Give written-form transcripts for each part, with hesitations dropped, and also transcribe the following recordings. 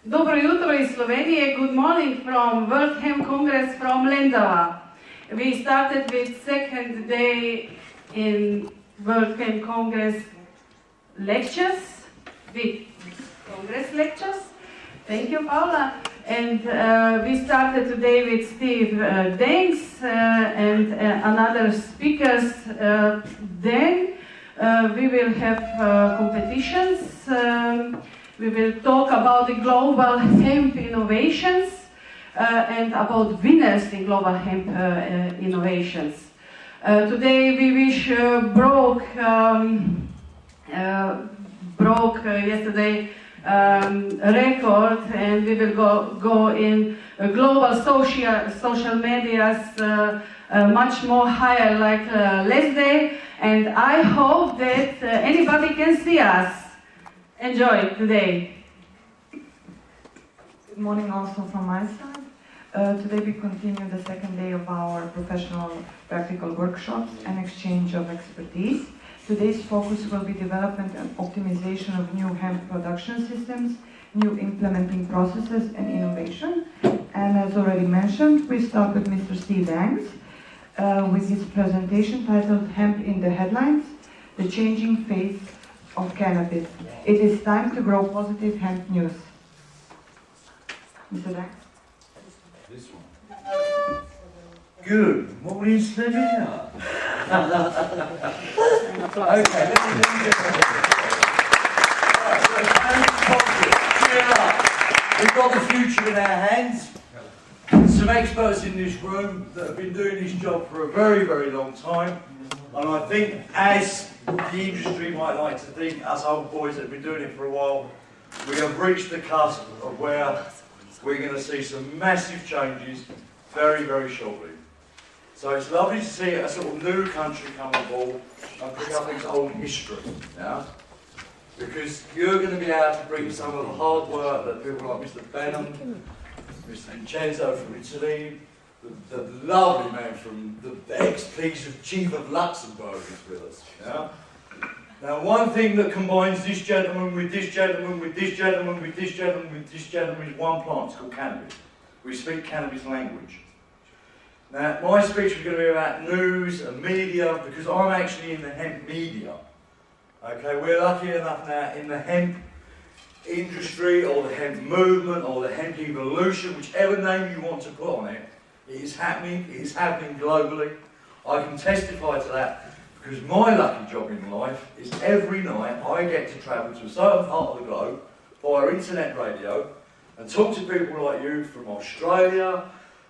Dobro jutro iz Slovenije. Good morning from World Hemp Congress from Lendava. We started with second day in World Hemp Congress lectures, with Congress lectures. Thank you, Paula. And we started today with Steve Danks and another speakers. Then we will have competitions. We will talk about the global hemp innovations and about winners in global hemp innovations. Today we wish broke yesterday record, and we will go in global social medias much more higher like last day, and I hope that anybody can see us. Enjoy today. Good morning also from my side. Today we continue the second day of our professional practical workshops and exchange of expertise. Today's focus will be development and optimization of new hemp production systems, new implementing processes and innovation. And as already mentioned, we start with Mr. Steve Danks with his presentation titled Hemp in the Headlines, the Changing Face of Cannabis. It is time to grow positive hemp news. Mr. Danks. This one. Good morning, Slovenia. Okay, let me cheer up. We've got the future in our hands. Some experts in this room that have been doing this job for a very, very long time. And I think, as the industry might like to think, us old boys that have been doing it for a while, we have reached the cusp of where we're going to see some massive changes very, very shortly. So it's lovely to see a sort of new country come on board and pick up its old history, yeah? Because you're going to be able to bring some of the hard work that people like Mr. Benhaim, Mr. Vincenzo from Italy, the lovely man from the ex-Chief Chief of Luxembourg is with us, yeah? Now, one thing that combines this gentleman with this gentleman with this gentleman with this gentleman with this gentleman is one plant. It's called cannabis. We speak cannabis language. Now, my speech is going to be about news and media because I'm actually in the hemp media. Okay, we're lucky enough now in the hemp industry or the hemp movement or the hemp evolution, whichever name you want to put on it, it is happening globally. I can testify to that. Because my lucky job in life is every night I get to travel to a certain part of the globe via internet radio and talk to people like you from Australia,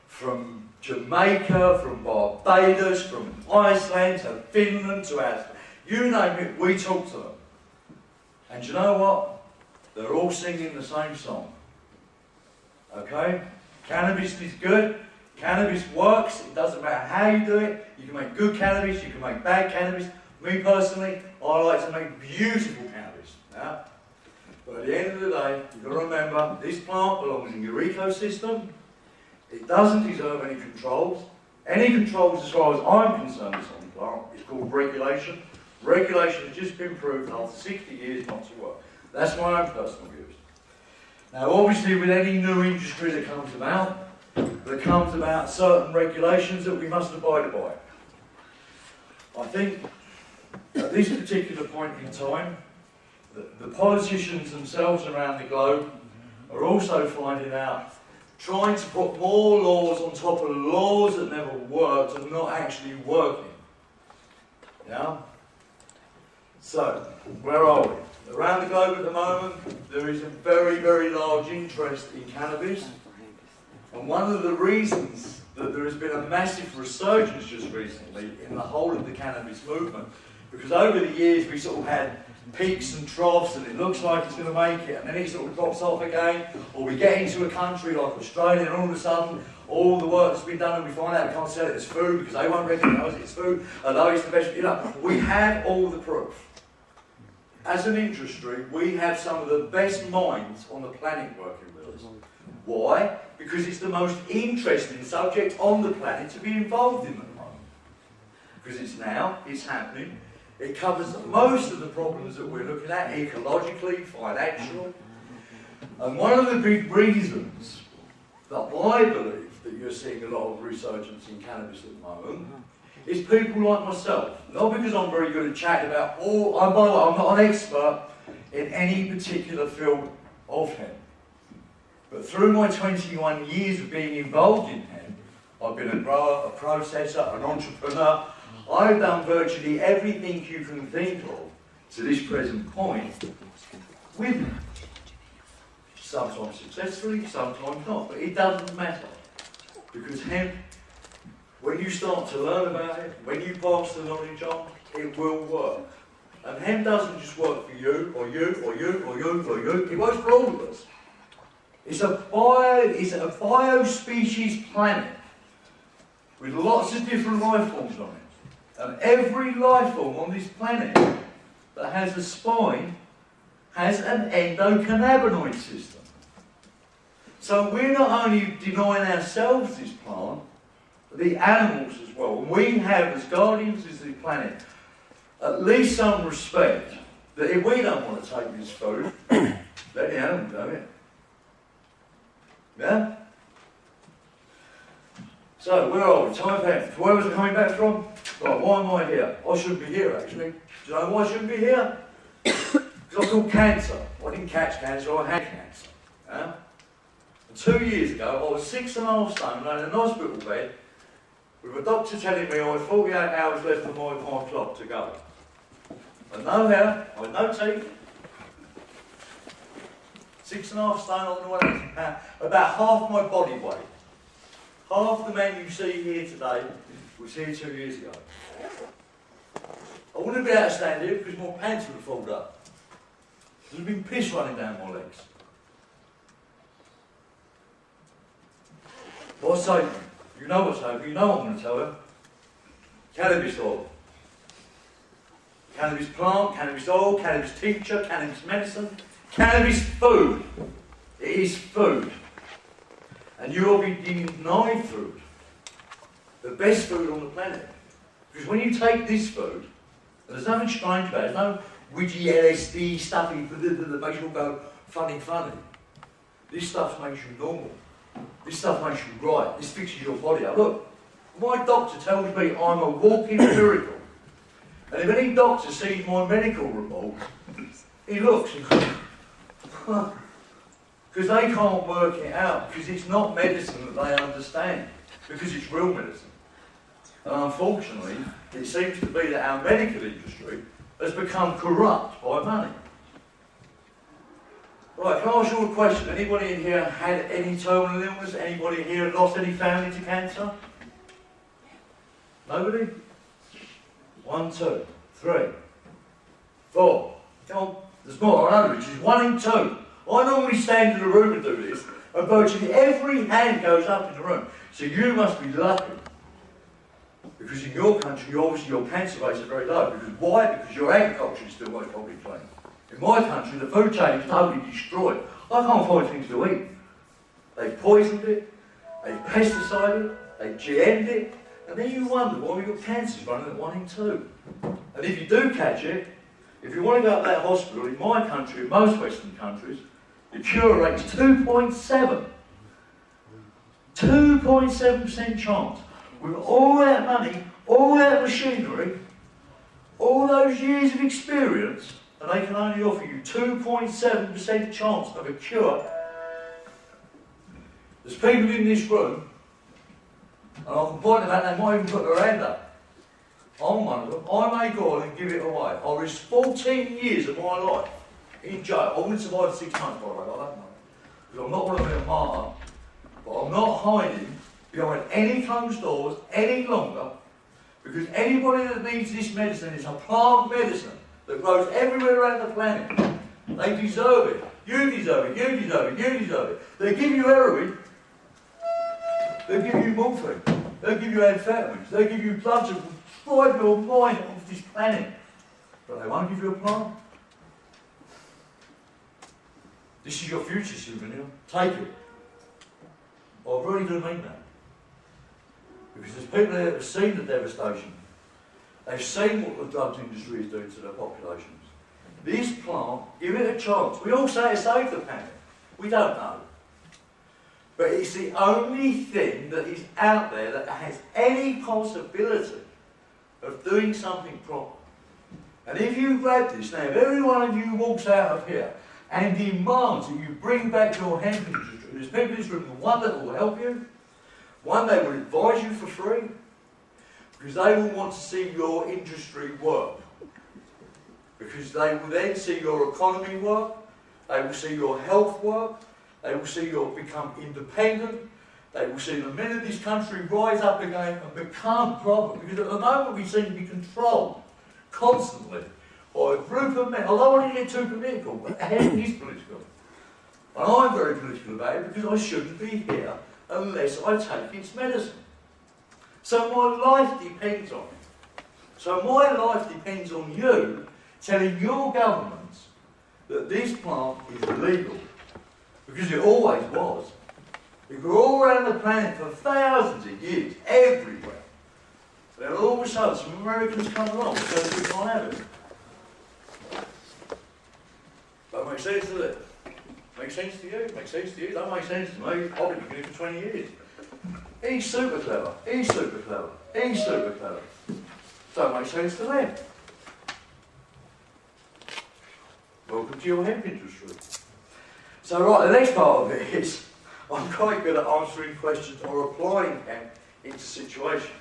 from Jamaica, from Barbados, from Iceland to Finland to Iceland. You name it, we talk to them. And you know what? They're all singing the same song. Okay? Cannabis is good. Cannabis works, it doesn't matter how you do it. You can make good cannabis, you can make bad cannabis. Me personally, I like to make beautiful cannabis. Yeah? But at the end of the day, you've got to remember, this plant belongs in your ecosystem. It doesn't deserve any controls. Any controls, as far as I'm concerned, on the plant, is called regulation. Regulation has just been proved after 60 years not to work. That's my own personal views. Now, obviously, with any new industry that comes about, there comes about certain regulations that we must abide by. I think at this particular point in time, the politicians themselves around the globe are also finding out, trying to put more laws on top of laws that never worked and not actually working. Yeah? So, where are we? Around the globe at the moment, there is a very, very large interest in cannabis. And one of the reasons that there has been a massive resurgence just recently in the whole of the cannabis movement, because over the years we sort of had peaks and troughs and it looks like it's going to make it and then it sort of drops off again, or we get into a country like Australia and all of a sudden all the work that's been done and we find out we can't sell it as food because they won't recognise it as food, although it's the best, you know, we have all the proof. As an industry, we have some of the best minds on the planet working with us. Why? Because it's the most interesting subject on the planet to be involved in at the moment. Because it's now, it's happening, it covers most of the problems that we're looking at, ecologically, financial. And one of the big reasons that I believe that you're seeing a lot of resurgence in cannabis at the moment is people like myself. Not because I'm very good at chatting about all, by the way, I'm not an expert in any particular field of hemp. But through my 21 years of being involved in hemp, I've been a grower, a processor, an entrepreneur. I've done virtually everything you can think of to this present point with hemp. Sometimes successfully, sometimes not, but it doesn't matter. Because hemp, when you start to learn about it, when you pass the knowledge on, it will work. And hemp doesn't just work for you, or you, or you, or you, or you, it works for all of us. It's a biospecies planet with lots of different life forms on it. And every life form on this planet that has a spine has an endocannabinoid system. So we're not only denying ourselves this plant, but the animals as well. And we have, as guardians of the planet, at least some respect that if we don't want to take this food, let the animals have it. Yeah? So, where are we? Time out. Where was I coming back from? Right, why am I here? I shouldn't be here, actually. Do you know why I shouldn't be here? Because I've got cancer. I didn't catch cancer, I had cancer. Yeah? And 2 years ago, I was 6.5 stone, lay in an hospital bed, with a doctor telling me I had 48 hours left of my time clock to go. And no hair, I had no teeth. 6.5 stone on the way, about half my body weight. Half the man you see here today was here 2 years ago. I wouldn't be able to stand here because my pants would have fallen up. There's been piss running down my legs. What's open? You know what's open, you know what I'm going to tell you. Cannabis oil. Cannabis plant, cannabis oil, cannabis tincture, cannabis medicine. Cannabis food. It is food. And you will be denied food. The best food on the planet. Because when you take this food, and there's nothing strange about it, there's no witchy LSD stuffy that makes you all go funny. This stuff makes you normal. This stuff makes you right. This fixes your body up. Look, my doctor tells me I'm a walking miracle. And if any doctor sees my medical report, he looks and goes, because they can't work it out, because it's not medicine that they understand, because it's real medicine. And unfortunately, it seems to be that our medical industry has become corrupt by money. Right, can I ask you a question? Anybody in here had any terminal illness? Anybody here lost any family to cancer? Nobody? 1, 2, 3, 4. Come on, there's more, I know, which is 1 in 2. I normally stand in the room and do this, and virtually every hand goes up in the room. So you must be lucky. Because in your country, obviously your cancer rates are very low. Because why? Because your agriculture is still most probably clean. In my country, the food chain is totally destroyed. I can't find things to eat. They've poisoned it, they've pesticided it, they've GM'd it, and then you wonder why we've got cancers running at 1 in 2. And if you do catch it, if you want to go to that hospital, in my country, in most Western countries, the cure rate is 2.7. 2.7% chance. With all that money, all that machinery, all those years of experience, and they can only offer you 2.7% chance of a cure. There's people in this room, and I can point them out, they might even put their hand up. I'm one of them. I may go on and give it away. I risked 14 years of my life in jail. I wouldn't survive 6 months, by the way, I don't know. Because I'm not one of them martyr, but I'm not hiding behind any closed doors any longer, because anybody that needs this medicine is a plant medicine that grows everywhere around the planet. They deserve it. You deserve it. You deserve it. You deserve it. They give you heroin. They give you morphine. They give you amphetamines. They give you drugs that will destroy your mind off this planet. But they won't give you a plant. This is your future souvenir. Take it. I really do mean that. Because there's people there that have seen the devastation. They've seen what the drugs industry is doing to their populations. This plant, give it a chance. We all say it saved the planet. We don't know. But it's the only thing that is out there that has any possibility of doing something proper. And if you grab this, now if every one of you walks out of here and demands that you bring back your hemp industry, there's people in this room, the one that will help you, one they will advise you for free, because they will want to see your industry work. Because they will then see your economy work, they will see your health work, they will see you become independent, they will see the minute this country rise up again and become proper, because at the moment we seem to be controlled constantly by a group of men. I don't want to get too political, but hemp is political. And I'm very political about it because I shouldn't be here unless I take its medicine. So my life depends on it. So my life depends on you telling your governments that this plant is illegal. Because it always was. We were all around the planet for thousands of years, everywhere. Then all of a sudden some Americans come along and say we can't have it. That makes sense to it. Makes sense to you? Makes sense to you? That makes sense to me. I've been doing it for 20 years. He's super clever. He's super clever. He's super clever. Don't make sense to them. Welcome to your hemp industry. So right, the next part of it is I'm quite good at answering questions or applying hemp into situations.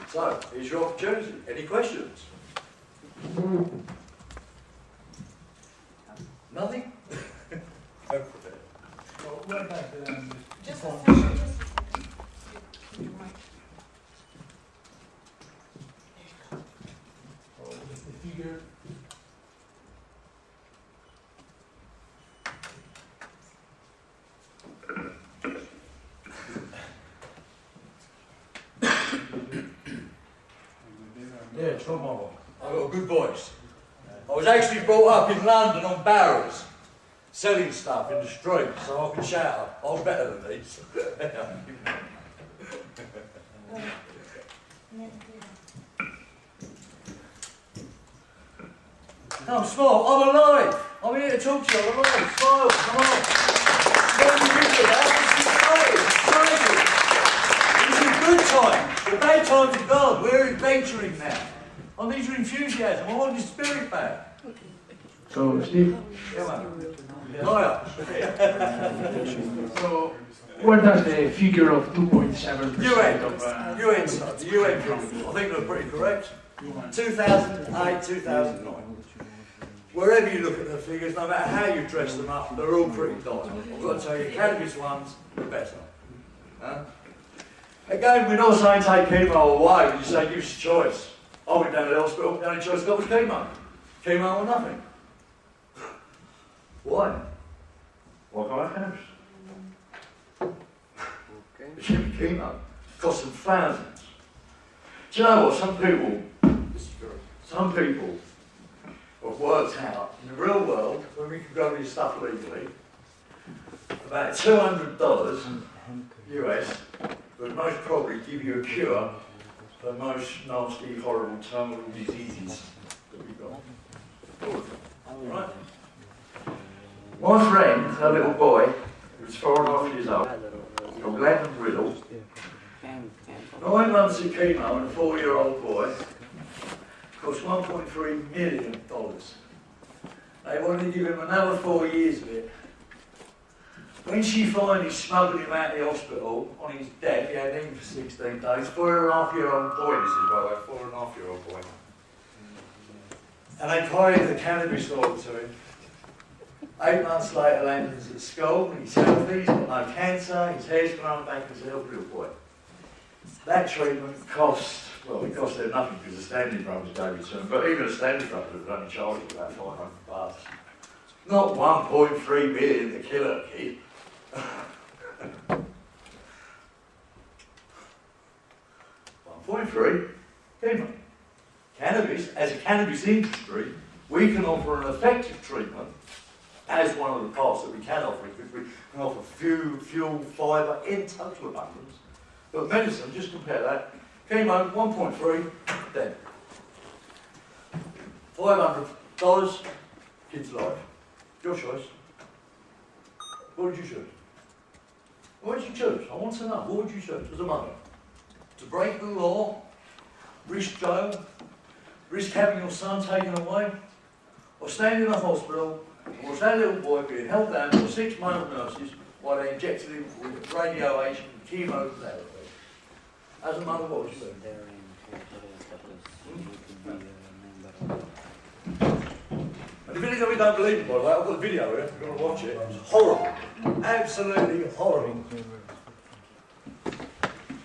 So, here's your opportunity. Any questions? Nothing? Go for it. Well, what about Just a second. the figure? Yeah, it's not my one. I've got a good voice. I was actually brought up in London on barrows, selling stuff in the street, so I can shout. I'm better than these. No, smile. I'm alive. I'm here to talk to you. I'm alive. Smile. Come on. Don't be ridiculous. This is good times. The bad times are gone. We're adventuring now. I need your enthusiasm. I want your spirit back. So, Steve, Come on. Hiya. so where does the figure of 2.7% UN. of UN stuff. The UN figures. I think they're pretty correct. 2008, 2009. Wherever you look at the figures, no matter how you dress them up, they're all pretty dodgy. I've got to tell you, cannabis ones are better. Huh? Again, we're not saying take chemo away, we just say give us a choice. I went down to the hospital, the only choice I got was chemo. Chemo or nothing. Why? Why can't I have cannabis? It's chemo. It costs them thousands. Do you know what? Some people have worked out in the real world, when we can grow this stuff legally, about $200 US would most probably give you a cure for most nasty, horrible, terminal diseases that we've got. Right? My friend, a little boy, who was 4.5 years old, from Gladden Riddle, 9 months of chemo and a 4-year-old boy, cost $1.3 million. They wanted to give him another 4 years of it. When she finally smuggled him out of the hospital on his death, he had him for 16 days, 4.5-year-old boy, this is by the way, 4.5-year-old boy. And they carried the cannabis oil to him. 8 months later, Landon's at school, he's healthy, he's got no cancer, his hair's grown back, he's a healthy little boy. That treatment cost, well, it cost them nothing because the standing drugs gave it to him, but even the standing drugs would only charge you about $500. Not 1.3 million to kill a kid. 1.3, chemo. Cannabis, as a cannabis industry, we can offer an effective treatment as one of the parts that we can offer, because we can offer fuel, fibre in total abundance. But medicine, just compare that. Chemo, 1.3, dead. $500, kid's life. Your choice. What would you choose? What would you choose? I want to know. What would you choose as a mother? To break the law, risk jail, risk having your son taken away, or stand in a hospital and watch that little boy being held down by 6 male nurses while they injected him with radiation, chemotherapy? As a mother, what would you do? And the video we don't believe it, by the way, I've got the video here, if you want to watch it. It's horrible. Absolutely horrible.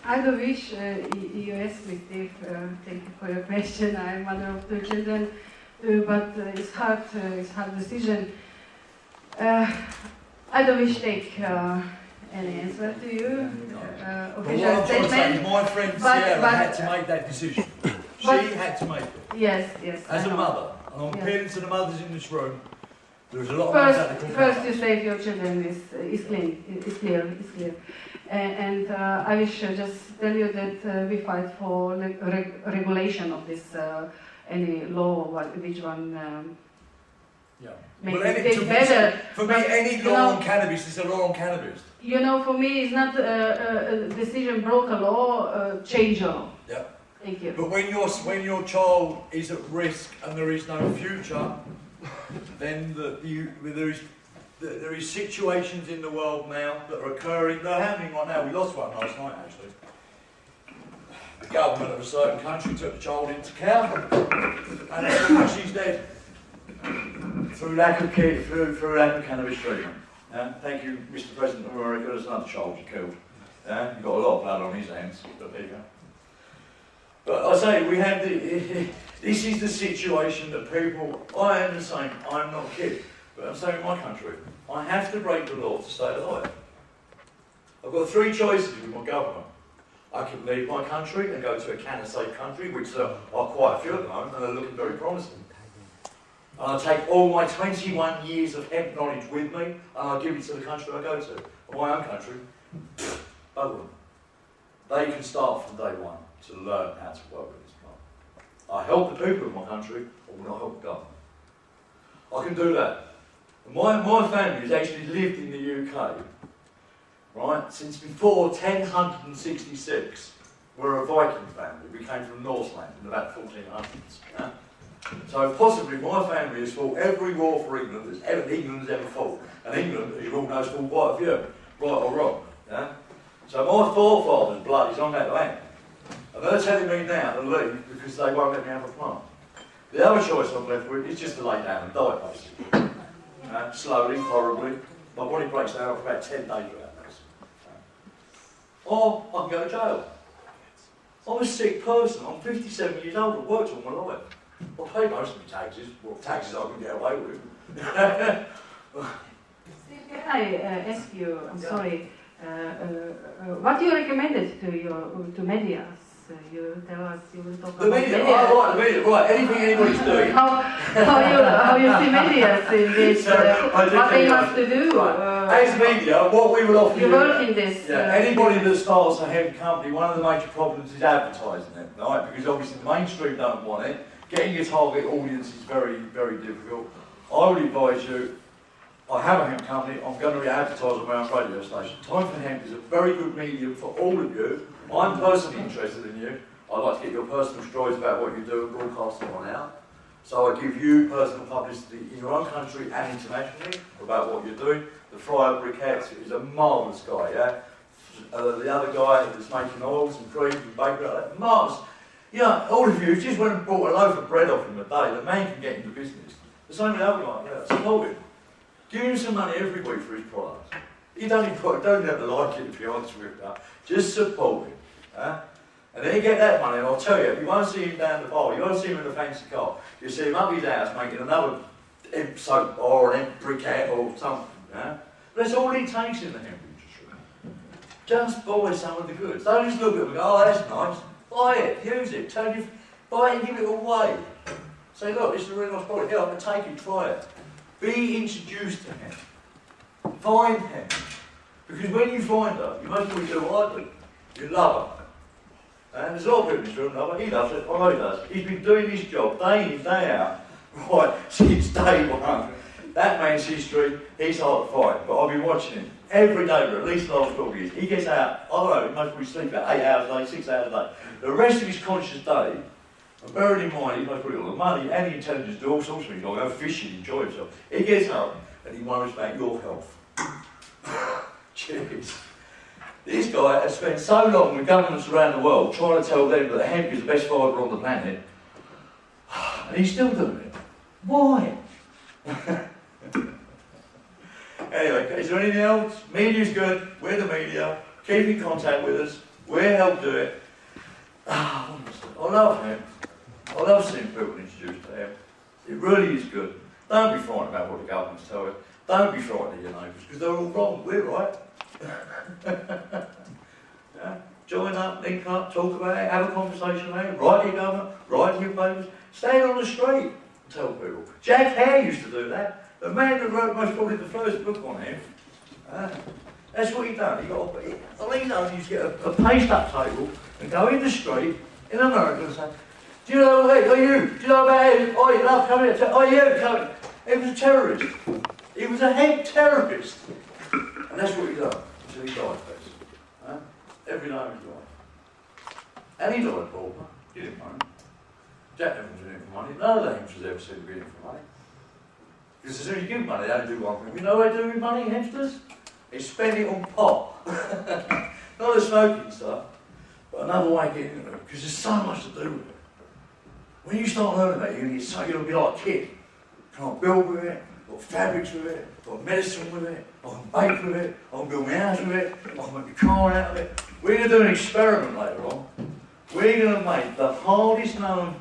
I do wish you asked me, Steve, thank you for your question. I'm mother of 2 children, but it's hard decision. I do wish take any answer to you, official statement. My friend Sierra had to make that decision. She had to make it. Yes. As a mother, and I'm appealing to the mothers in this room. There's a lot of first you save your children is clear. And I wish just tell you that we fight for regulation of this any law, which one make it better. For me, any law on cannabis is a law on cannabis. You know, for me, it's not a decision broke a law, change a law. Yeah. Thank you. But when your child is at risk and there is no future, then there is situations in the world now that are occurring. They're happening right now. We lost one last night, actually. The government of a certain country took the child into care, and she's dead through lack of cannabis treatment. Thank you, Mr. President of America. There's another child you killed. You've got a lot of blood on his hands, but there you go. But I say, we have this is the situation that people, I am the same, I'm not a kid, but I'm saying in my country, I have to break the law to stay alive. I've got 3 choices with my government. I can leave my country and go to a canna-safe country, which are quite a few at the moment, and they're looking very promising. And I take all my 21 years of hemp knowledge with me, and I give it to the country I go to. My own country, bugger them. They can start from day one to learn how to work with this plant. I help the people of my country, I will not help the government. I can do that. My family has actually lived in the UK, right, since before 1066. We're a Viking family. We came from Northland in about 1400s. Yeah? So possibly my family has fought every war for England that England has ever fought. And England, as you all know, has fought quite a few, right or wrong. Yeah? So my forefathers' blood is on that land. And they're telling me now to leave because they won't let me have a plant. The other choice I'm left with is just to lay down and die, basically. Slowly, horribly. My body breaks down for about 10 days without this. Or I can go to jail. I'm a sick person. I'm 57 years old. I've worked all my life. I pay most of my taxes. Well, taxes I can get away with. Can I ask you, I'm sorry, what you recommended to media? You tell us, you will talk about media. Oh, right, the media, right, anything anybody's doing. how you see media in this, what they have to do. Right. As media, what we will offer you... You work in this. Anybody that starts a hemp company, one of the major problems is advertising it, right? Because obviously the mainstream don't want it. Getting your target audience is very, very difficult. I would advise you, I have a hemp company, I'm going to advertise on my own radio station. Time for Hemp is a very good medium for all of you. I'm personally interested in you. I'd like to get your personal stories about what you do and broadcast them on out. So I give you personal publicity in your own country and internationally about what you're doing. The Friar Briquette is a marvellous guy, yeah? The other guy that's making oils and creams and bakery, like that, marvellous. Yeah, all of you, just went and bought a loaf of bread off him a day, the man can get into business. The same with the other guy, yeah, support him. Give him some money every week for his products. You don't have to like it, to be honest with you. Just support him. And then you get that money, and I'll tell you, you won't see him down the bar, you won't see him in a fancy car. You'll see him up his house making another hemp soap or an hemp briquette or something. But that's all it takes in the hemp industry. Just buy some of the goods. Don't just look at them and go, oh, that's nice. Buy it, use it, buy it and give it away. Say, look, this is a really nice product. Yeah, I'm going to take it, try it. Be introduced to hemp. Find hemp. Because when you find her, you most probably do what I do. You love her. And there's a lot of people in this room love her. He loves it. I know he does. He's been doing his job day in, day out, right, since day one. That man's history, he's hard to fight, but I've been watching him every day for at least the last 12 years. He gets out, I don't know, he must probably sleep about 8 hours a day, 6 hours a day. The rest of his conscious day, and bearing in mind, he must probably got the money and the intelligence to do all sorts of things, like go fishing, enjoy himself. He gets up and he worries about your health. Jeez. This guy has spent so long with governments around the world trying to tell them that hemp is the best fibre on the planet, and he's still doing it. Why? Anyway, is there anything else? Media's good, we're the media, keep in contact with us, we'll help do it. I love hemp. I love seeing people introduced to hemp. It really is good. Don't be frightened about what the governments tell you. Don't be frightened of your neighbours, because they're all wrong, we're right. Yeah? Join up, link up, talk about it, have a conversation about it, write to your government, write to your papers, stand on the street and tell people. Jack Hare used to do that. The man that wrote most probably the first book on him. That's what he done. He got all he used to get a paste up table and go in the street in America and say, do you know, hey, are you? Do you know about him? Oh, you love coming here. Oh, you coming? He was a terrorist. He was a hemp terrorist. And that's what he done until he died, basically. Every day of his life. And he died poor. He didn't money. Jack never was in it for money. None of the hempsters ever seemed to be in it for money. Because as soon as you give money, they don't do one thing. You know what they do with money, hempsters? They spend it on pot. Not the smoking stuff, but another way of getting it. Because there's so much to do with it. When you start learning that, you'll be like a kid. Can't build with it, got fabrics with it, got medicine with it, I can bake with it, I can build my house with it, I can make my car out of it. We're going to do an experiment later on. We're going to make the hardest known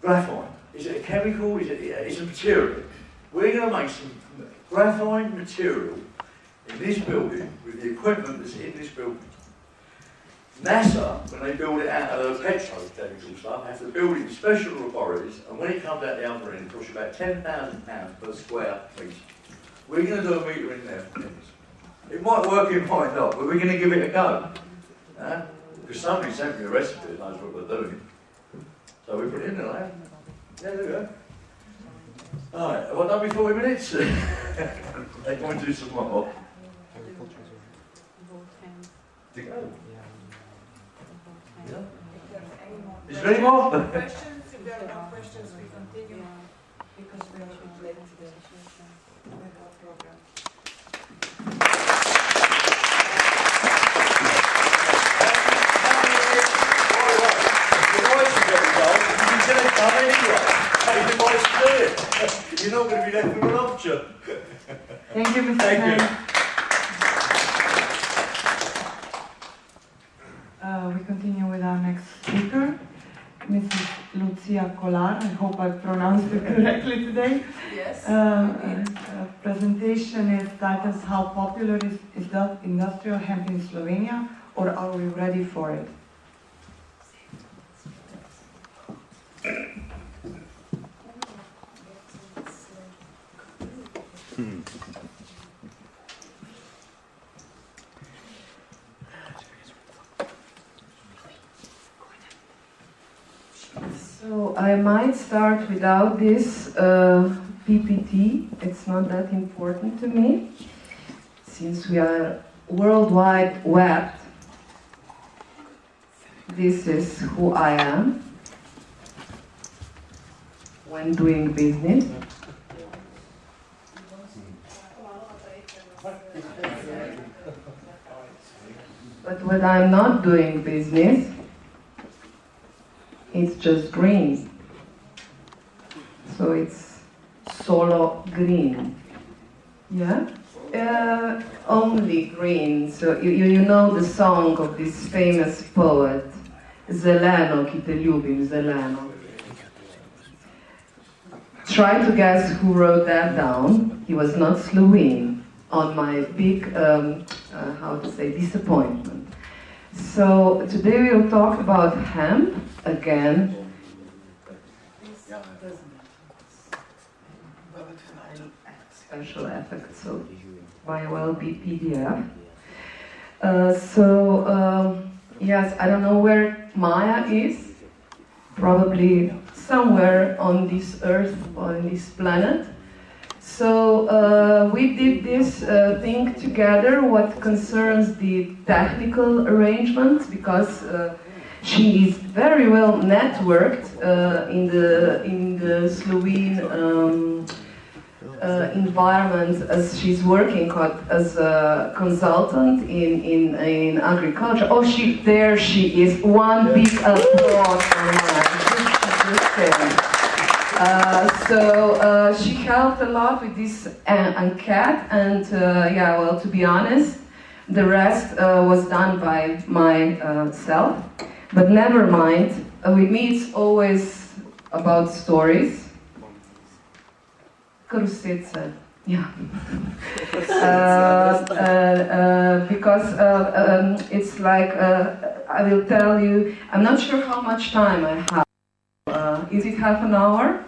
graphite. Is it a chemical? It's a material. We're going to make some graphite material in this building with the equipment that's in this building. NASA, when they build it out of the petrochemical stuff, have to build it in special laboratories, and when it comes out the other end, it costs you about £10,000 per square metre. We're going to do a metre in there. It might work, it might not, but we're going to give it a go. Because somebody sent me a recipe that knows what they're doing. So we put it in there, like, yeah, there we go. Alright, have I done me 40 minutes? They want to do some more. To go. Yeah. Is there any more? Questions? If there are no questions, we continue. Because we are a bit late today with our program. Your voice is very dull. You can get it done anyway. Hey, your voice is clear. You're not going to be left with an option. Thank you, Mr. Thank you. We continue with our next speaker, Mrs. Lucija Kolar. I hope I pronounced it correctly today. Yes. Presentation is titled "How popular is the industrial hemp in Slovenia, or are we ready for it?" So I might start without this PPT. It's not that important to me, since we are worldwide web. This is who I am when doing business. But when I'm not doing business, it's just green. So it's solo green. Yeah? Only green. So you know the song of this famous poet, Zeleno, ki te ljubim, zeleno. Try to guess who wrote that down. He was not Slovene, on my big, disappointment. So today we will talk about hemp again. Special effect, so might well be PDF. Yes, I don't know where Maja is. Probably somewhere on this earth, on this planet. So we did this thing together, what concerns the technical arrangements, because she is very well networked in the Slovene environment, as she's working as a consultant in agriculture. Oh, she is. One big applause for her. So she helped a lot with this enquete, and yeah, well, to be honest, the rest was done by myself. But never mind. With me, it's always about stories. Krusice, yeah. Because it's like, I will tell you, I'm not sure how much time I have. Is it half an hour?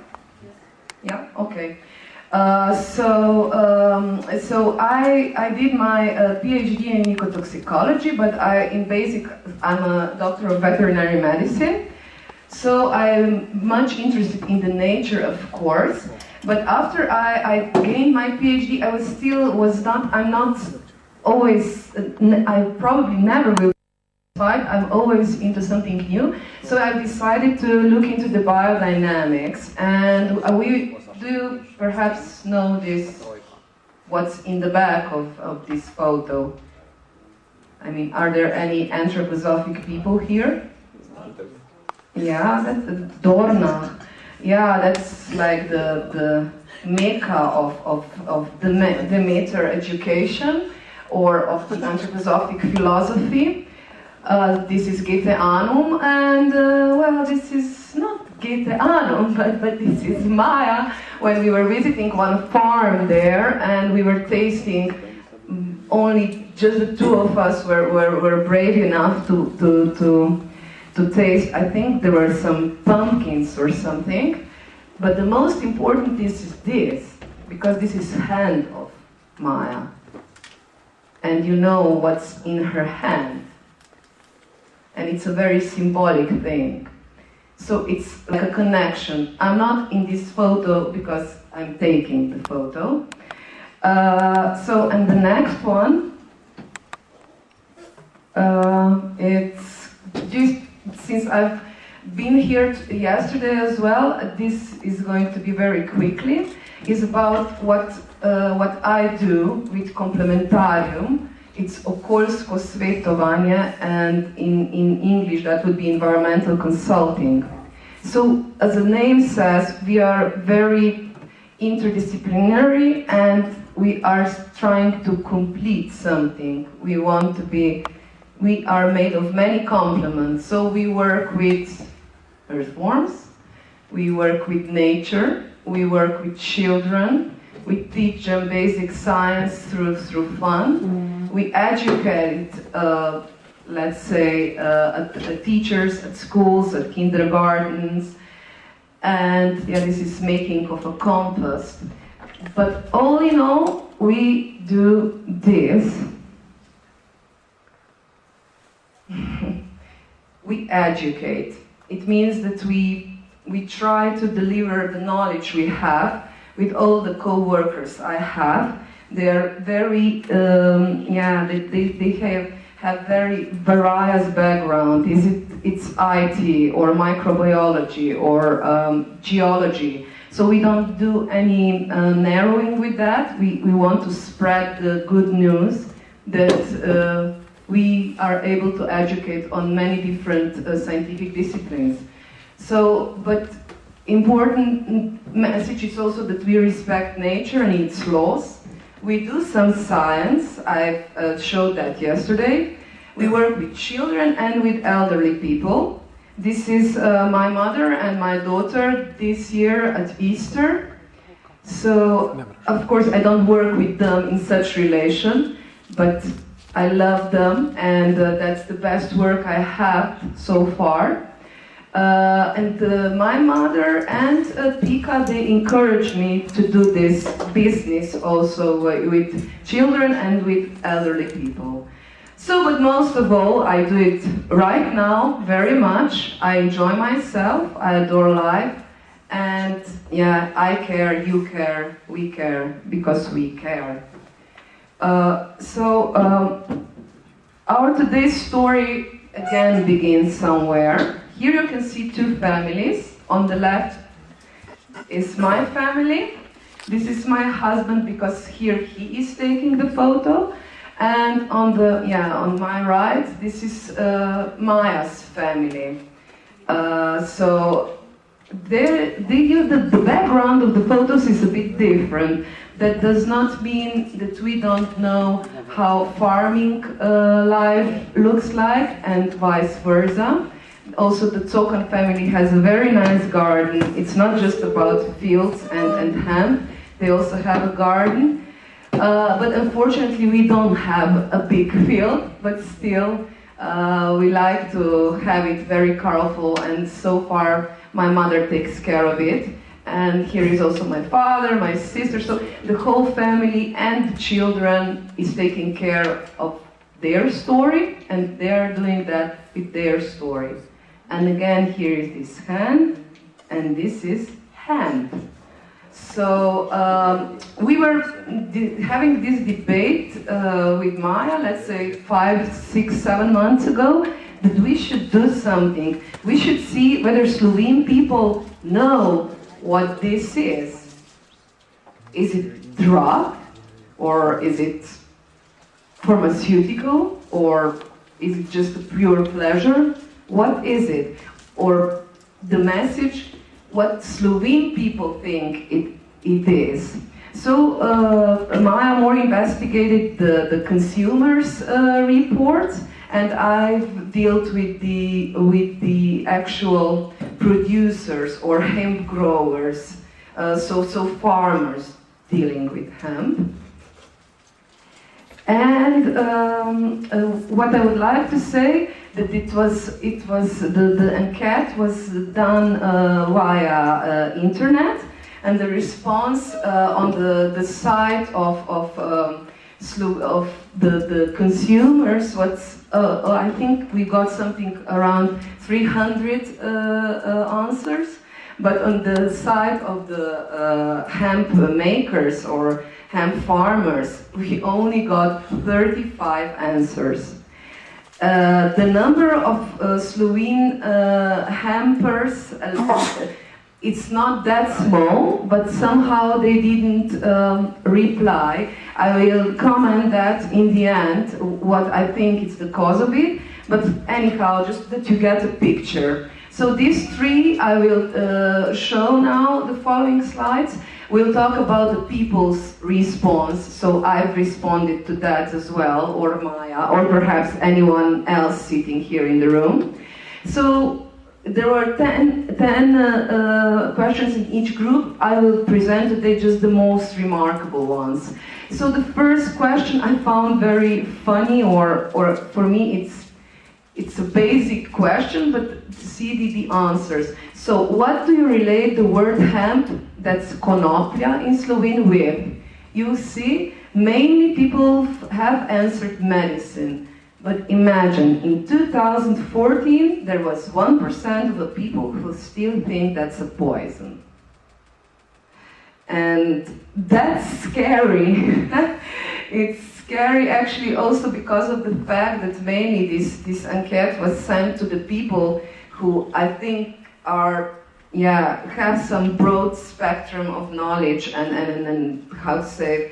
Yeah, okay. So I did my PhD in ecotoxicology, but I'm a doctor of veterinary medicine. So I'm much interested in the nature, of course. But after I gained my PhD, I'm not always, I probably never will. I'm always into something new. So I decided to look into the biodynamics, and we do perhaps know this, what's in the back of this photo. I mean, are there any anthroposophic people here? Yeah, that's Dorna. Yeah, that's like the mecca of the Demeter education, or of the anthroposophic philosophy. This is Gete Anum, and well, this is not Gete Anum, but this is Maja. When we were visiting one farm there, and we were tasting, only just the two of us were brave enough to taste. I think there were some pumpkins or something, but the most important is this, because this is hand of Maja, and you know what's in her hand, and it's a very symbolic thing. So it's like a connection. I'm not in this photo because I'm taking the photo. And the next one, it's just, since I've been here yesterday as well, this is going to be very quickly. It's about what I do with Complementarium. It's okoljsko svetovanje, and in English that would be environmental consulting. So, as the name says, we are very interdisciplinary, and we are trying to complete something. We are made of many complements. So we work with earthworms, we work with nature, we work with children, we teach them basic science through fun. We educate, let's say, teachers at schools, at kindergartens, and yeah, this is making of a compost. But all in all, we do this. We educate. It means that we try to deliver the knowledge we have with all the co-workers I have. They are very, they have very various background. It's IT or microbiology or geology. So we don't do any narrowing with that. We want to spread the good news that we are able to educate on many different scientific disciplines. So, but important message is also that we respect nature and its laws. We do some science. I showed that yesterday. We work with children and with elderly people. This is my mother and my daughter this year at Easter. So, of course, I don't work with them in such relation, but I love them, and that's the best work I have so far. My mother and Pika, they encouraged me to do this business also with children and with elderly people. So, but most of all, I do it right now very much. I enjoy myself, I adore life, And yeah, I care, you care, we care, because we care. Our today's story again begins somewhere. Here you can see two families. On the left is my family. This is my husband, because here he is taking the photo. And on my right, this is Maja's family. The background of the photos is a bit different. That does not mean that we don't know how farming life looks like, and vice versa. Also, the Kokan family has a very nice garden. It's not just about fields and hemp. They also have a garden. But unfortunately, we don't have a big field, but still, we like to have it very colorful, and so far, my mother takes care of it. And here is also my father, my sister, so the whole family and the children is taking care of their story, and they're doing that with their story. And again, here is this hand, and this is hemp. So we were having this debate with Maja, let's say 5, 6, 7 months ago, that we should do something. We should see whether Slovene people know what this is. Is it drug? Or is it pharmaceutical? Or is it just a pure pleasure? What is it? Or the message, what Slovene people think it is. So Maja more investigated the consumers' reports, and I've dealt with the actual producers or hemp growers, so farmers dealing with hemp. And what I would like to say, that the enquete was done via internet, and the response on the side of the consumers was, I think we got something around 300 answers, but on the side of the hemp makers or hemp farmers, we only got 35 answers. The number of Slovene hempers, it's not that small, but somehow they didn't reply. I will comment that in the end, what I think is the cause of it, but anyhow, just that you get a picture. So these three, I will show now the following slides. We'll talk about the people's response, so I've responded to that as well, or Maja, or perhaps anyone else sitting here in the room. So there were 10 questions in each group. I will present today just the most remarkable ones. So the first question I found very funny, or for me it's a basic question, but see the answers. So what do you relate the word hemp, that's konoplja in Slovene, with? You see, mainly people have answered medicine. But imagine, in 2014, there was 1% of the people who still think that's a poison. And that's scary. It's scary actually also because of the fact that mainly this enquete was sent to the people who I think are, have some broad spectrum of knowledge and how to say,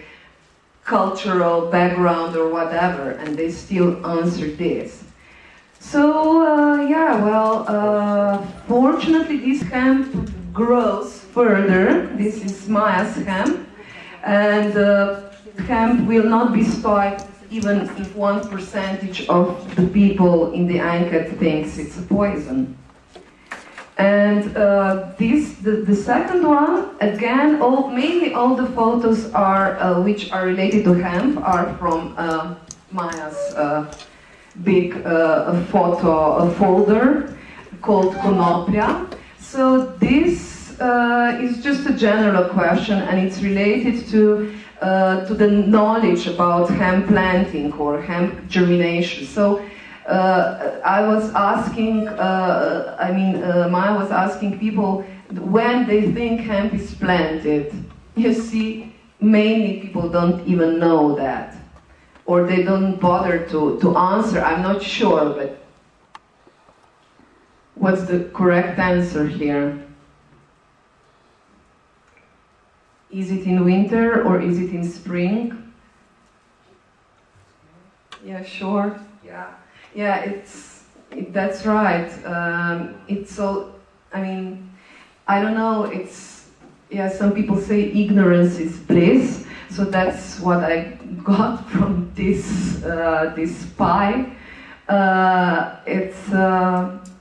cultural background or whatever, and they still answer this. So, fortunately this hemp grows further. This is Maja's hemp, and hemp will not be stopped even if 1% of the people in the enquete thinks it's a poison. And the second one, again, mainly all the photos are which are related to hemp are from Maja's big photo folder called Konoplja. So this is just a general question, and it's related to the knowledge about hemp planting or hemp germination. So I was asking, Maja was asking people when they think hemp is planted, you see, mainly people don't even know that. Or they don't bother to answer. I'm not sure, but what's the correct answer here? Is it in winter or is it in spring? Yeah, sure. Yeah, that's right. It's all, I mean, I don't know, some people say ignorance is bliss, so that's what I got from this pie.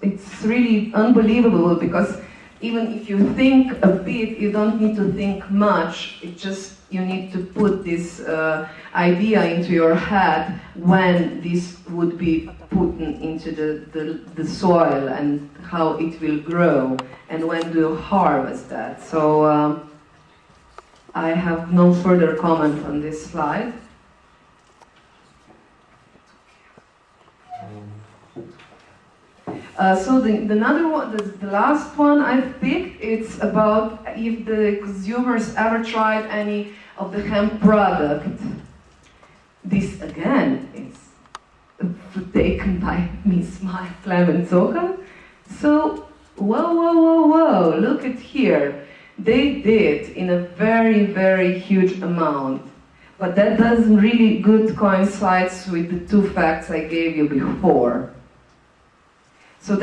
It's really unbelievable, because even if you think a bit, you don't need to think much. It just, you need to put this idea into your head when this would be put into the soil and how it will grow and when do you harvest that. So I have no further comment on this slide. So another one, the last one I've picked, it's about if the consumers ever tried any of the hemp product. This again is taken by Ms. Maja Klemen Cokan. So, whoa, look at here. They did in a very, very huge amount. But that doesn't really good coincide with the two facts I gave you before. So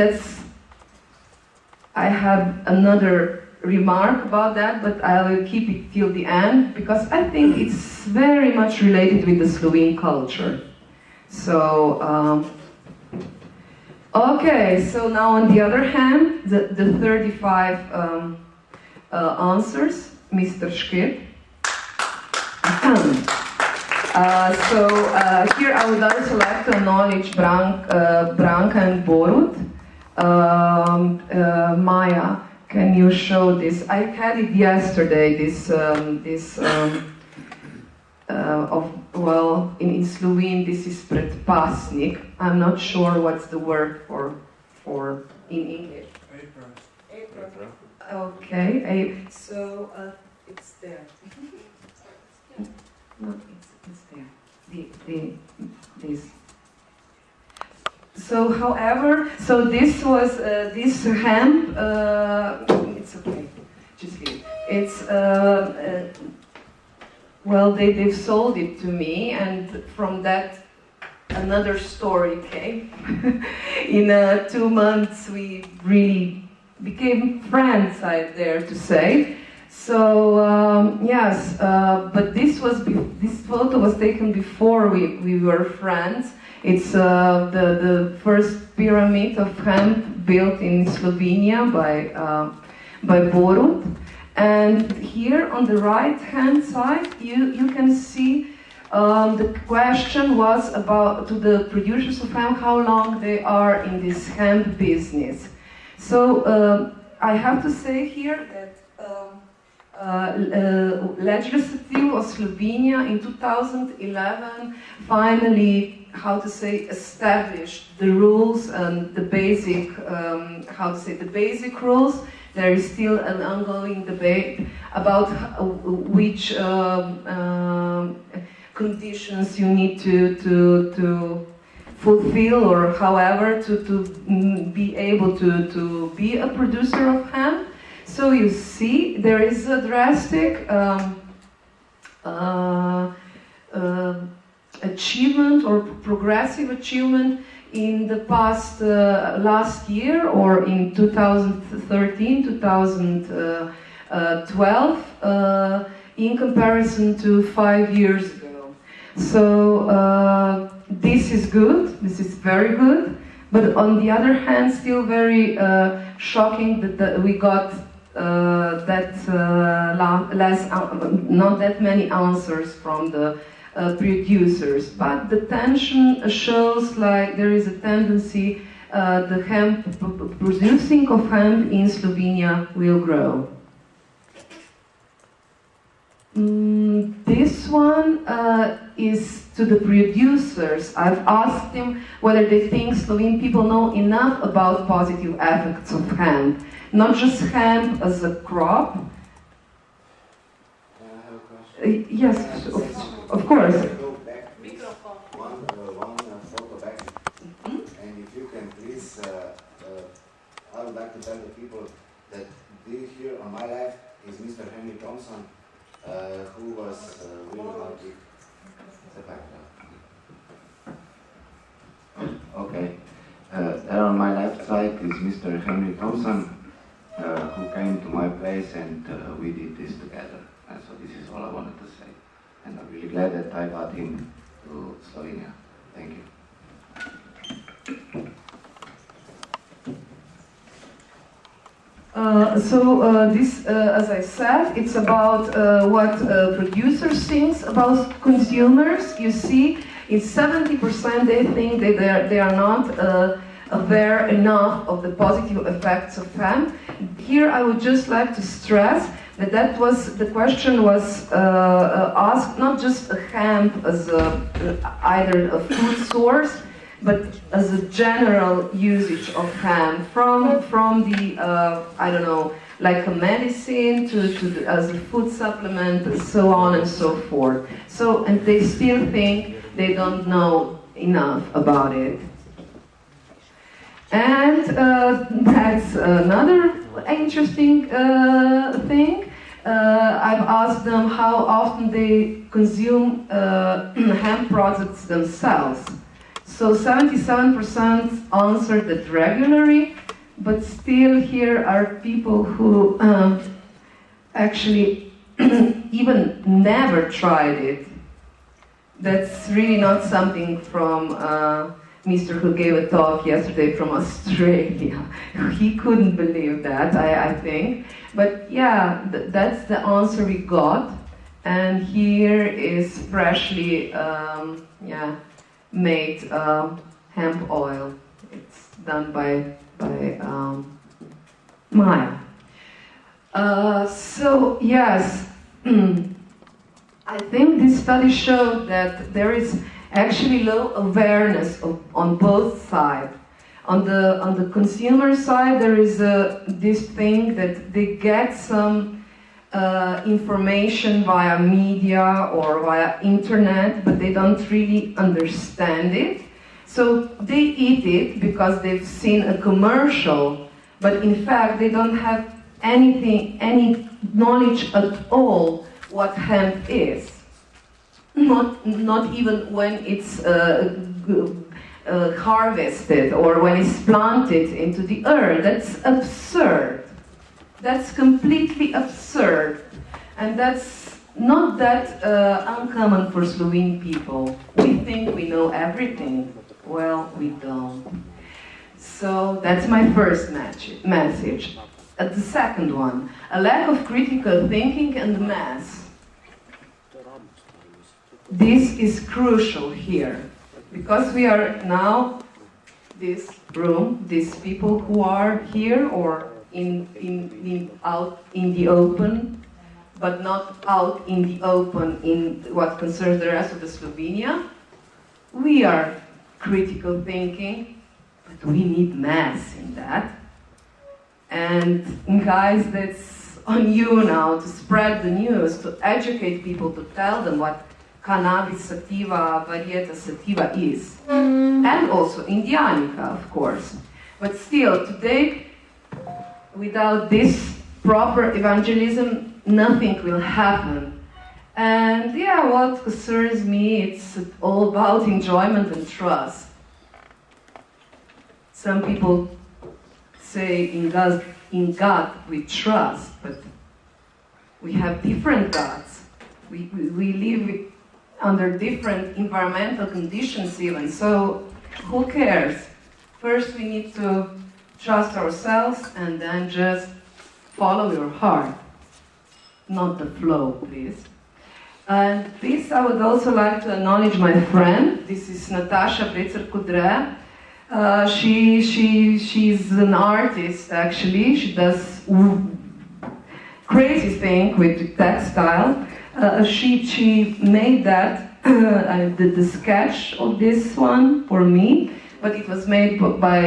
I have another remark about that, but I will keep it till the end, because I think it's very much related with the Slovene culture. So, okay, so now on the other hand, the 35 answers, Mr. Škep. Here I would also like to acknowledge Branka and Borut. Maja, can you show this? I had it yesterday, in Slovene this is predpasnik. I'm not sure what's the word for in English. Apron. Okay, so it's there. No, it's there. This. So, however, this was this hemp. It's okay, just leave. It's well, they've sold it to me, and from that another story came. In 2 months, we really became friends, I dare to say. So yes, but this photo was taken before we were friends. It's the first pyramid of hemp built in Slovenia by Borut. And here on the right hand side, you can see the question was about to the producers of hemp how long they are in this hemp business. So I have to say here that legislative of Slovenia in 2011 finally, established the rules and the basic, the basic rules. There is still an ongoing debate about which conditions you need to fulfill, or however to be able to be a producer of hemp. So you see, there is a drastic achievement or progressive achievement in the past last year, or in 2013, 2012, in comparison to 5 years ago. So this is good, this is very good, but on the other hand, still very shocking that we got not that many answers from the producers, but the tension shows like there is a tendency the hemp producing of hemp in Slovenia will grow. This one is to the producers. I've asked them whether they think Slovene people know enough about positive effects of hemp. not just hemp as a crop. Yes, of course. One photo back, and if you can please, I would like to tell the people that here on my left is Mr. Henry Thompson, who was really not big. Okay. There on my left side is Mr. Henry Thompson, who came to my place, and we did this together. And so this is all I wanted to say. And I'm really glad that I got him to Slovenia. Thank you. This, as I said, it's about what producers think about consumers. You see, it's 70% they think that they are not aware enough of the positive effects of hemp. Here I would just like to stress that the question was asked not just a hemp as either a food source, but as a general usage of hemp from the I don't know, like a medicine to as a food supplement and so on and so forth. So, and they still think they don't know enough about it. And that's another interesting thing. I've asked them how often they consume hemp products themselves. So 77% answered that regularly, but still here are people who actually even never tried it. That's really not something from Mr. who gave a talk yesterday from Australia. He couldn't believe that, I think. But yeah, that's the answer we got. And here is freshly made hemp oil. It's done by Maja. So yes, I think this study showed that there is actually low awareness on both sides. On the consumer side, there is this thing that they get some information via media or via internet, but they don't really understand it. So they eat it because they've seen a commercial, but in fact they don't have any knowledge at all what hemp is. Not even when it's harvested or when it's planted into the earth. That's absurd. That's completely absurd. And that's not that uncommon for Slovene people. We think we know everything. Well, we don't. So that's my first message. The second one, a lack of critical thinking and mass. This is crucial here, because we are now, this room, these people who are here or out in the open, but not out in the open in what concerns the rest of the Slovenia. We are critical thinking, but we need mass in that. And guys, that's on you now to spread the news, to educate people, to tell them what cannabis sativa, varieta sativa is. And also indianica, of course. But still, today, without this proper evangelism, nothing will happen. And yeah, what concerns me, it's all about enjoyment and trust. Some people say in God we trust, but we have different gods. We live under different environmental conditions even, so who cares? First we need to trust ourselves and then just follow your heart, not the flow, please. And this I would also like to acknowledge my friend. This is Natasha Brecer-Kudre. She's an artist actually. She does crazy thing with textile. She made that the sketch of this one for me, but it was made by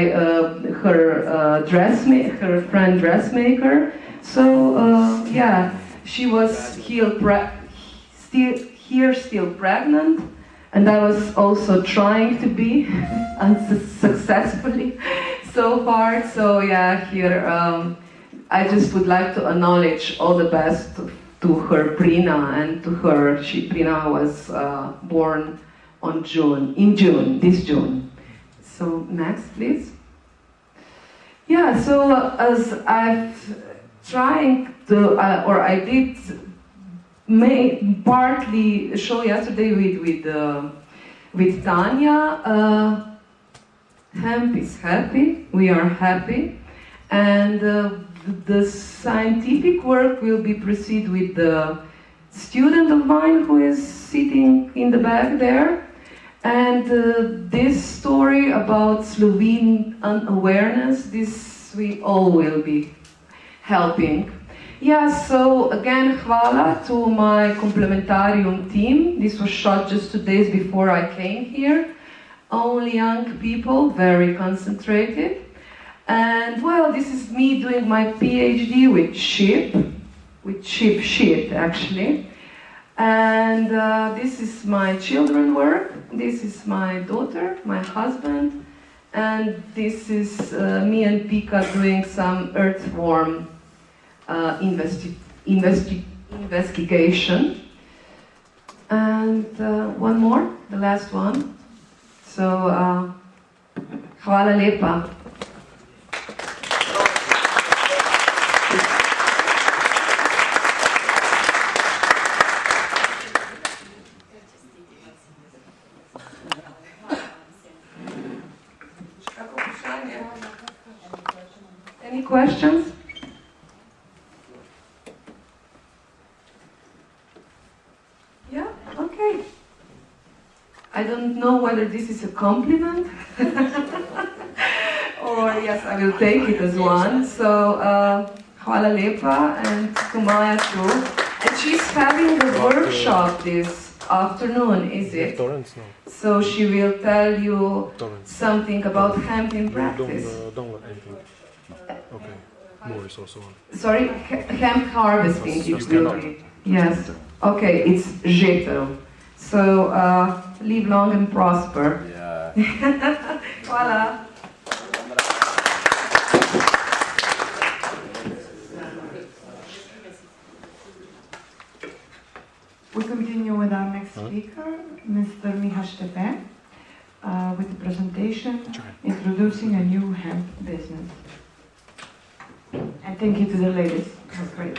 her friend dressmaker. So yeah, she was still pregnant, and I was also trying to be unsuccessfully so far. So yeah, here I just would like to acknowledge all the best to her Brina, and to her. Brina was born in June, this June. So next, please. Yeah. So as I've trying to, or I did partly show yesterday with Tanya. Hemp is happy. We are happy, and the scientific work will be proceed with the student of mine who is sitting in the back there, and this story about Slovene awareness. This we all will be helping. Yeah, so again, hvala to my Complementarium team. This was shot just 2 days before I came here. Only young people, very concentrated. And well, this is me doing my PhD with sheep shit actually. And this is my children work. This is my daughter, my husband. And this is me and Pika doing some earthworm investigation. And one more, the last one. So, hvala lepa. Any questions? Yeah? Okay. I don't know whether this is a compliment or yes, I will take it as one. So, hvala lepa, and to Maja too. And she's having a workshop this afternoon, is it? So she will tell you something about hemp in practice. Okay, more resource on. Sorry, hemp harvesting it will be. Yes. Okay, it's žetev. So, live long and prosper. Yeah. Hvala. We continue with our next speaker, Mr. Miha Štefe, with a presentation introducing a new hemp business. And thank you to the ladies. That was great.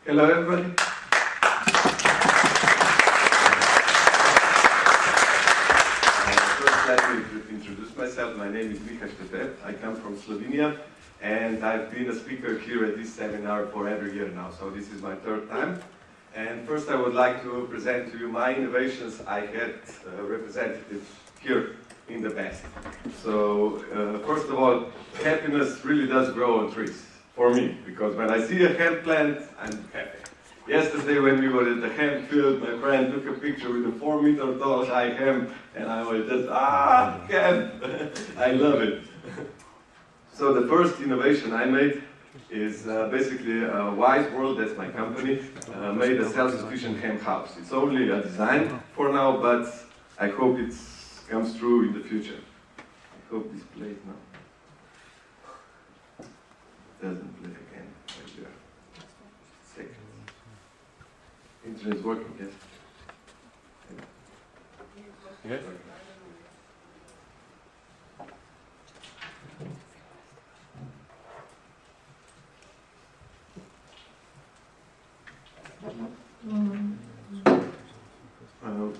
Hello, everybody. First, let me introduce myself. My name is Miha Štefe. I come from Slovenia, and I've been a speaker here at this seminar for every year now, so this is my third time. And first, I would like to present to you my innovations. I had representatives here in the past. So, first of all, happiness really does grow on trees. For me, because when I see a hemp plant, I'm happy. Yesterday when we were at the hemp field, my friend took a picture with a 4-meter tall high hemp, and I was just, hemp! I love it. So the first innovation I made is basically Wise World, that's my company, made a self-sufficient hemp house. It's only a design for now, but I hope it comes true in the future. I hope this plays now. Doesn't play again, right there. Second. Internet is working, yes? Yes?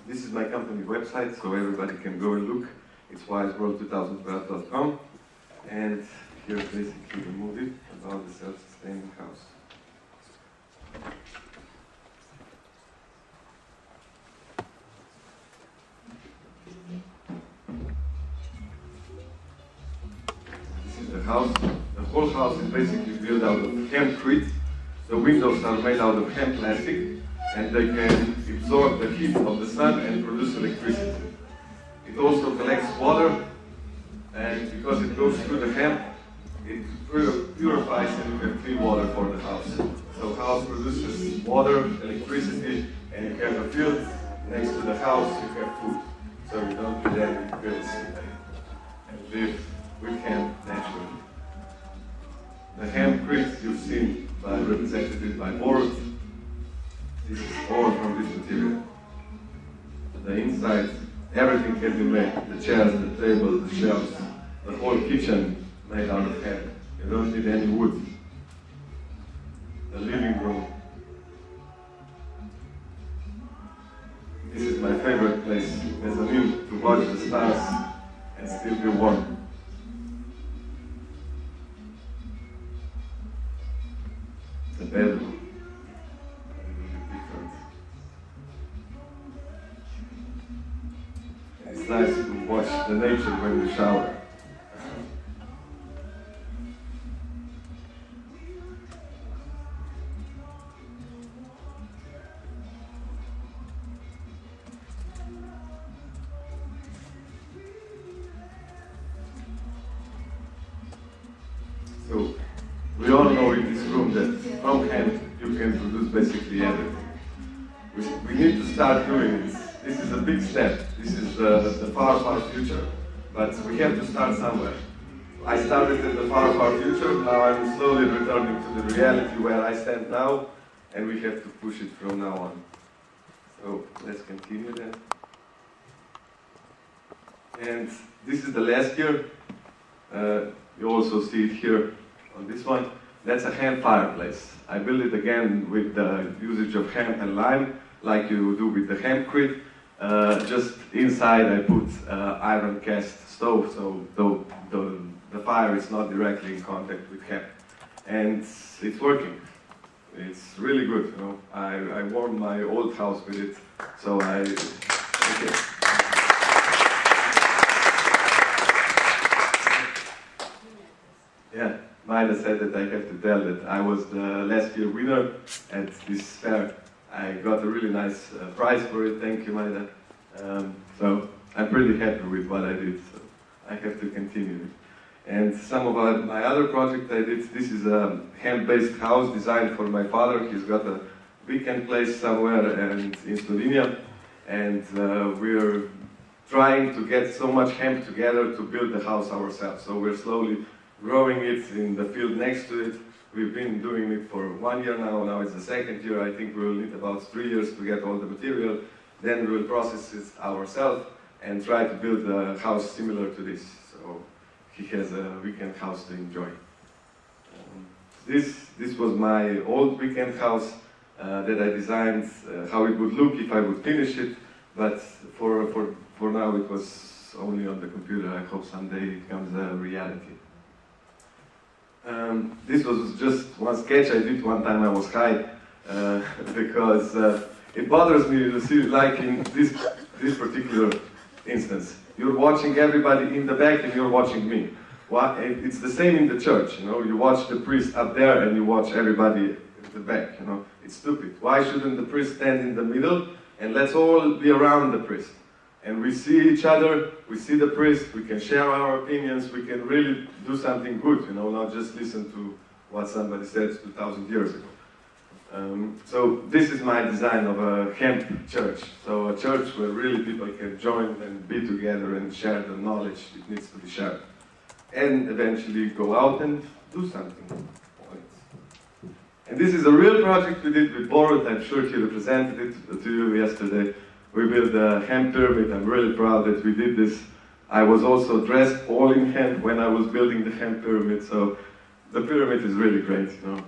This is my company website, so everybody can go and look. It's wiseworld2012.com, and here basically the movie about the self-sustaining house. This is the house. The whole house is basically built out of hempcrete. The windows are made out of hemp plastic, and they can absorb the heat of the sun and produce electricity. It also collects water, and because it goes through the hemp, it purifies and you have clean water for the house. So house produces water, electricity, and you have a field. Next to the house, you have food. So you don't need any bills and live with hemp naturally. The hempcrete you've seen represented by boards. This is all from this material. The inside, everything can be made. The chairs, the tables, the shelves, the whole kitchen made out of hemp. You don't need any wood. The living room. This is my favorite place, Benhaim, to watch the stars and still be warm. The bedroom. It's nice to watch the nature when you shower. So, we all know in this room that from hemp you can produce basically everything. We need to start doing this. This is a big step. This is the far, far future. But we have to start somewhere. I started in the far, far future. Now I'm slowly returning to the reality where I stand now, and we have to push it from now on. So let's continue then. And this is the last year. You also see it here on this one. That's a hemp fireplace. I built it again with the usage of hemp and lime, like you do with the hempcrete. Just inside I put iron cast stove, so the fire is not directly in contact with hemp. And it's working. It's really good, you know. I warmed my old house with it, so okay. Yeah, Majda said that I have to tell that I was the last year winner at this fair. I got a really nice prize for it, thank you Majda. So I'm pretty happy with what I did, so I have to continue it. And some of my other projects I did, this is a hemp-based house designed for my father. He's got a weekend place somewhere in Slovenia, and we're trying to get so much hemp together to build the house ourselves. So we're slowly growing it in the field next to it. We've been doing it for 1 year now it's the second year. I think we'll need about 3 years to get all the material. Then we'll process it ourselves and try to build a house similar to this. So he has a weekend house to enjoy. This was my old weekend house that I designed, how it would look if I would finish it. But for now it was only on the computer. I hope someday it becomes a reality. This was just one sketch I did one time I was high, because it bothers me to see, like in this particular instance. You're watching everybody in the back and you're watching me. It's the same in the church, you know. You watch the priest up there and you watch everybody at the back, you know. It's stupid. Why shouldn't the priest stand in the middle and let's all be around the priest? And we see each other, we see the priest, we can share our opinions, we can really do something good, you know, not just listen to what somebody said 2,000 years ago. So this is my design of a hemp church. So a church where really people can join and be together and share the knowledge that needs to be shared. And eventually go out and do something. And this is a real project we did with Borut. I'm sure he represented it to you yesterday. We built a hemp pyramid. I'm really proud that we did this. I was also dressed all in hemp when I was building the hemp pyramid. So the pyramid is really great, you know.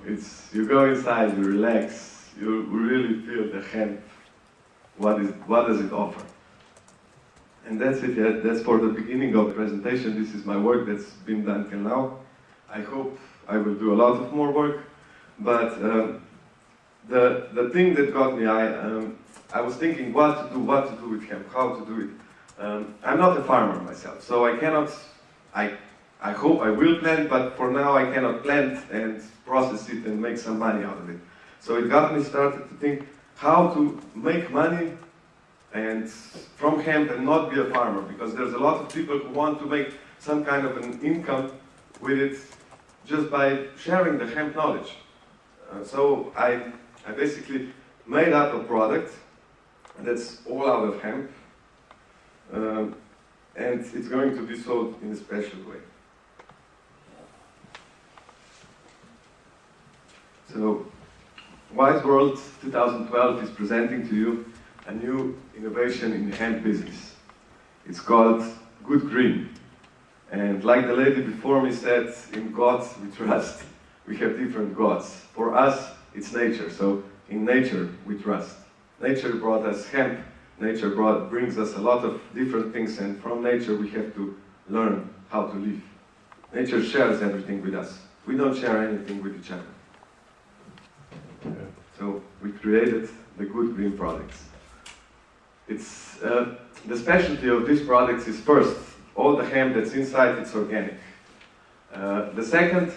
You go inside, you relax, you really feel the hemp. What does it offer? And that's it. Yeah, that's for the beginning of the presentation. This is my work that's been done till now. I hope I will do a lot of more work. But the thing that got me, I was thinking what to do with hemp, how to do it. I'm not a farmer myself, so I cannot. I hope I will plant, but for now I cannot plant and process it and make some money out of it. So it got me started to think how to make money and from hemp and not be a farmer, because there's a lot of people who want to make some kind of an income with it just by sharing the hemp knowledge. So I basically made up a product that's all out of hemp, and it's going to be sold in a special way. So, Wise World 2012 is presenting to you a new innovation in the hemp business. It's called Good Green. And like the lady before me said, in God we trust. We have different gods. For us, it's nature. So in nature we trust. Nature brought us hemp. Nature brings us a lot of different things, and from nature we have to learn how to live. Nature shares everything with us. We don't share anything with each other. So we created the Good Green products. It's the specialty of these products is first, all the hemp that's inside, it's organic. The second,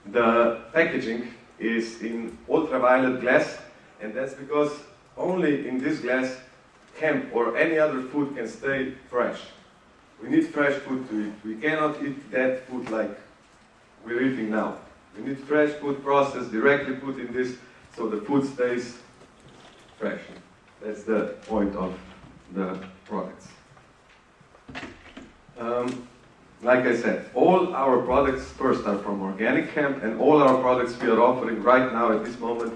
the packaging is in ultraviolet glass, and that's because only in this glass hemp or any other food can stay fresh. We need fresh food to eat. We cannot eat dead food like we're eating now. We need fresh food processed, directly put in this, so the food stays fresh. That's the point of the products. Like I said, all our products first are from organic hemp, and all our products we are offering right now at this moment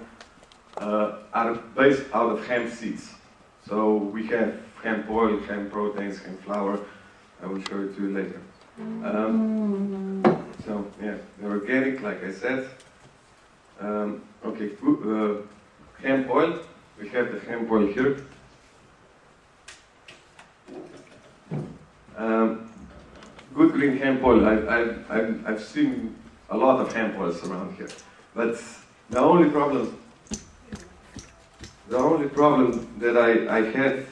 are based out of hemp seeds. So we have hemp oil, hemp proteins, hemp flour. I will show it to you later. So yeah, they're organic, like I said. Okay, hemp oil. We have the hemp oil here. Good Green hemp oil. I've seen a lot of hemp oils around here, but the only problem that I had,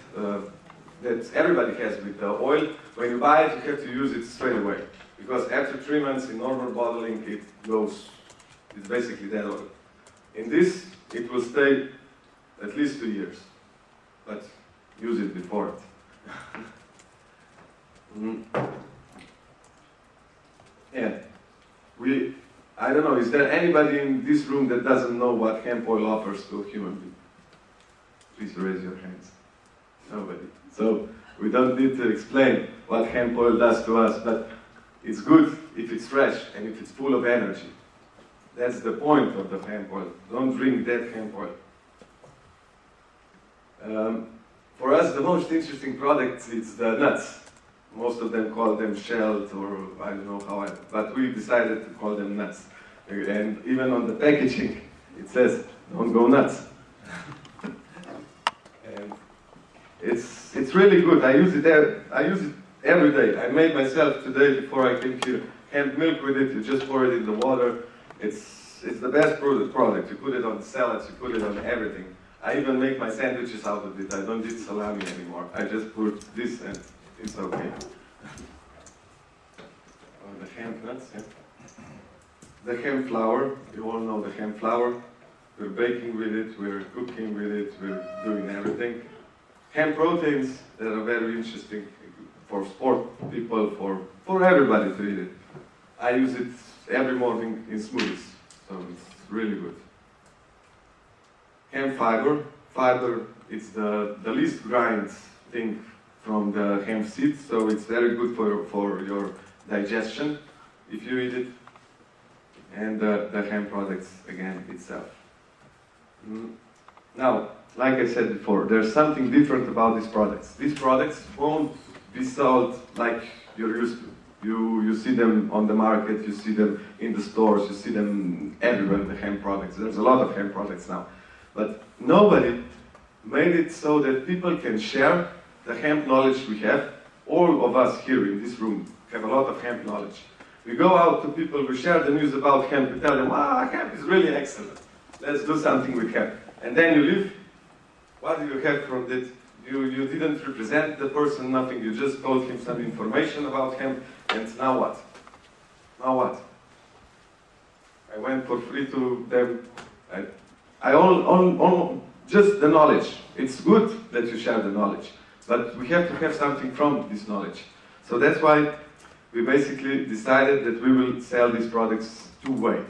that everybody has with the oil, when you buy it, you have to use it straight away, because after 3 months in normal bottling, it's basically dead oil. In this, it will stay at least 2 years, but use it before it. Yeah, I don't know, is there anybody in this room that doesn't know what hemp oil offers to a human being? Please raise your hands. Nobody. So we don't need to explain what hemp oil does to us, but it's good if it's fresh and if it's full of energy. That's the point of the hemp oil. Don't drink dead hemp oil. For us, the most interesting product is the nuts. Most of them call them shelled, or I don't know how, but we decided to call them nuts. And even on the packaging, it says, "Don't go nuts." And it's really good. I use it every day. I made myself today before I came here hemp milk with it. You just pour it in the water. It's the best product. You put it on salads. You put it on everything. I even make my sandwiches out of it. I don't eat salami anymore. I just put this and it's okay. Oh, the hemp nuts, yeah. The hemp flour, you all know the hemp flour. We're baking with it, we're cooking with it, we're doing everything. Hemp proteins, that are very interesting for sport people, for everybody to eat it. I use it every morning in smoothies, so it's really good. Hemp fiber. Fiber is the least grind thing from the hemp seeds, so it's very good for your digestion if you eat it. And the hemp products, again, itself. Now, like I said before, there's something different about these products. These products won't be sold like you're used to. You see them on the market, you see them in the stores, you see them everywhere, the hemp products. There's a lot of hemp products now. But nobody made it so that people can share the hemp knowledge we have. All of us here in this room have a lot of hemp knowledge. We go out to people, we share the news about hemp, we tell them, hemp is really excellent. Let's do something with hemp. And then you leave. What do you have from that? You didn't represent the person, nothing. You just told him some information about hemp, and now what? Now what? I went for free to them. Just the knowledge. It's good that you share the knowledge, but we have to have something from this knowledge. So that's why we basically decided that we will sell these products two-way.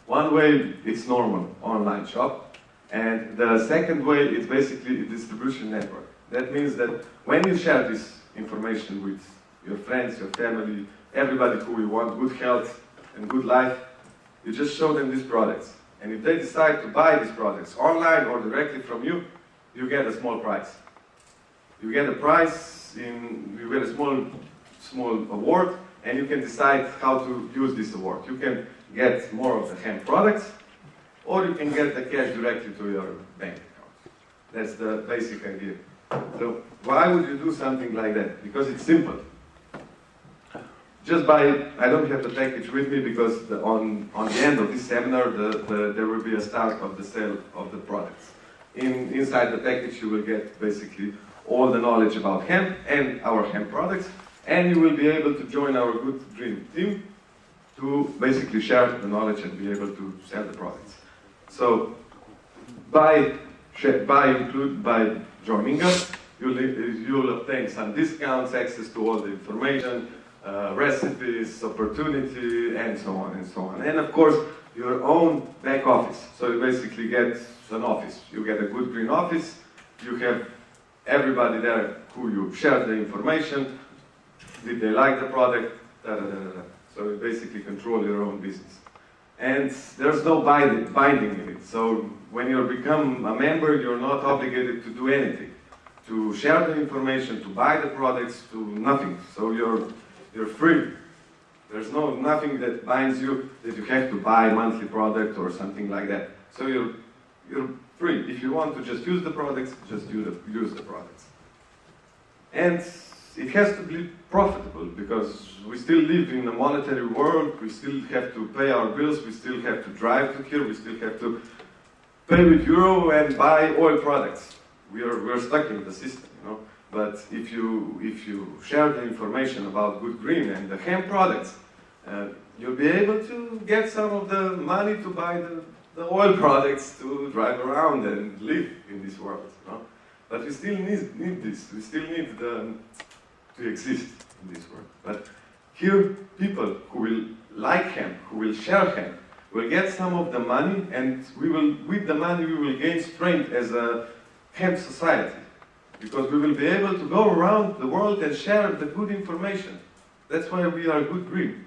One way, it's normal online shop, and the second way is basically a distribution network. That means that when you share this information with your friends, your family, everybody who you want good health and good life, you just show them these products. And if they decide to buy these products online or directly from you, you get a small price. You get a price, you get a small award, and you can decide how to use this award. You can get more of the hemp products, or you can get the cash directly to your bank account. That's the basic idea. So why would you do something like that? Because it's simple. Just buy, I don't have the package with me because on the end of this seminar there will be a start of the sale of the products. Inside the package you will get basically all the knowledge about hemp and our hemp products, and you will be able to join our Good Dream team to basically share the knowledge and be able to sell the products. So by joining us, you'll obtain some discounts, access to all the information, recipes, opportunity, and so on and so on. And of course, your own back office. So you basically get an office. You get a Good Green office. You have everybody there who you share the information. Did they like the product? Da, da, da, da. So you basically control your own business. And there's no binding in it. So when you become a member, you're not obligated to do anything. To share the information, to buy the products, to nothing. So you're free. There's nothing that binds you that you have to buy a monthly product or something like that. So you're free. If you want to just use the products, just use the products. And it has to be profitable because we still live in a monetary world. We still have to pay our bills. We still have to drive to here. We still have to pay with euro and buy oil products. We're stuck in the system, you know. But if you share the information about Good Green and the hemp products, you'll be able to get some of the money to buy the oil products to drive around and live in this world, you know. But we still need this. We still need to exist in this world. But here, people who will like hemp, who will share hemp, will get some of the money, and with the money we will gain strength as a hemp society. Because we will be able to go around the world and share the good information. That's why we are Good Green.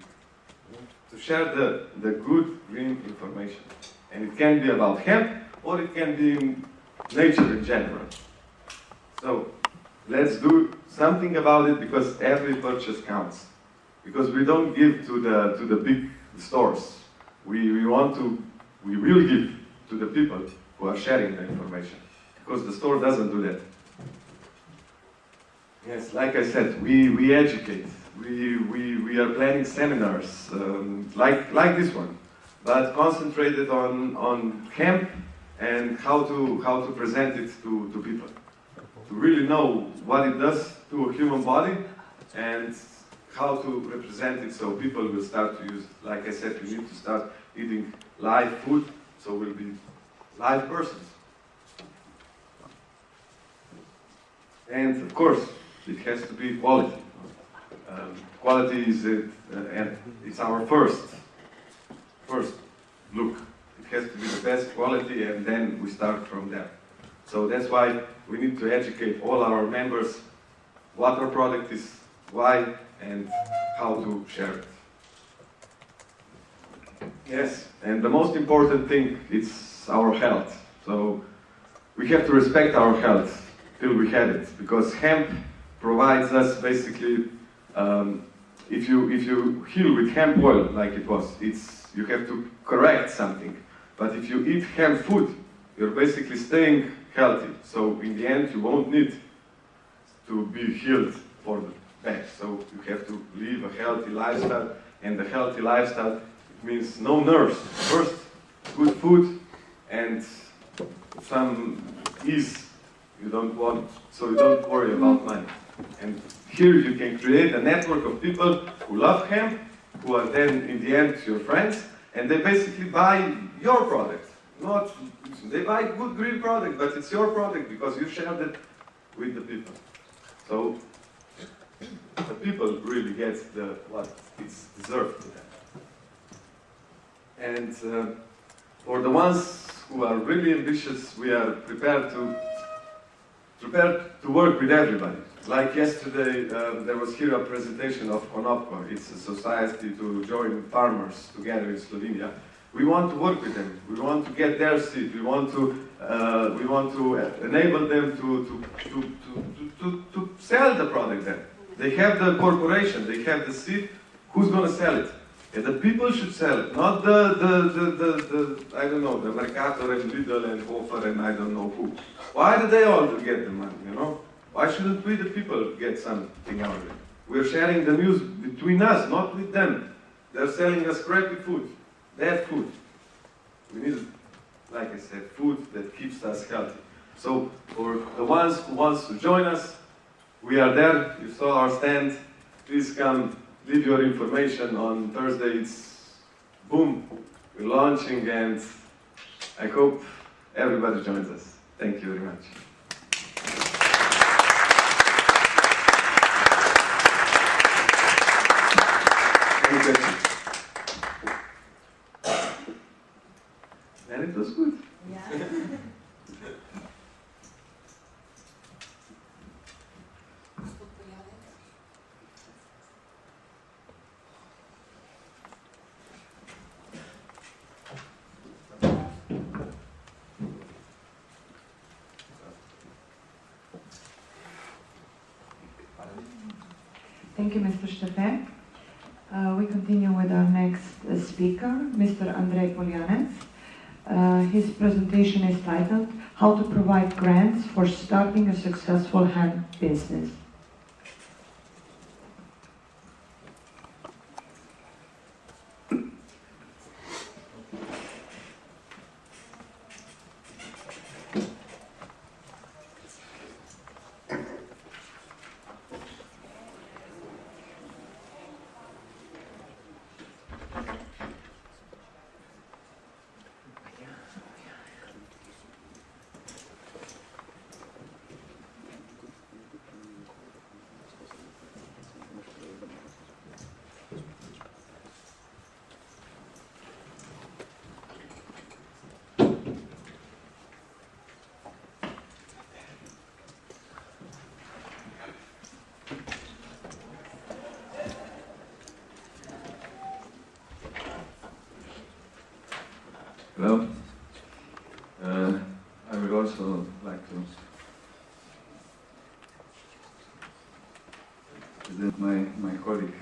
To share the good green information. And it can be about hemp, or it can be in nature in general. So, let's do something about it, because every purchase counts. Because we don't give to the big stores. We will give to the people who are sharing the information. Because the store doesn't do that. Yes, like I said, we educate. We are planning seminars like this one, but concentrated on hemp and how to present it to people, to really know what it does to a human body and how to represent it so people will start to use it. Like I said, we need to start eating live food, so we'll be live persons. And of course, it has to be quality. Quality is and it's our first look. It has to be the best quality, and then we start from there. So that's why we need to educate all our members what our product is, why, and how to share it. Yes, and the most important thing is our health. So we have to respect our health till we have it, because hemp provides us basically, if you heal with hemp oil like it was, you have to correct something. But if you eat hemp food, you're basically staying healthy. So in the end, you won't need to be healed for the back. So you have to live a healthy lifestyle, and the healthy lifestyle means no nerves. First, good food and some ease. You don't want, so you don't worry about money. And here you can create a network of people who love hemp, who are then in the end your friends, and they basically buy your product. Not, they buy good green product, but it's your product because you shared it with the people. So the people really get what it's deserved to them. And for the ones who are really ambitious, we are prepared to work with everybody. Like yesterday, there was here a presentation of Konopko. It's a society to join farmers together in Slovenia. We want to work with them. We want to get their seed. We want to enable them to sell the product then. They have the corporation. They have the seed. Who's going to sell it? And the people should sell it, not the I don't know, the Mercator and Lidl and Hofer and I don't know who. Why do they all get the money, you know? Why shouldn't we, the people, get something out of it? We're sharing the news between us, not with them. They're selling us crappy food, bad food. We need, like I said, food that keeps us healthy. So for the ones who want to join us, we are there. You saw our stand. Please come. Leave your information on Thursday. It's boom, we're launching, and I hope everybody joins us. Thank you very much. Any questions? And it was good. Yeah. Thank you, Mr. Štefe. We continue with our next speaker, Mr. Andrej Poljanec. His presentation is titled, How to Provide Grants for Starting a Successful Hemp Business. Hello. I would also like to present my colleague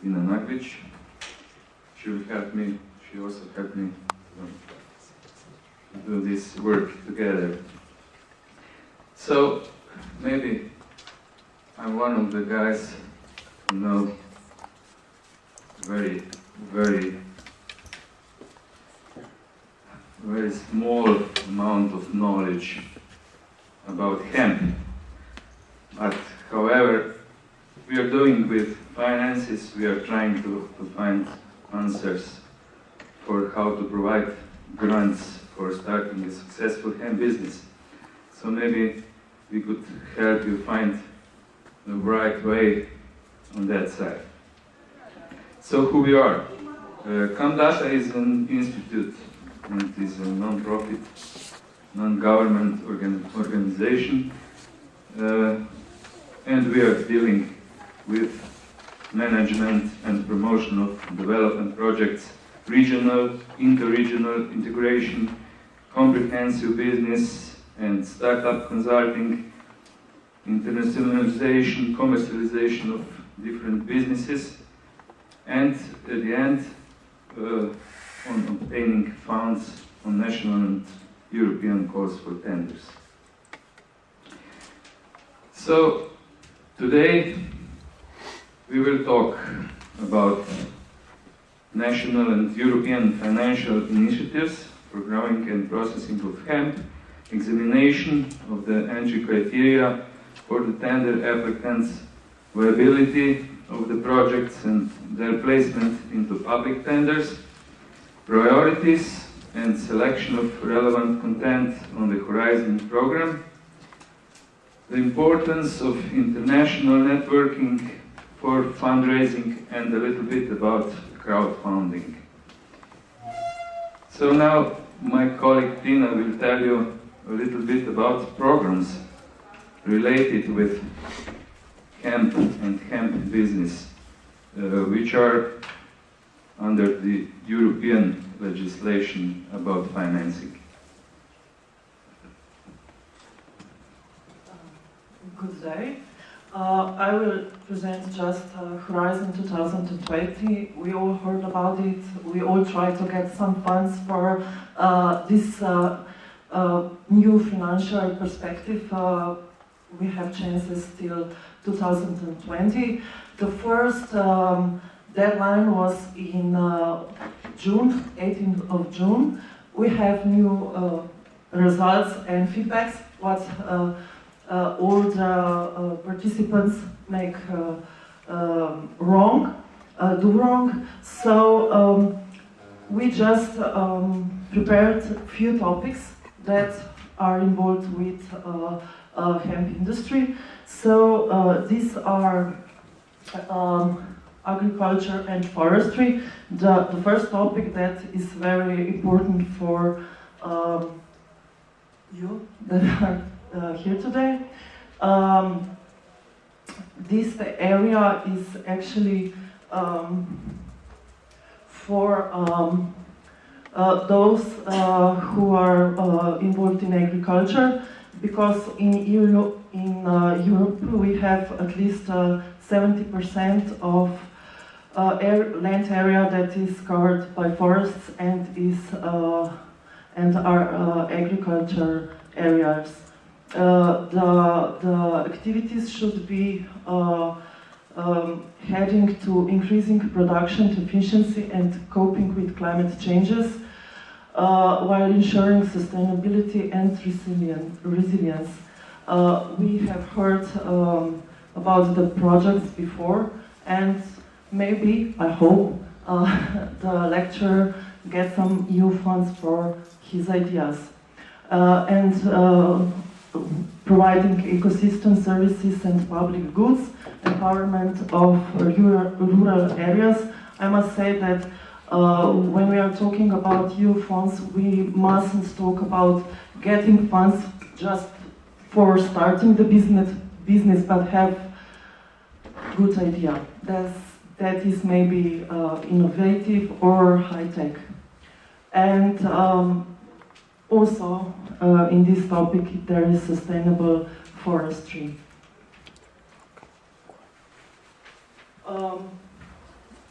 Ina Nagrić. She will help me. She also helped me to do this work together. So maybe I'm one of the guys who know very small amount of knowledge about hemp. But however, we are doing with finances, we are trying to find answers for how to provide grants for starting a successful hemp business. So maybe we could help you find the right way on that side. So who we are? ComData is an institute and is a non-profit, non-government organization, and we are dealing with management and promotion of development projects, regional, inter-regional integration, comprehensive business and startup consulting, internationalization, commercialization of different businesses, and at the end, on obtaining funds on national and European calls for tenders. So today we will talk about national and European financial initiatives for growing and processing of hemp, examination of the entry criteria for the tender applicants, viability of the projects and their placement into public tenders, priorities and selection of relevant content on the Horizon program, the importance of international networking for fundraising, and a little bit about crowdfunding. So now my colleague Tina will tell you a little bit about programs related with hemp and hemp business, which are under the European legislation about financing. Good day. I will present just Horizon 2020. We all heard about it. We all try to get some funds for this new financial perspective. We have chances till 2020. The first deadline was in June, 18th of June. We have new results and feedbacks, what all the participants make wrong, do wrong. So we just prepared a few topics that are involved with hemp industry. So these are agriculture and forestry. The first topic that is very important for you that are here today. This area is actually for those who are involved in agriculture, because in Europe we have at least 70% of land area that is covered by forests and are agriculture areas. The activities should be heading to increasing production efficiency and coping with climate changes, while ensuring sustainability and resilience. We have heard about the projects before, and maybe, I hope, the lecturer gets some EU funds for his ideas. And providing ecosystem services and public goods, empowerment of rural areas. I must say that when we are talking about EU funds, we mustn't talk about getting funds just for starting the business, but have good idea. That is maybe innovative or high-tech. And also, in this topic, there is sustainable forestry.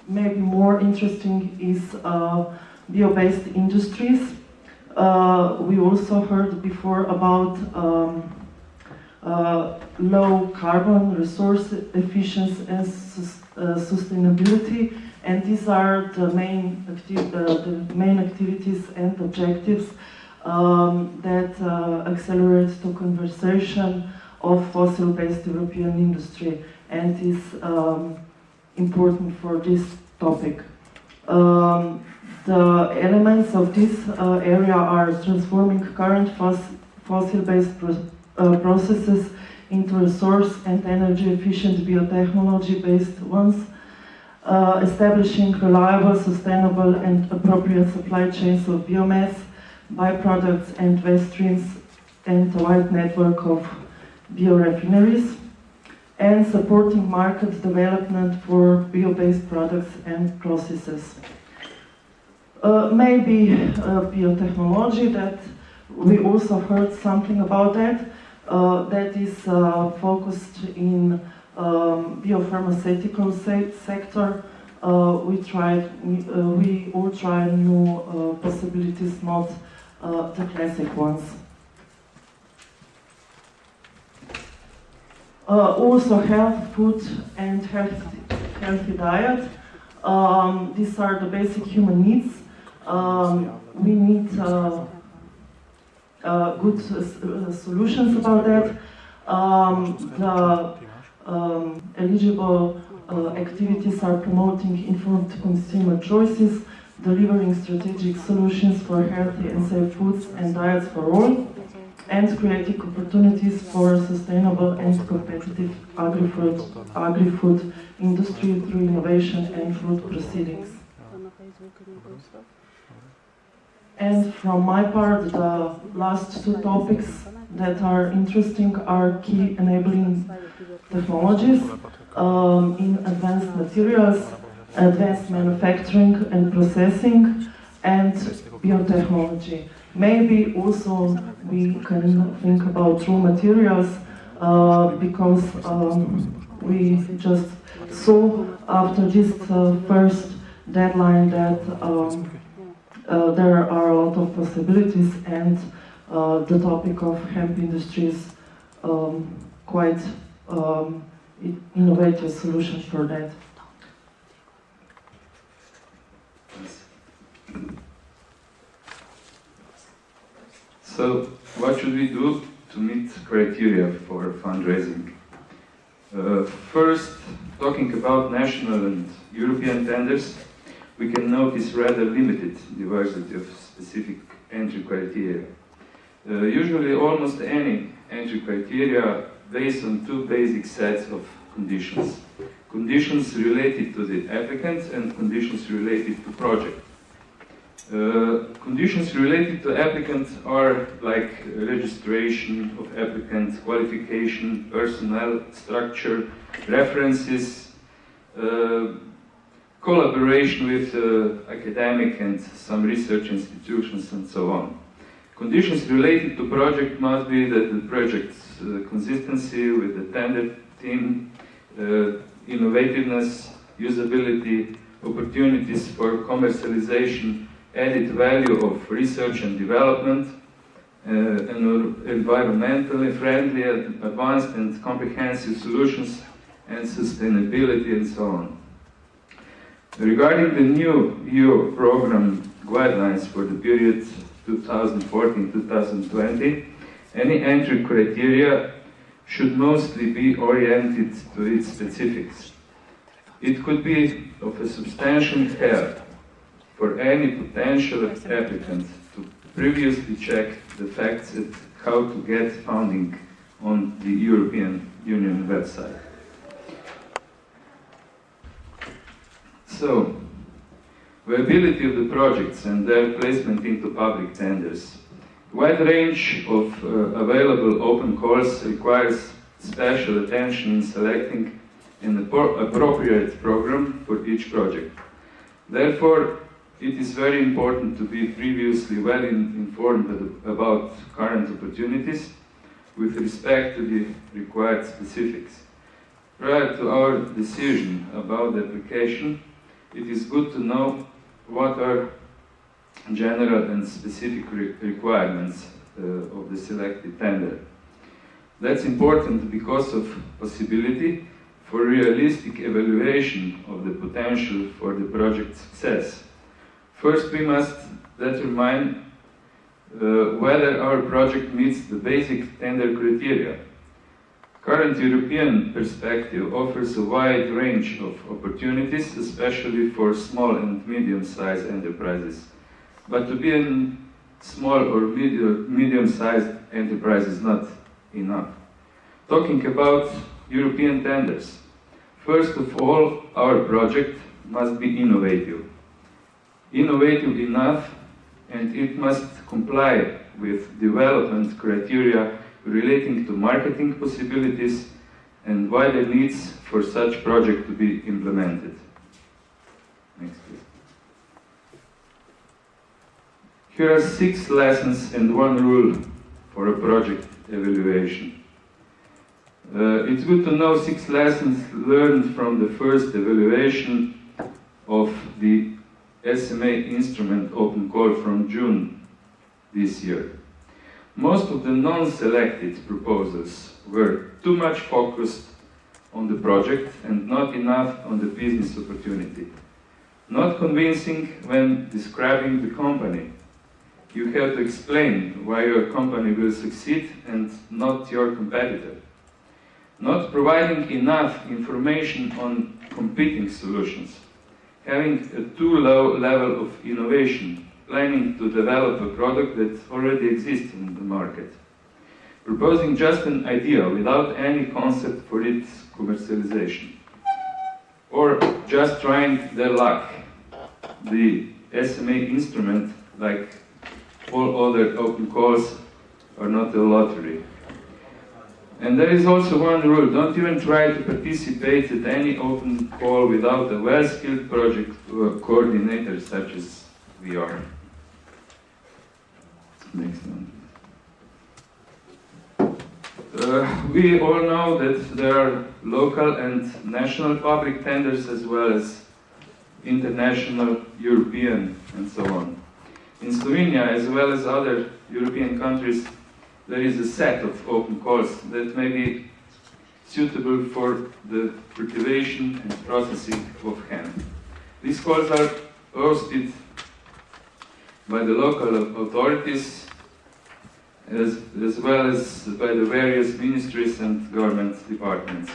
Maybe more interesting is bio-based industries. We also heard before about low carbon, resource efficiency and sustainability, and these are the main activities and objectives that accelerate the conversion of fossil-based European industry, and is important for this topic. The elements of this area are transforming current fossil-based processes into resource and energy-efficient biotechnology-based ones, establishing reliable, sustainable and appropriate supply chains of biomass, byproducts and waste streams, and a wide network of biorefineries, and supporting market development for bio-based products and processes. Maybe biotechnology, that we also heard something about that. That is focused in biopharmaceutical sector. We all try new possibilities, not the classic ones. Also health, food and healthy diet. These are the basic human needs. We need good solutions about that. The eligible activities are promoting informed consumer choices, delivering strategic solutions for healthy and safe foods and diets for all, and creating opportunities for sustainable and competitive agri-food industry through innovation and food proceedings. And from my part, the last two topics that are interesting are key enabling technologies in advanced materials, advanced manufacturing and processing, and biotechnology. Maybe also we can think about raw materials because we just saw after this first deadline that there are a lot of possibilities, and the topic of hemp industry is quite innovative solution for that. So, what should we do to meet criteria for fundraising? First, talking about national and European tenders, we can notice rather limited diversity of specific entry criteria. Usually, almost any entry criteria based on two basic sets of conditions. Conditions related to the applicant and conditions related to project. Conditions related to applicant are like registration of applicant, qualification, personnel, structure, references, collaboration with academic and some research institutions, and so on. Conditions related to project must be that the project's consistency with the tender team, innovativeness, usability, opportunities for commercialization, added value of research and development, and environmentally friendly, advanced and comprehensive solutions, and sustainability, and so on. Regarding the new EU program guidelines for the period 2014-2020, any entry criteria should mostly be oriented to its specifics. It could be of a substantial help for any potential applicant to previously check the facts at how to get funding on the European Union website. So, viability of the projects and their placement into public tenders. Wide range of available open calls requires special attention in selecting an appropriate program for each project. Therefore, it is very important to be previously well informed about current opportunities with respect to the required specifics. Prior to our decision about the application, it is good to know what are general and specific requirements of the selected tender. That's important because of possibility for realistic evaluation of the potential for the project success. First, we must determine whether our project meets the basic tender criteria. Current European perspective offers a wide range of opportunities, especially for small and medium-sized enterprises. But to be a small or medium-sized enterprise is not enough. Talking about European tenders, first of all, our project must be innovative. Innovative enough, and it must comply with development criteria relating to marketing possibilities and wider needs for such project to be implemented. Next, please. Here are 6 lessons and 1 rule for a project evaluation. It's good to know 6 lessons learned from the first evaluation of the SMA instrument open call from June this year. Most of the non-selected proposals were too much focused on the project and not enough on the business opportunity. Not convincing when describing the company. You have to explain why your company will succeed and not your competitor. Not providing enough information on competing solutions. Having a too low level of innovation, planning to develop a product that already exists in the market. Proposing just an idea without any concept for its commercialization. Or just trying their luck. The SMA instrument, like all other open calls, are not a lottery. And there is also one rule: don't even try to participate at any open call without a well-skilled project coordinator such as we are. Next one. We all know that there are local and national public tenders as well as international, European, and so on. In Slovenia, as well as other European countries, there is a set of open calls that may be suitable for the cultivation and processing of hemp. These calls are hosted by the local authorities as well as by the various ministries and government departments.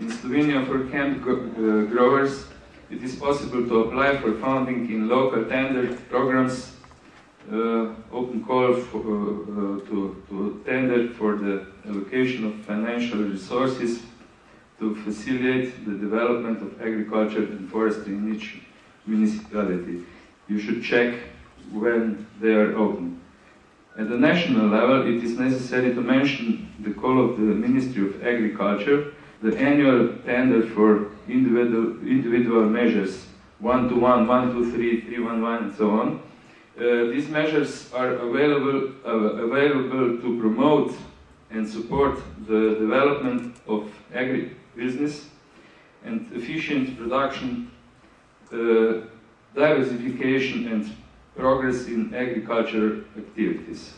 In Slovenia, for hemp growers, it is possible to apply for funding in local tender programs, open call to tender for the allocation of financial resources to facilitate the development of agriculture and forestry in each municipality. You should check when they are open. At the national level, it is necessary to mention the call of the Ministry of Agriculture, the annual tender for individual measures, 121, 123, 311, and so on. These measures are available to promote and support the development of agribusiness and efficient production, diversification and progress in agricultural activities.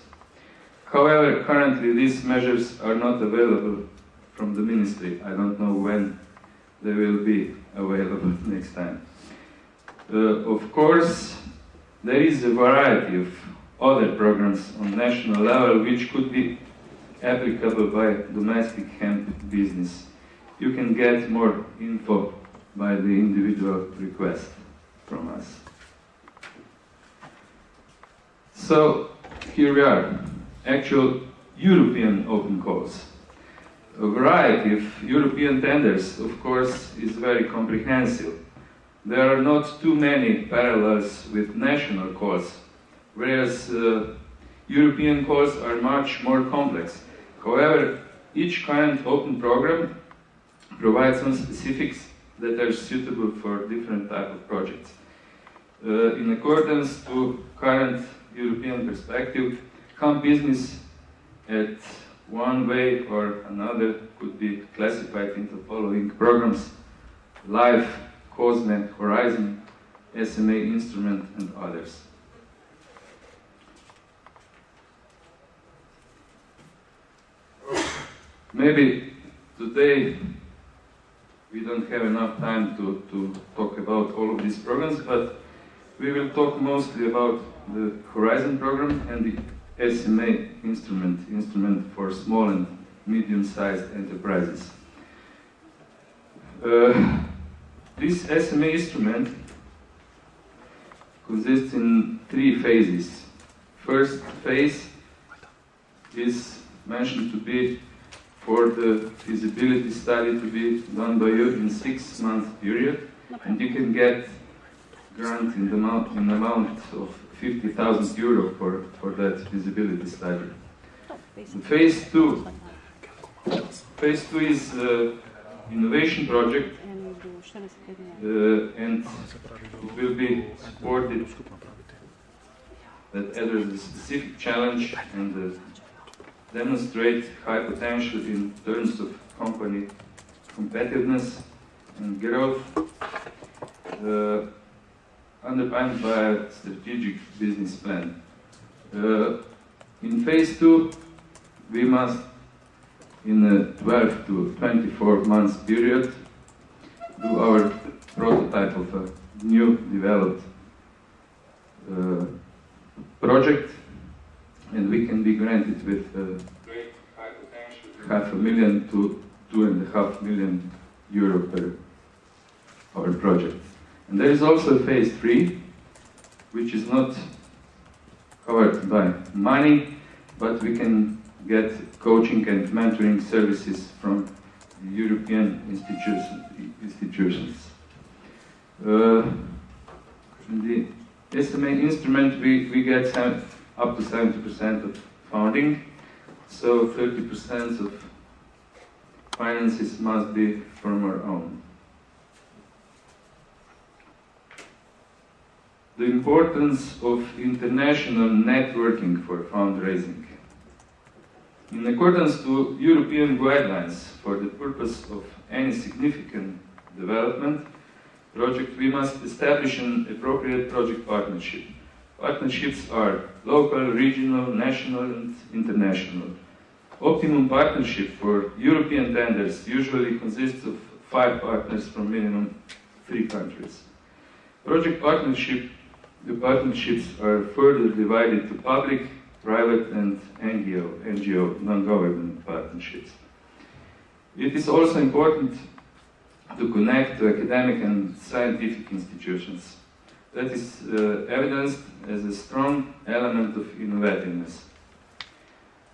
However, currently these measures are not available from the ministry. I don't know when they will be available next time. Of course, there is a variety of other programs on national level which could be applicable by domestic hemp business. You can get more info by the individual request from us. So here we are, actual European open calls. A variety of European tenders, of course, is very comprehensive. There are not too many parallels with national calls, whereas European calls are much more complex. However, each current open program provides some specifics that are suitable for different types of projects. In accordance to current European perspective, hemp business at one way or another could be classified into the following programs: LIFE, COSME, Horizon, SMA Instrument, and others. Maybe today we don't have enough time to talk about all of these programs, but we will talk mostly about the Horizon program and the SMA instrument for small and medium-sized enterprises. This SMA instrument consists in 3 phases. First phase is mentioned to be for the feasibility study to be done by you in 6-month period, and you can get grant in the amount of 50,000 euro for that feasibility study. Phase 2 is innovation project, and it will be supported that address the specific challenge and demonstrate high potential in terms of company competitiveness and growth, underpinned by a strategic business plan. In phase 2, we must, in a 12 to 24 months period, do our prototype of a new developed project, and we can be granted with great high potential, €500,000 to €2.5 million per our project. And there is also phase 3, which is not covered by money, but we can get coaching and mentoring services from the European institutions. The SMA instrument, we get up to 70% of funding, so 30% of finances must be from our own. The importance of international networking for fundraising. In accordance to European guidelines for the purpose of any significant development project, we must establish an appropriate project partnership. Partnerships are local, regional, national, and international. Optimum partnership for European tenders usually consists of 5 partners from minimum 3 countries. Project partnerships are further divided to public, private, and NGO, non-government partnerships. It is also important to connect to academic and scientific institutions. That is evidenced as a strong element of innovativeness.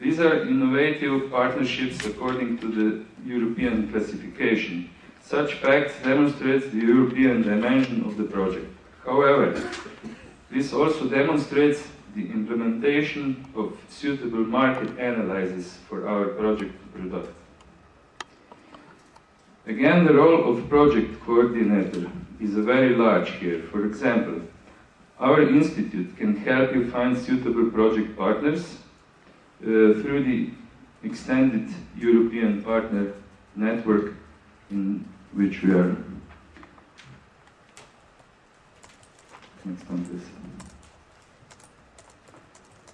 These are innovative partnerships according to the European classification. Such facts demonstrate the European dimension of the project. However, this also demonstrates the implementation of suitable market analysis for our project product. Again, the role of project coordinator is very large here. For example, our institute can help you find suitable project partners through the extended European partner network in which we are. Next one, please.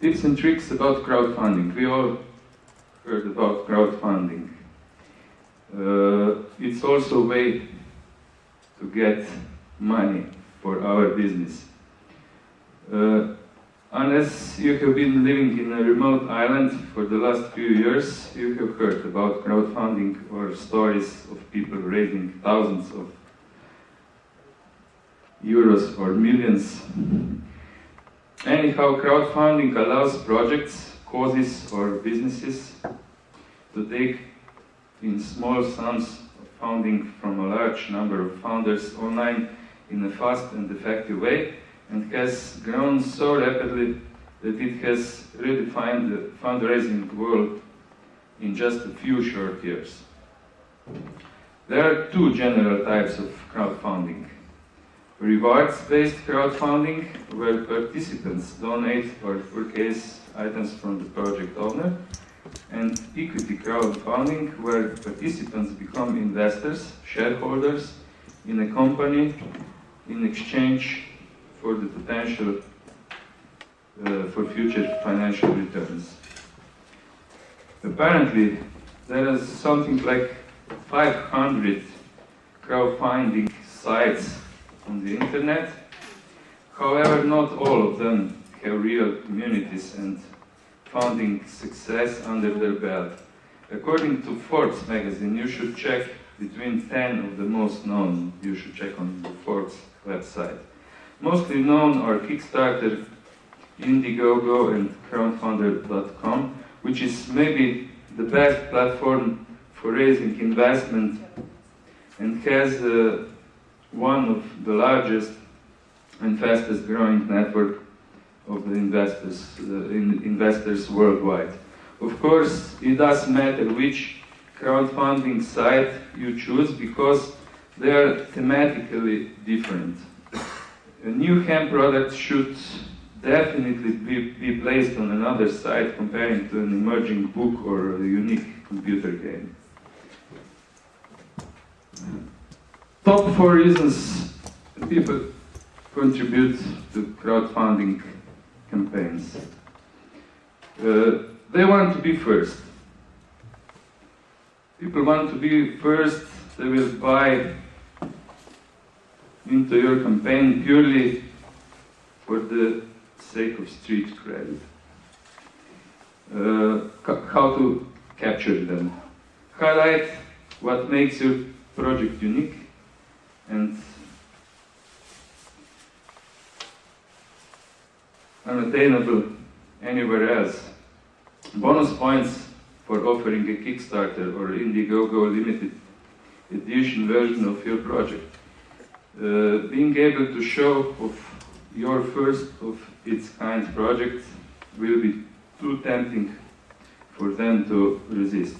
Tips and tricks about crowdfunding. We all heard about crowdfunding. It's also a way to get money for our business. Unless you have been living in a remote island for the last few years, you have heard about crowdfunding or stories of people raising thousands of euros or millions. Anyhow, crowdfunding allows projects, causes, or businesses to take in small sums of funding from a large number of founders online in a fast and effective way, and has grown so rapidly that it has redefined the fundraising world in just a few short years. There are 2 general types of crowdfunding. Rewards-based crowdfunding, where participants donate or purchase items from the project owner, and equity crowdfunding, where participants become investors, shareholders in a company in exchange for the potential for future financial returns. Apparently, there is something like 500 crowdfunding sites on the internet. However, not all of them have real communities and funding success under their belt. According to Forbes magazine, you should check between 10 of the most known. You should check on the Forbes website. Mostly known are Kickstarter, Indiegogo, and crowdfunder.com, which is maybe the best platform for raising investment and has one of the largest and fastest growing network of the investors worldwide. Of course, it doesn't matter which crowdfunding site you choose because they are thematically different. A new hemp product should definitely be placed on another site comparing to an emerging book or a unique computer game. Top 4 reasons people contribute to crowdfunding campaigns. They want to be first. People want to be first. They will buy into your campaign purely for the sake of street credit. How to capture them? Highlight what makes your project unique and unattainable anywhere else. Bonus points for offering a Kickstarter or Indiegogo limited edition version of your project. Being able to show off your first of its kind project will be too tempting for them to resist.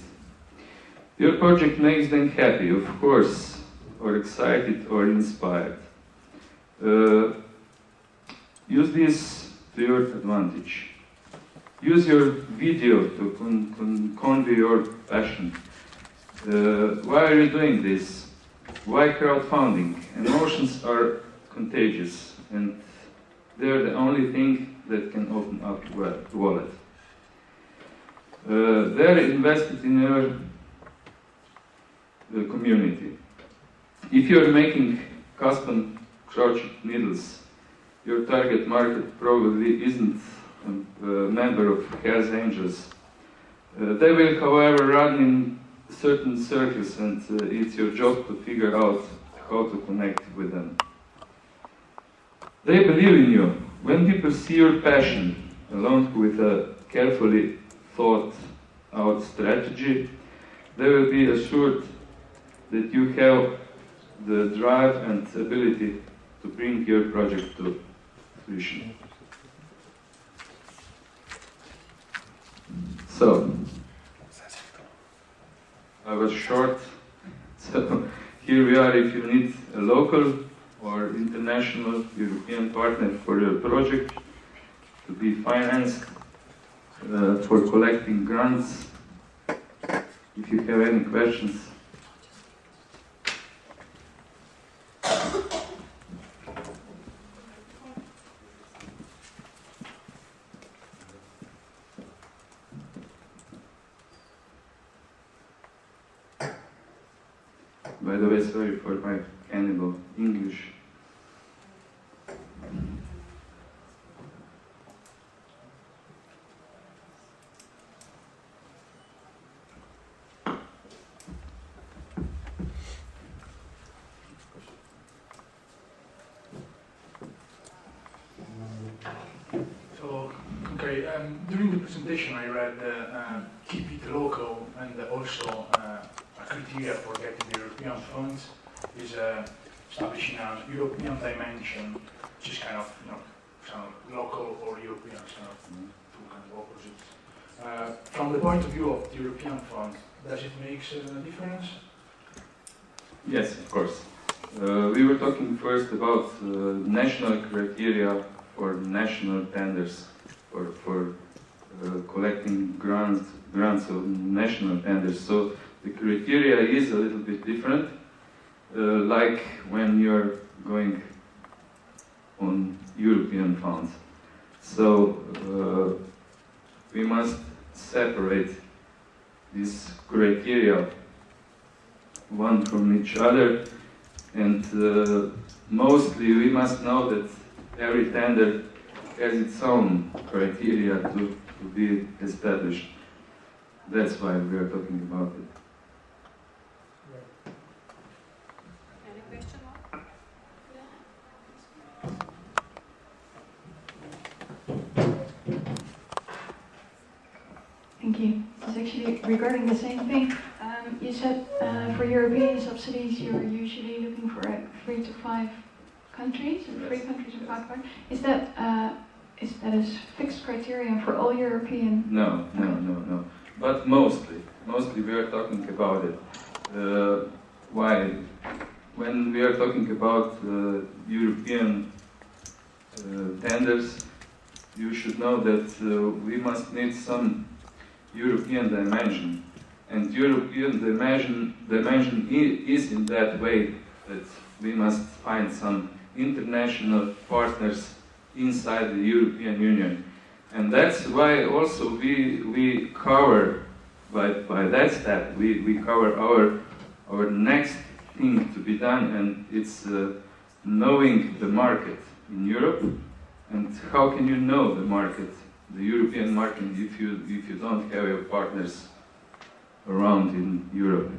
Your project makes them happy, of course, or excited or inspired. Use this to your advantage. Use your video to convey your passion. Why are you doing this? Why crowdfunding? Emotions are contagious, and they're the only thing that can open up the wallet. They're invested in your community. If you're making custom crochet needles, your target market probably isn't a member of Hells Angels. They will, however, run in certain circles, and it's your job to figure out how to connect with them. They believe in you. When people see your passion, along with a carefully thought out strategy, they will be assured that you have the drive and ability to bring your project to fruition. So, I was short, so here we are. If you need a local or international European partner for your project to be financed for collecting grants, if you have any questions. By the way, sorry for my cannibal English. So, okay, during the presentation I read keep it local, and also a criteria for getting the European funds is establishing a European dimension, which is kind of, some local or European, two kind of opposites. From the point of view of the European fund, does it make a difference? Yes, of course. We were talking first about national criteria for national tenders, for collecting grants of national tenders. So the criteria is a little bit different, like when you're going on European funds. So we must separate these criteria one from each other, and mostly we must know that every tender has its own criteria to be established. That's why we are talking about it. Any question? Thank you. It's actually regarding the same thing. You said for European subsidies you're usually looking for 3 to 5 countries, or 3 countries or 5 countries. Is that a fixed criterion for all European? No. But mostly we are talking about it. Why? When we are talking about European tenders, you should know that we must need some European dimension. And European dimension is in that way that we must find some international partners inside the European Union. And that's why also we cover, by that step, we cover our next thing to be done, and it's knowing the market in Europe. And how can you know the market, the European market, if you don't have your partners around in Europe?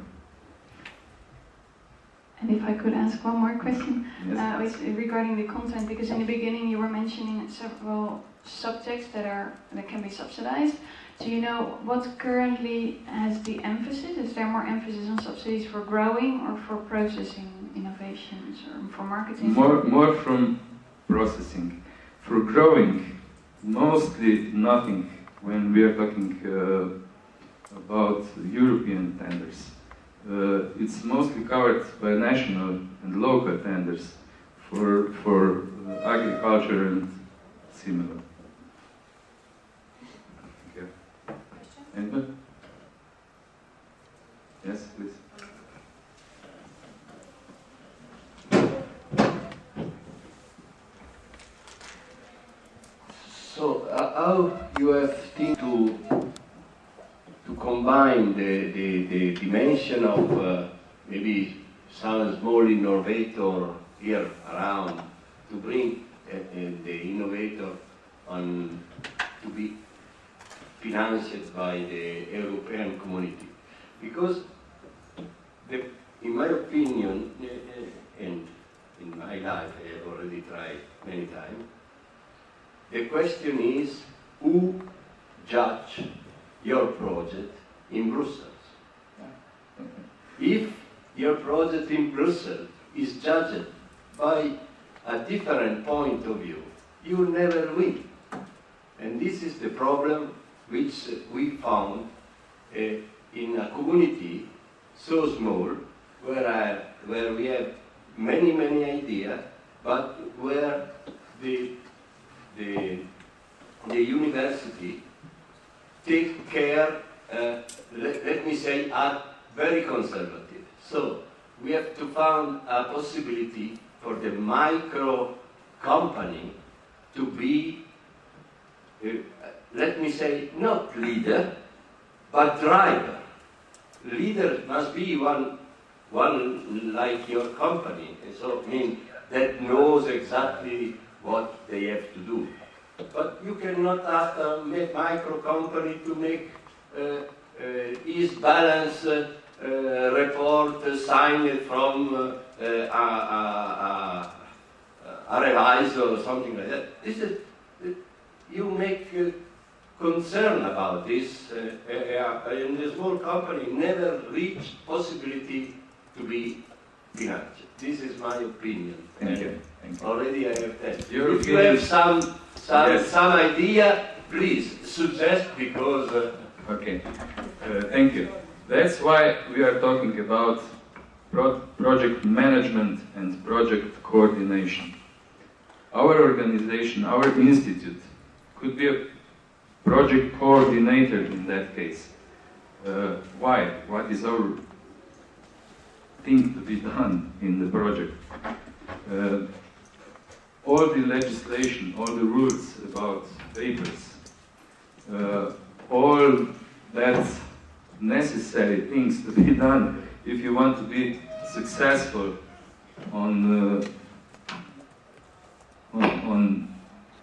And if I could ask one more question, Yes. regarding the content, because in the beginning you were mentioning several subjects that can be subsidized. Do you know what currently has the emphasis? Is there more emphasis on subsidies for growing or for processing innovations or for marketing? More from processing. For growing, mostly nothing when we are talking about European tenders. It's mostly covered by national and local tenders for agriculture and similar. Okay. Anyone? Yes, please. So, how you have think to combine the dimension of maybe some small innovator here around to bring the innovator on to be financed by the European community? Because in my opinion, and in my life I have already tried many times, the question is who judge your project in Brussels? If your project in Brussels is judged by a different point of view, you will never win. And this is the problem which we found in a community so small, where we have many ideas, but where the university take care, let me say, are very conservative. So we have to find a possibility for the micro company to be, let me say, not leader, but driver. Leader must be one like your company, so I mean that knows exactly what they have to do. But you cannot ask a micro company to make his balance report signed from a revisor or something like that. This is, you make concern about this, and the small company never reach possibility to be financed. This is my opinion. Thank you. Thank you. Already I have 10. If European, you have some yes, idea, please suggest, because... Okay, thank you. That's why we are talking about project management and project coordination. Our organization, our institute, could be a project coordinator in that case. Why? What is our thing to be done in the project? All the legislation, all the rules about papers, all that necessary things to be done if you want to be successful on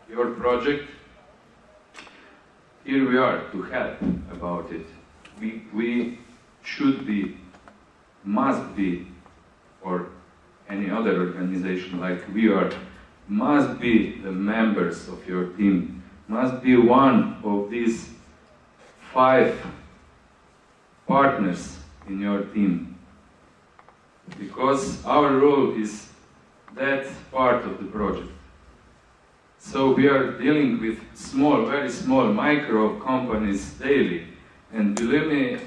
your project. Here we are to help about it. We should be, must be, or any other organization like we are, must be the members of your team, must be one of these 5 partners in your team. Because our role is that part of the project. So we are dealing with small, very small micro companies daily. And believe me,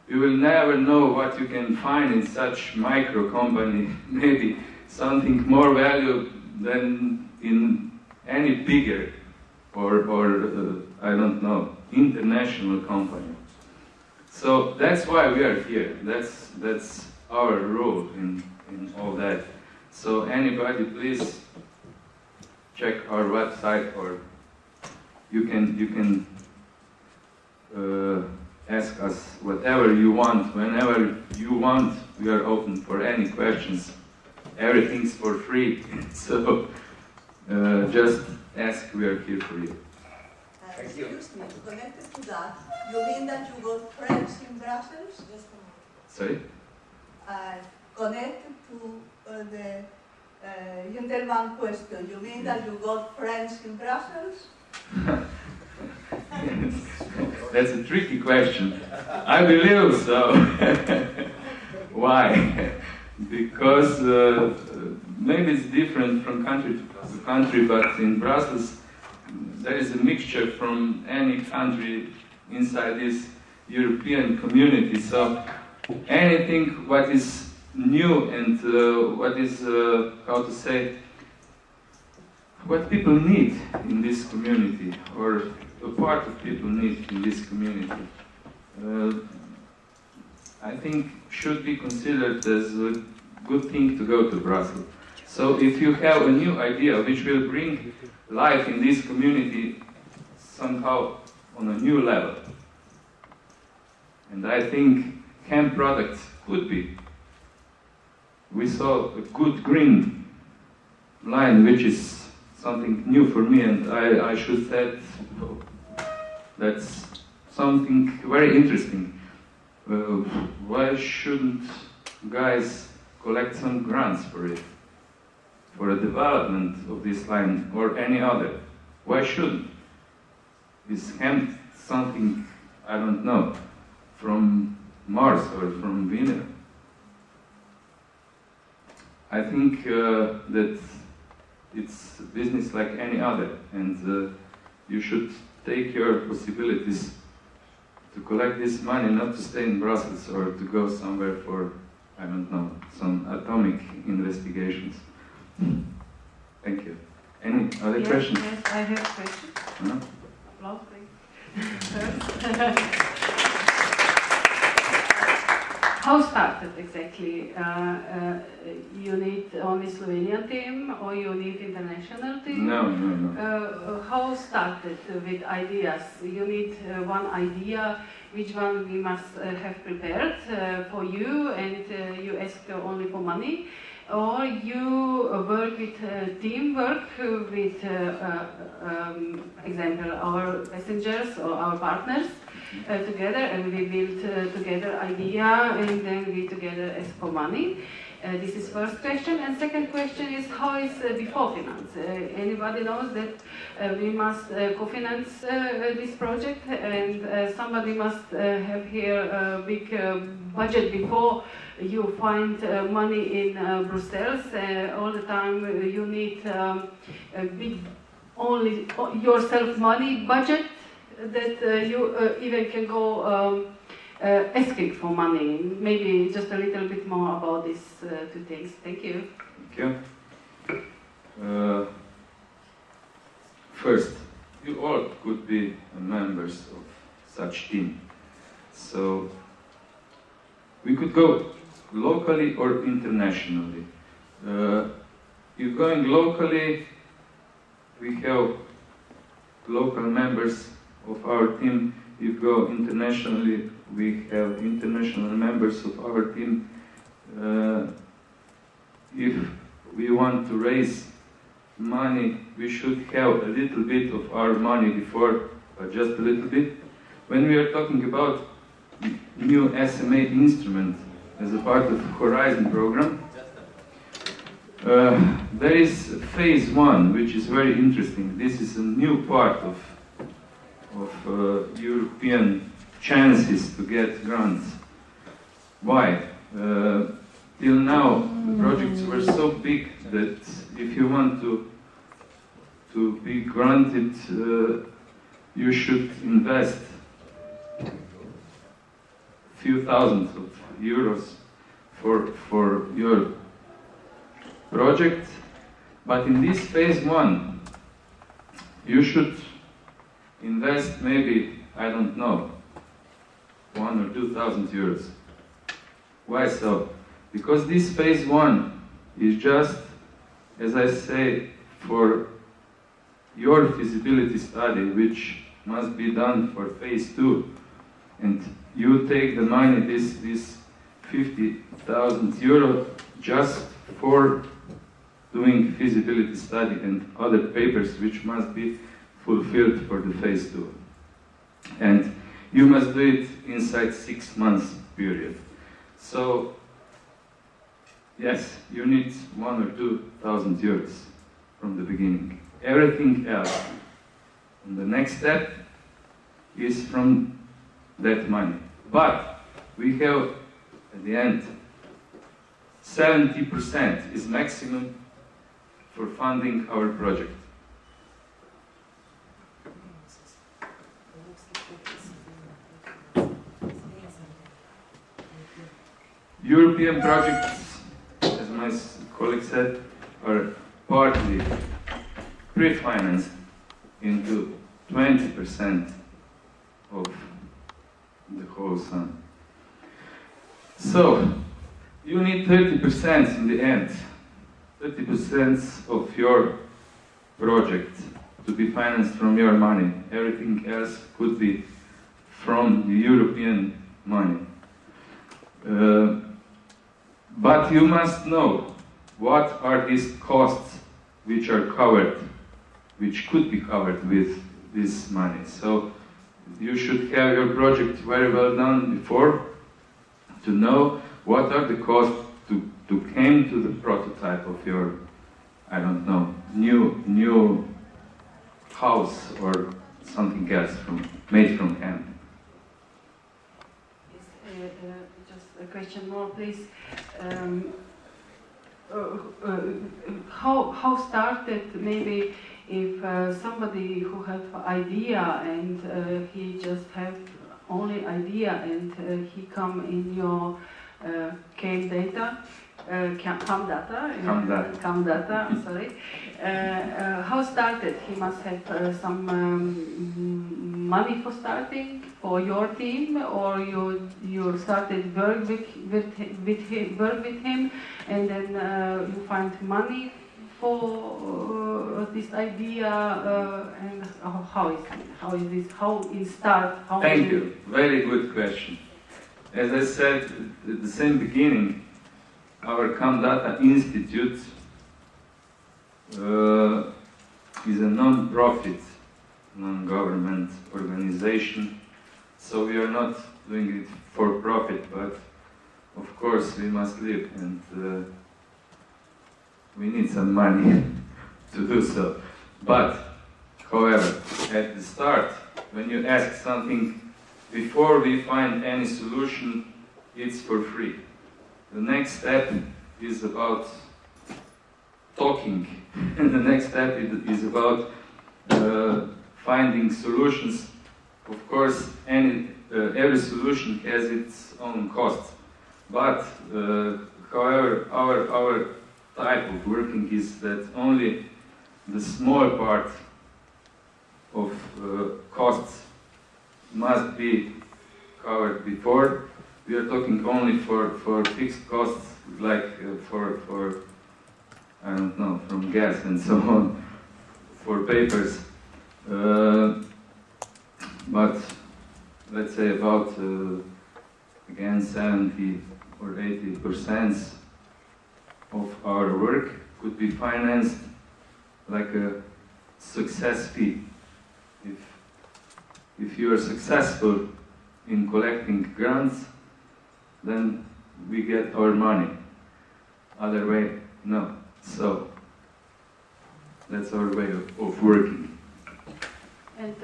you will never know what you can find in such micro company, maybe something more valuable than in any bigger or I don't know, international company. So that's why we are here. That's our role in all that. So anybody, please check our website or you can ask us whatever you want, whenever you want. We are open for any questions. Everything's for free, so just ask. We are here for you. Excuse me, connected to that, you mean that you got friends in Brussels? Sorry? Connected to the gentleman question, you mean that you got friends in Brussels? That's a tricky question. I believe so. Why? Because maybe it's different from country to country, but in Brussels there is a mixture from any country inside this European community. So anything what is new and what is, how to say, what people need in this community, or a part of people need in this community, I think should be considered as a good thing to go to Brussels. So if you have a new idea which will bring life in this community somehow on a new level, and I think hemp products could be. We saw a good green line, which is something new for me, and I should say that's something very interesting. Why shouldn't guys collect some grants for it, for a development of this line or any other? Why shouldn't? Is hemp something, I don't know, from Mars or from Venus? I think that it's a business like any other, and you should take your possibilities to collect this money, not to stay in Brussels or to go somewhere for, I don't know, some atomic investigations. Thank you. Any other questions? Yes, I have a question. Applause, please. How started exactly? You need only Slovenian team, or you need international team? No. How started with ideas? You need one idea, which one we must have prepared for you, and you ask only for money, or you work with teamwork with, example, our passengers or our partners. Together, and we build together idea, and then we together ask for money. This is first question, and second question is how is before finance? Anybody knows that we must co-finance this project, and somebody must have here a big budget before you find money in Brussels. All the time you need a big only yourself money budget that you even can go asking for money. Maybe just a little bit more about these two things. Thank you. Thank you. First, you all could be members of such team. So we could go locally or internationally. If going locally, we have local members of our team. If go internationally, we have international members of our team. If we want to raise money, we should have a little bit of our money before, but just a little bit. When we are talking about new SMA instrument as a part of the Horizon program, there is phase 1, which is very interesting. This is a new part of European chances to get grants. Why? Till now, the projects were so big that if you want to be granted, you should invest a few thousands of euros for your project. But in this phase 1, you should invest maybe, I don't know, 1,000 or 2,000 euros. Why so? Because this phase 1 is just, as I say, for your feasibility study, which must be done for phase 2, and you take the money, this 50,000 euro, just for doing feasibility study and other papers which must be fulfilled for the phase 2. And you must do it inside 6 months period. So, yes, you need 1,000 or 2,000 euros from the beginning. Everything else, and the next step, is from that money. But we have, at the end, 70% is maximum for funding our project. European projects, as my colleague said, are partly pre-financed into 20% of the whole sum. So, you need 30% in the end, 30% of your project to be financed from your money. Everything else could be from the European money. But you must know what are these costs which are covered, which could be covered with this money. So you should have your project very well done before to know what are the costs to come to the prototype of your, I don't know, new house or something else made from hemp. Just a question more, please. How started, maybe if somebody who have idea and he just have only idea and he come in your CAM data, CAM data, I'm sorry. How started? He must have some money for starting for your team, or you started work with him, and then you find money for this idea, and how is this? How it start? Thank you. Very good question. As I said at the same beginning, our CAM Data Institute is a non-profit, non-government organization, so we are not doing it for profit, but of course we must live, and we need some money to do so. But, however, at the start, when you ask something, before we find any solution, it's for free. The next step is about talking, and the next step is about finding solutions. Of course, every solution has its own costs, but however, our type of working is that only the small part of costs must be covered before. We are talking only for fixed costs, like for I don't know, from gas and so on, for papers. But let's say about again 70 or 80% of our work could be financed like a success fee. If you are successful in collecting grants, then we get our money. Other way, no. So that's our way of working. And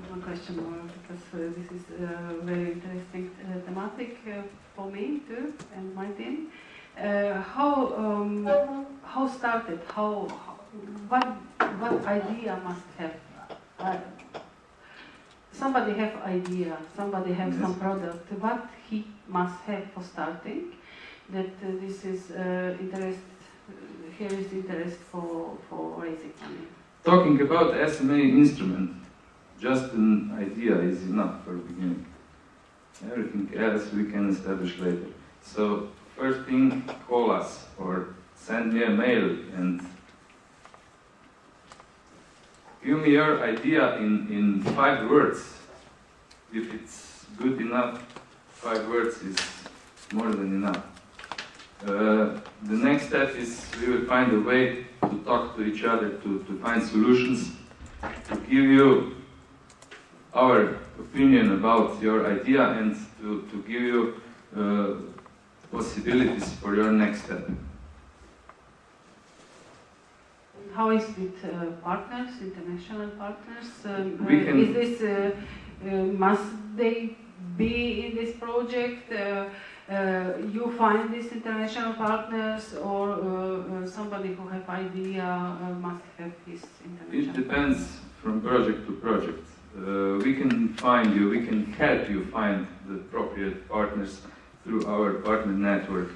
one question more, because this is a very interesting thematic for me too, and my team. How started? What idea must have? Somebody have idea. Somebody have some product. What he must have for starting? That this is interest. Here is interest for raising money. Talking about SMA instrument, just an idea is enough for beginning. Everything else we can establish later. So first thing, call us or send me a mail and give me your idea in 5 words. If it's good enough, 5 words is more than enough. The next step is we will find a way to talk to each other, to find solutions, to give you our opinion about your idea and to give you possibilities for your next step. How is with partners, international partners? Is this must they be in this project? You find these international partners, or somebody who have idea must have this international? It depends from project to project. We can find you, we can help you find the appropriate partners through our partner network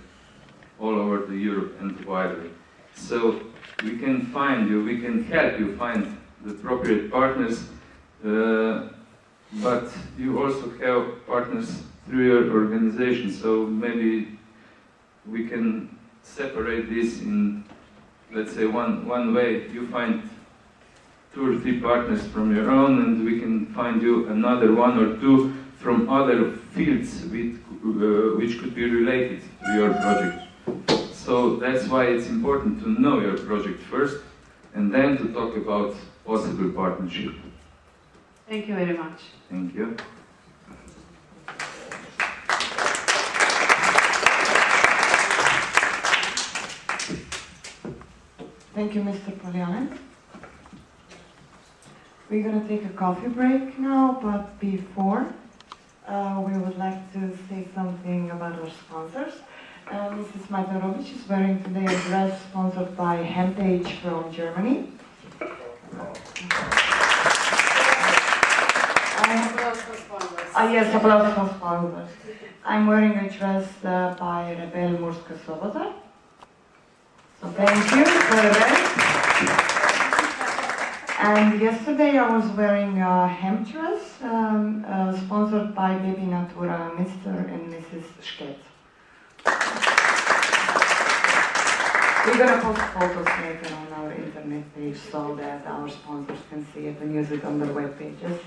all over the Europe and widely. So we can find you, we can help you find the appropriate partners, but you also have partners through your organization. So maybe we can separate this in, let's say, one way. You find 2 or 3 partners from your own, and we can find you another 1 or 2 from other fields which could be related to your project. So that's why it's important to know your project first, and then to talk about possible partnership. Thank you very much. Thank you. Thank you, Mr. Poljanec. We're going to take a coffee break now, but before, we would like to say something about our sponsors. Mrs. Majda Robić is wearing today a dress sponsored by HempAge from Germany. Yes, applause for sponsors. I'm wearing a dress by Rebel Murska Sobota. So thank you for the dress. And yesterday I was wearing a hemp dress sponsored by Bebinatura, Mr. and Mrs. Šket. We're going to post photos later on our internet page so that our sponsors can see it and use it on their web pages.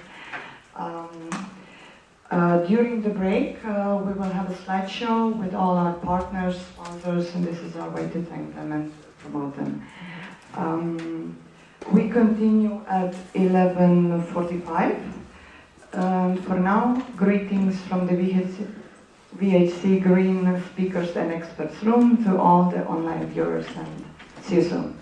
During the break, we will have a slideshow with all our partners, sponsors, and this is our way to thank them and promote them. We continue at 11:45. For now, greetings from the WHC Green Speakers and Experts Room to all the online viewers, and see you soon.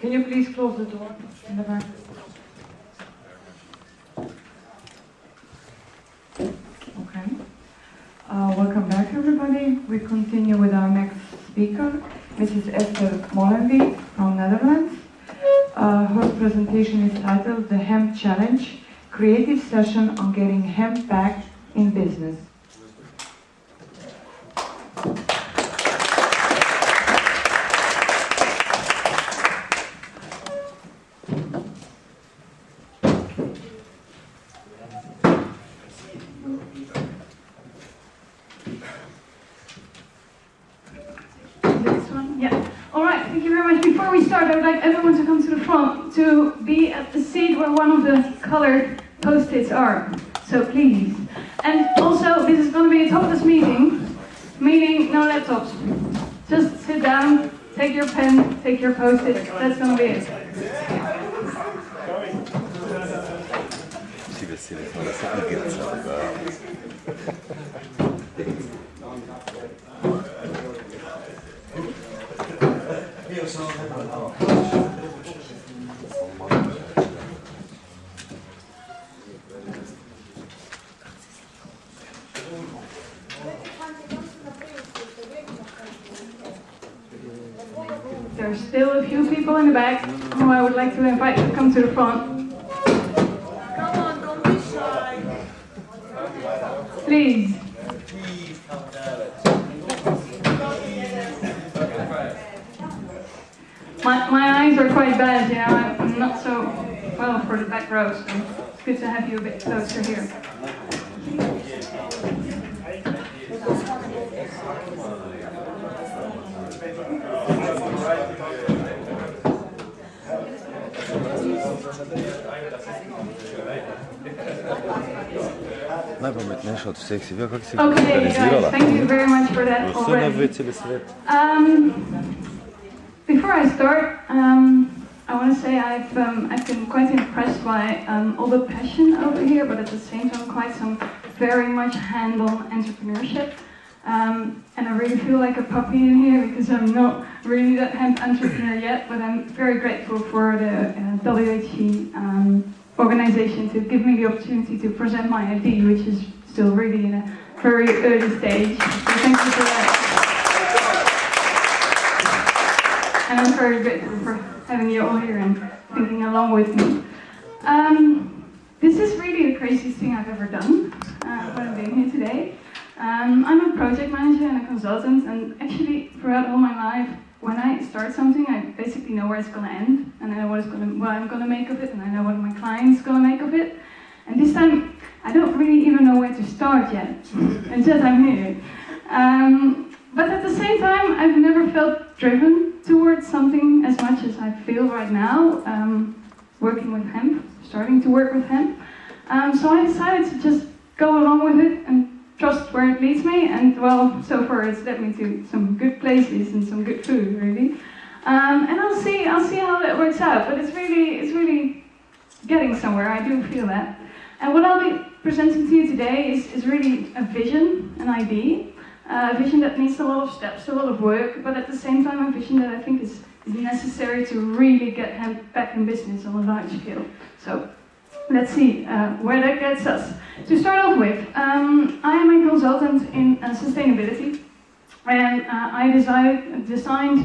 Can you please close the door in the back? Okay. Welcome back, everybody. We continue with our next speaker, Mrs. Esther Molenwijk from Netherlands. Her presentation is titled The Hemp Challenge, Creative Session on Getting Hemp Back in Business. Before we start, I would like everyone to come to the front to be at the seat where one of the colored post-its are. So please. And also, this is going to be a topless meeting, meaning no laptops. Just sit down, take your pen, take your post-its. That's going to be it. There's still a few people in the back who I would like to invite to come to the front. Come on, don't be shy. Please. My eyes are quite bad, yeah. I'm not so well for the back row, so it's good to have you a bit closer here. Najpametnejša od vseh si bil, kako si Okay, guys, thank you very much for that already. Before I start, I want to say I've been quite impressed by all the passion over here, but at the same time quite some very much hand-on entrepreneurship. And I really feel like a puppy in here because I'm not really that hemp entrepreneur yet, but I'm very grateful for the WHC organization to give me the opportunity to present my idea, which is still really in a very early stage. So thank you for that. And I'm very grateful for having you all here and thinking along with me. This is really the craziest thing I've ever done when I'm being here today. I'm a project manager and a consultant, and actually throughout all my life, when I start something, I basically know where it's going to end, and I know what I'm going to make of it, and I know what my client's going to make of it. And this time, I don't really even know where to start yet. It's just I'm here. But at the same time, I've never felt driven towards something as much as I feel right now, working with hemp, starting to work with hemp. So I decided to just go along with it and trust where it leads me, and well, so far it's led me to some good places and some good food, really. And I'll see how that works out. But it's really getting somewhere. I do feel that. And what I'll be presenting to you today is really a vision, an idea, a vision that needs a lot of steps, a lot of work, but at the same time a vision that I think is necessary to really get hemp back in business on a large scale. So let's see where that gets us. To start off with, I am a consultant in sustainability, and I designed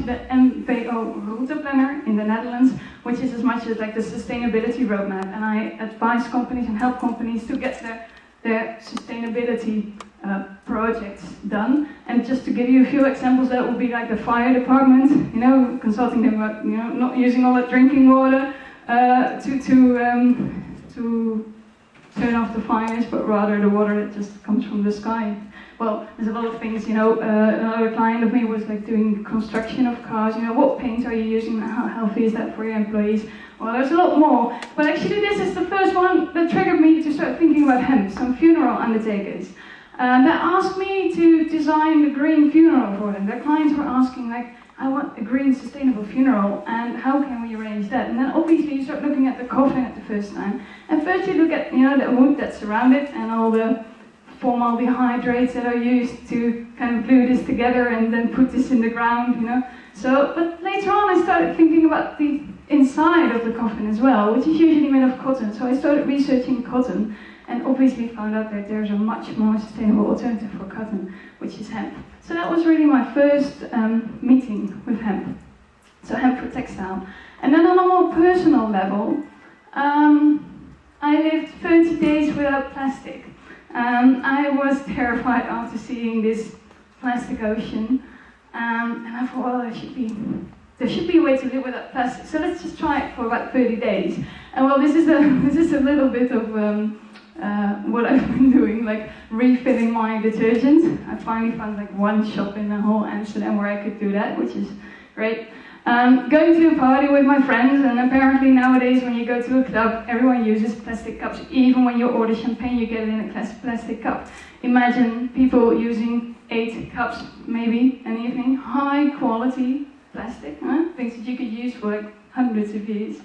the MBO route planner in the Netherlands, which is as much as like the sustainability roadmap, and I advise companies and help companies to get their sustainability projects done. And just to give you a few examples, that would be like the fire department, consulting them about not using all that drinking water to turn off the fires, but rather the water that just comes from the sky. Well, there's a lot of things, another client of me was like doing construction of cars, what paint are you using, how healthy is that for your employees? Well, there's a lot more, but actually this is the first one that triggered me to start thinking about hemp, some funeral undertakers. That asked me to design the green funeral for them. Their clients were asking like, I want a green sustainable funeral, and how can we arrange that? And then obviously you start looking at the coffin at the first time. And first you look at the wood that's around it and all the formaldehydrates that are used to kind of glue this together and then put this in the ground, So, but later on I started thinking about the inside of the coffin as well, which is usually made of cotton. So I started researching cotton and obviously found out that there's a much more sustainable alternative for cotton, which is hemp. So that was really my first meeting with hemp. So hemp for textile. And then on a more personal level, I lived 30 days without plastic. I was terrified after seeing this plastic ocean, and I thought, well, there should be a way to live without plastic. So let's just try it for about 30 days. And well, this is a little bit of what I've been doing, like refilling my detergent. I finally found like one shop in the whole Amsterdam where I could do that, which is great. Going to a party with my friends, and apparently nowadays when you go to a club, everyone uses plastic cups. Even when you order champagne, you get it in a plastic cup. Imagine people using 8 cups, maybe, an evening. High quality plastic, things that you could use for like hundreds of years.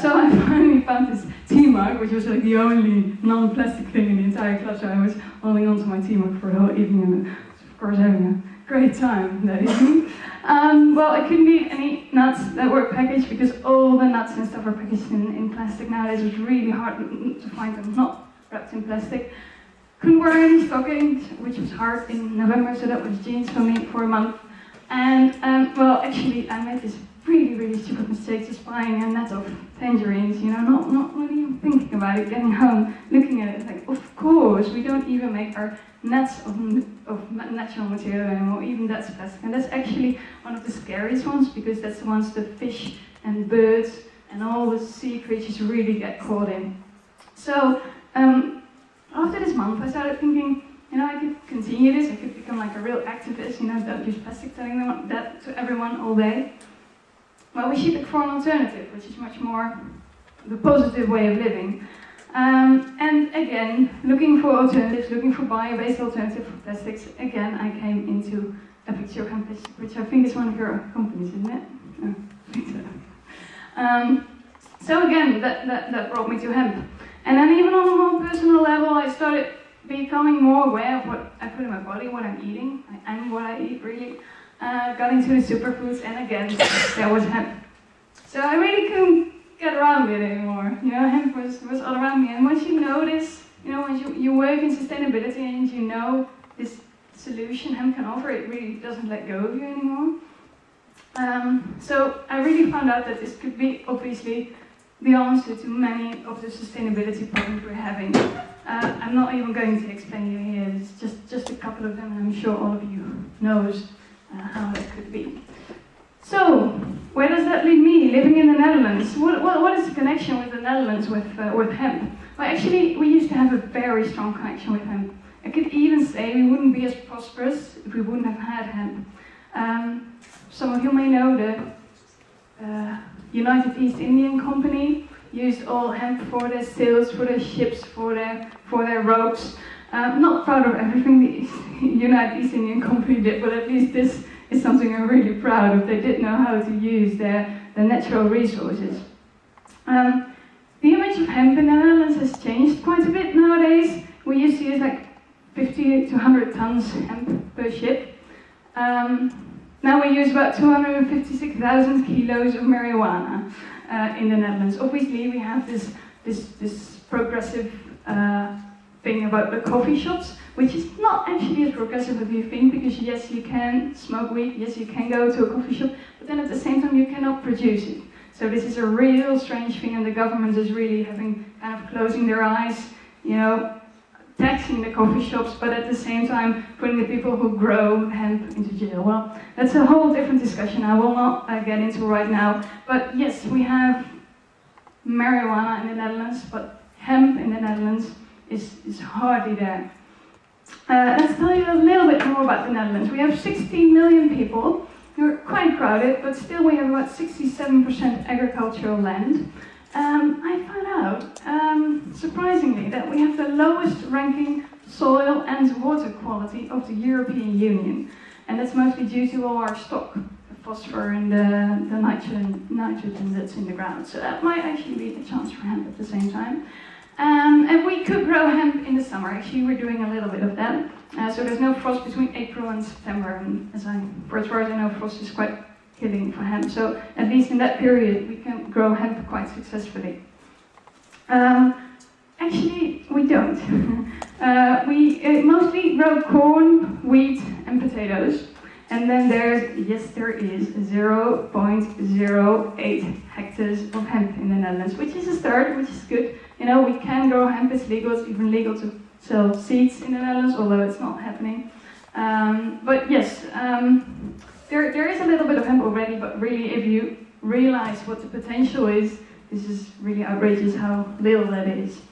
So I finally found this tea mug, which was like the only non-plastic thing in the entire club, so I was holding on to my tea mug for the whole evening, and of course having a great time that evening. Well, I couldn't eat any nuts that were packaged because all the nuts and stuff are packaged in plastic nowadays. It was really hard to find them not wrapped in plastic. Couldn't wear any stockings, which was hard in November, so that was jeans for me for a month. And, well, actually, I made this really stupid mistake, just buying a net of tangerines, you know, not really even thinking about it, getting home, looking at it, like, of course, we don't even make our nets of natural material anymore, even that's plastic. And that's actually one of the scariest ones, because that's the ones that fish and birds and all the sea creatures really get caught in. So, after this month, I started thinking, you know, I could continue this, I could become like a real activist, you know, don't use plastic, telling them that to everyone all day. Well, we should look for an alternative, which is much more the positive way of living. And again, looking for alternatives, looking for bio-based alternatives for plastics, again, I came into a picture of hemp, which I think is one of your companies, isn't it? Oh, I think so. So again, that brought me to hemp. And then even on a more personal level, I started becoming more aware of what I put in my body, what I'm eating, and what I eat really. Got into the superfoods, and again, there was hemp. So I really couldn't get around it anymore. You know, hemp was all around me. And once you know this, you know, once you work in sustainability and you know this solution hemp can offer, it really doesn't let go of you anymore. So I really found out that this could be, obviously, the answer to many of the sustainability problems we're having. I'm not even going to explain you here, it's just a couple of them, and I'm sure all of you knows how that could be. So, where does that leave me, living in the Netherlands? What is the connection with the Netherlands with hemp? Well, actually, we used to have a very strong connection with hemp. I could even say we wouldn't be as prosperous if we wouldn't have had hemp. Some of you may know the United East Indian Company used all hemp for their sails, for their ships, for their ropes. I'm not proud of everything the United East Indian Company did, but at least this is something I'm really proud of. They did know how to use their natural resources. The image of hemp in the Netherlands has changed quite a bit nowadays. We used to use like 50 to 100 tons hemp per ship. Now we use about 256,000 kilos of marijuana in the Netherlands. Obviously, we have this progressive thing about the coffee shops, which is not actually as progressive as you think, because yes, you can smoke weed, yes, you can go to a coffee shop, but then at the same time you cannot produce it. So this is a real strange thing, and the government is really having kind of closing their eyes, you know, taxing the coffee shops, but at the same time putting the people who grow hemp into jail. Well, that's a whole different discussion I will not get into right now. But yes, we have marijuana in the Netherlands, but hemp in the Netherlands is hardly there. Let's tell you a little bit more about the Netherlands. We have 16 million people. We're quite crowded, but still we have about 67% agricultural land. I found out, surprisingly, that we have the lowest ranking soil and water quality of the European Union. And that's mostly due to all our stock, the phosphor and the nitrogen that's in the ground. So that might actually be a chance for hemp at the same time. And we could grow hemp in the summer. Actually, we're doing a little bit of that. So there's no frost between April and September. And for as far as I know, frost is quite killing for hemp. So at least in that period, we can grow hemp quite successfully. Actually, we don't. We mostly grow corn, wheat, and potatoes. And then there is 0.08 hectares of hemp in the Netherlands, which is a start, which is good. You know, we can grow hemp, it's legal, it's even legal to sell seeds in the Netherlands, although it's not happening. But yes, there is a little bit of hemp already, but really if you realize what the potential is, this is really outrageous how little that is.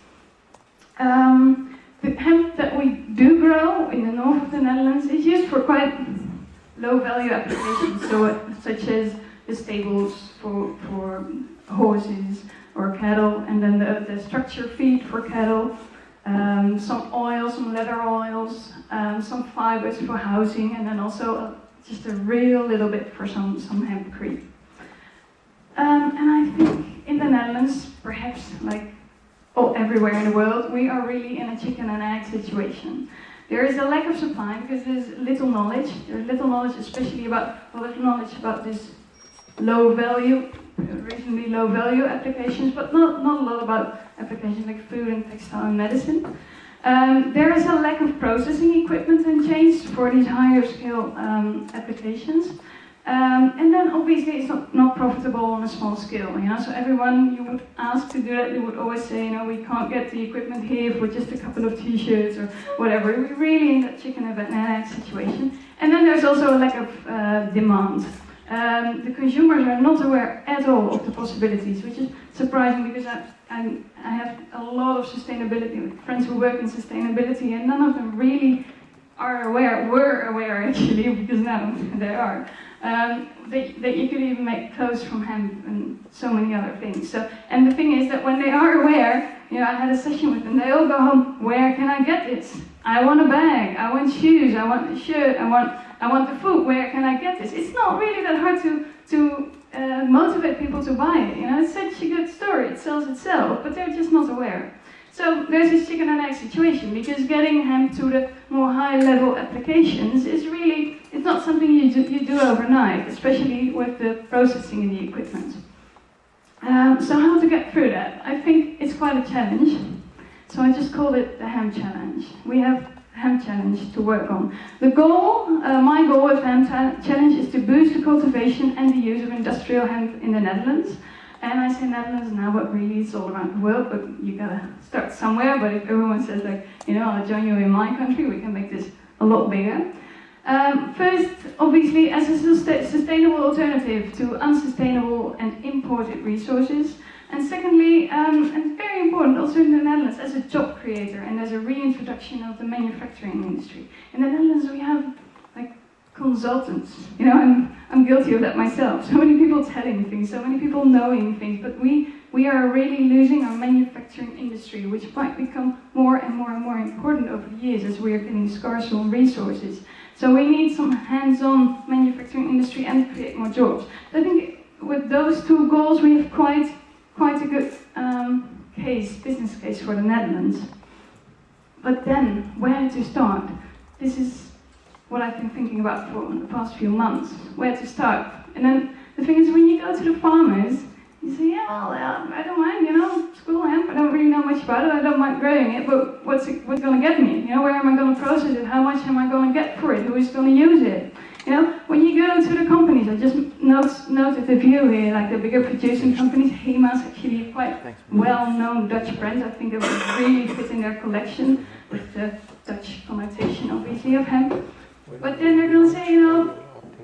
The hemp that we do grow in the north of the Netherlands is used for quite low value applications, so such as the stables for horses or cattle, and then the structure feed for cattle, some oils, some leather oils, some fibers for housing, and then also just a real little bit for some hempcrete. And I think in the Netherlands, perhaps like everywhere in the world, we are really in a chicken and egg situation. There is a lack of supply because there's little knowledge. There's little knowledge, especially about this low value, reasonably low value applications, but not a lot about applications like food and textile and medicine. There is a lack of processing equipment and chains for these higher scale applications. And then obviously it's not profitable on a small scale, you know. So everyone you would ask to do that, they would always say, you know, we can't get the equipment here for just a couple of t-shirts or whatever. We're really in that chicken and egg situation. And then there's also a lack of demand. The consumers are not aware at all of the possibilities, which is surprising because I have a lot of sustainability, friends who work in sustainability, and none of them really were aware actually, because now they are. That you could even make clothes from hemp and so many other things. So, and the thing is that when they are aware, you know, I had a session with them, they all go home, where can I get this? I want a bag, I want shoes, I want a shirt, I want the food, where can I get this? It's not really that hard to motivate people to buy it, you know, it's such a good story, it sells itself, but they're just not aware. So there's this chicken and egg situation, because getting hemp to the more high-level applications is really, it's not something you do overnight, especially with the processing and the equipment. So how to get through that? I think it's quite a challenge. So I just called it the Hemp Challenge. We have Hemp Challenge to work on. The goal, my goal with Hemp Challenge is to boost the cultivation and the use of industrial hemp in the Netherlands. And I say Netherlands now, but really it's all around the world, but you gotta start somewhere. But if everyone says like, you know, I'll join you in my country, we can make this a lot bigger. First, obviously, as a sustainable alternative to unsustainable and imported resources. And secondly, and very important, also in the Netherlands, as a job creator and as a reintroduction of the manufacturing industry. In the Netherlands, we have like consultants. You know, I'm guilty of that myself. So many people telling things, so many people knowing things, but we are really losing our manufacturing industry, which might become more and more and more important over the years as we are getting scarce on resources. So we need some hands-on manufacturing industry and create more jobs. So I think with those two goals, we have quite a good business case for the Netherlands. But then, where to start? This is what I've been thinking about for the past few months. Where to start? And then the thing is, when you go to the farmers, you say, yeah, well, I don't mind, you know, school hemp, I don't really know much about it, I don't mind growing it, but what's going to get me? You know, where am I going to process it? How much am I going to get for it? Who is going to use it? You know, when you go to the companies, I just noted a few here, like the bigger producing companies. HEMA is actually quite well-known Dutch brand. I think they would really fit in their collection with the Dutch connotation, obviously, of hemp. But then they're going to say, you know,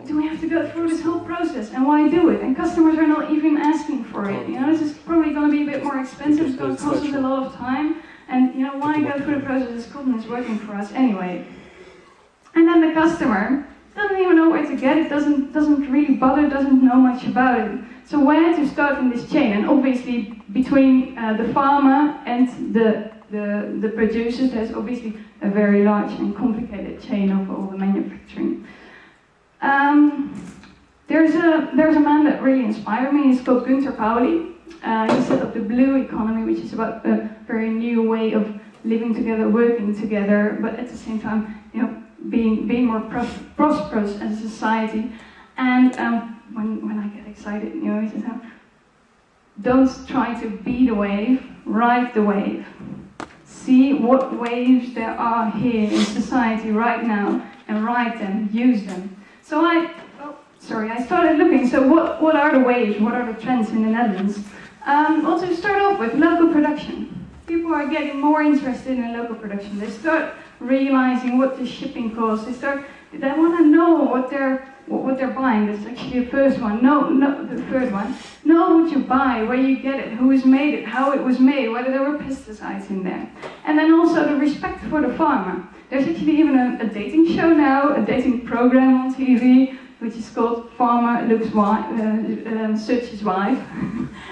do we have to go through this whole process, and why do it? And customers are not even asking for it. You know, this is probably going to be a bit more expensive. It's going to cost us a lot of time, and you know, why go through the process? This cotton is working for us anyway. And then the customer doesn't even know where to get it, doesn't really bother, doesn't know much about it. So where to start in this chain? And obviously between the farmer and the producers, there's obviously a very large and complicated chain of all the manufacturing. There's a man that really inspired me. He's called Günter Pauli. He set up the Blue Economy, which is about a very new way of living together, working together, but at the same time, you know, being more prosperous as a society. And when I get excited, you know, it's don't try to be the wave, ride the wave. See what waves there are here in society right now and ride them, use them. So I started looking, so what are the waves, what are the trends in the Netherlands? Well, to start off with, local production. People are getting more interested in local production. They start realizing what the shipping costs. They want to know what they're buying. That's actually the first one. The third one. Know what you buy, where you get it, who has made it, how it was made, whether there were pesticides in there. And then also the respect for the farmer. There's actually even a dating show now, a dating program on TV, which is called Farmer Search His Wife.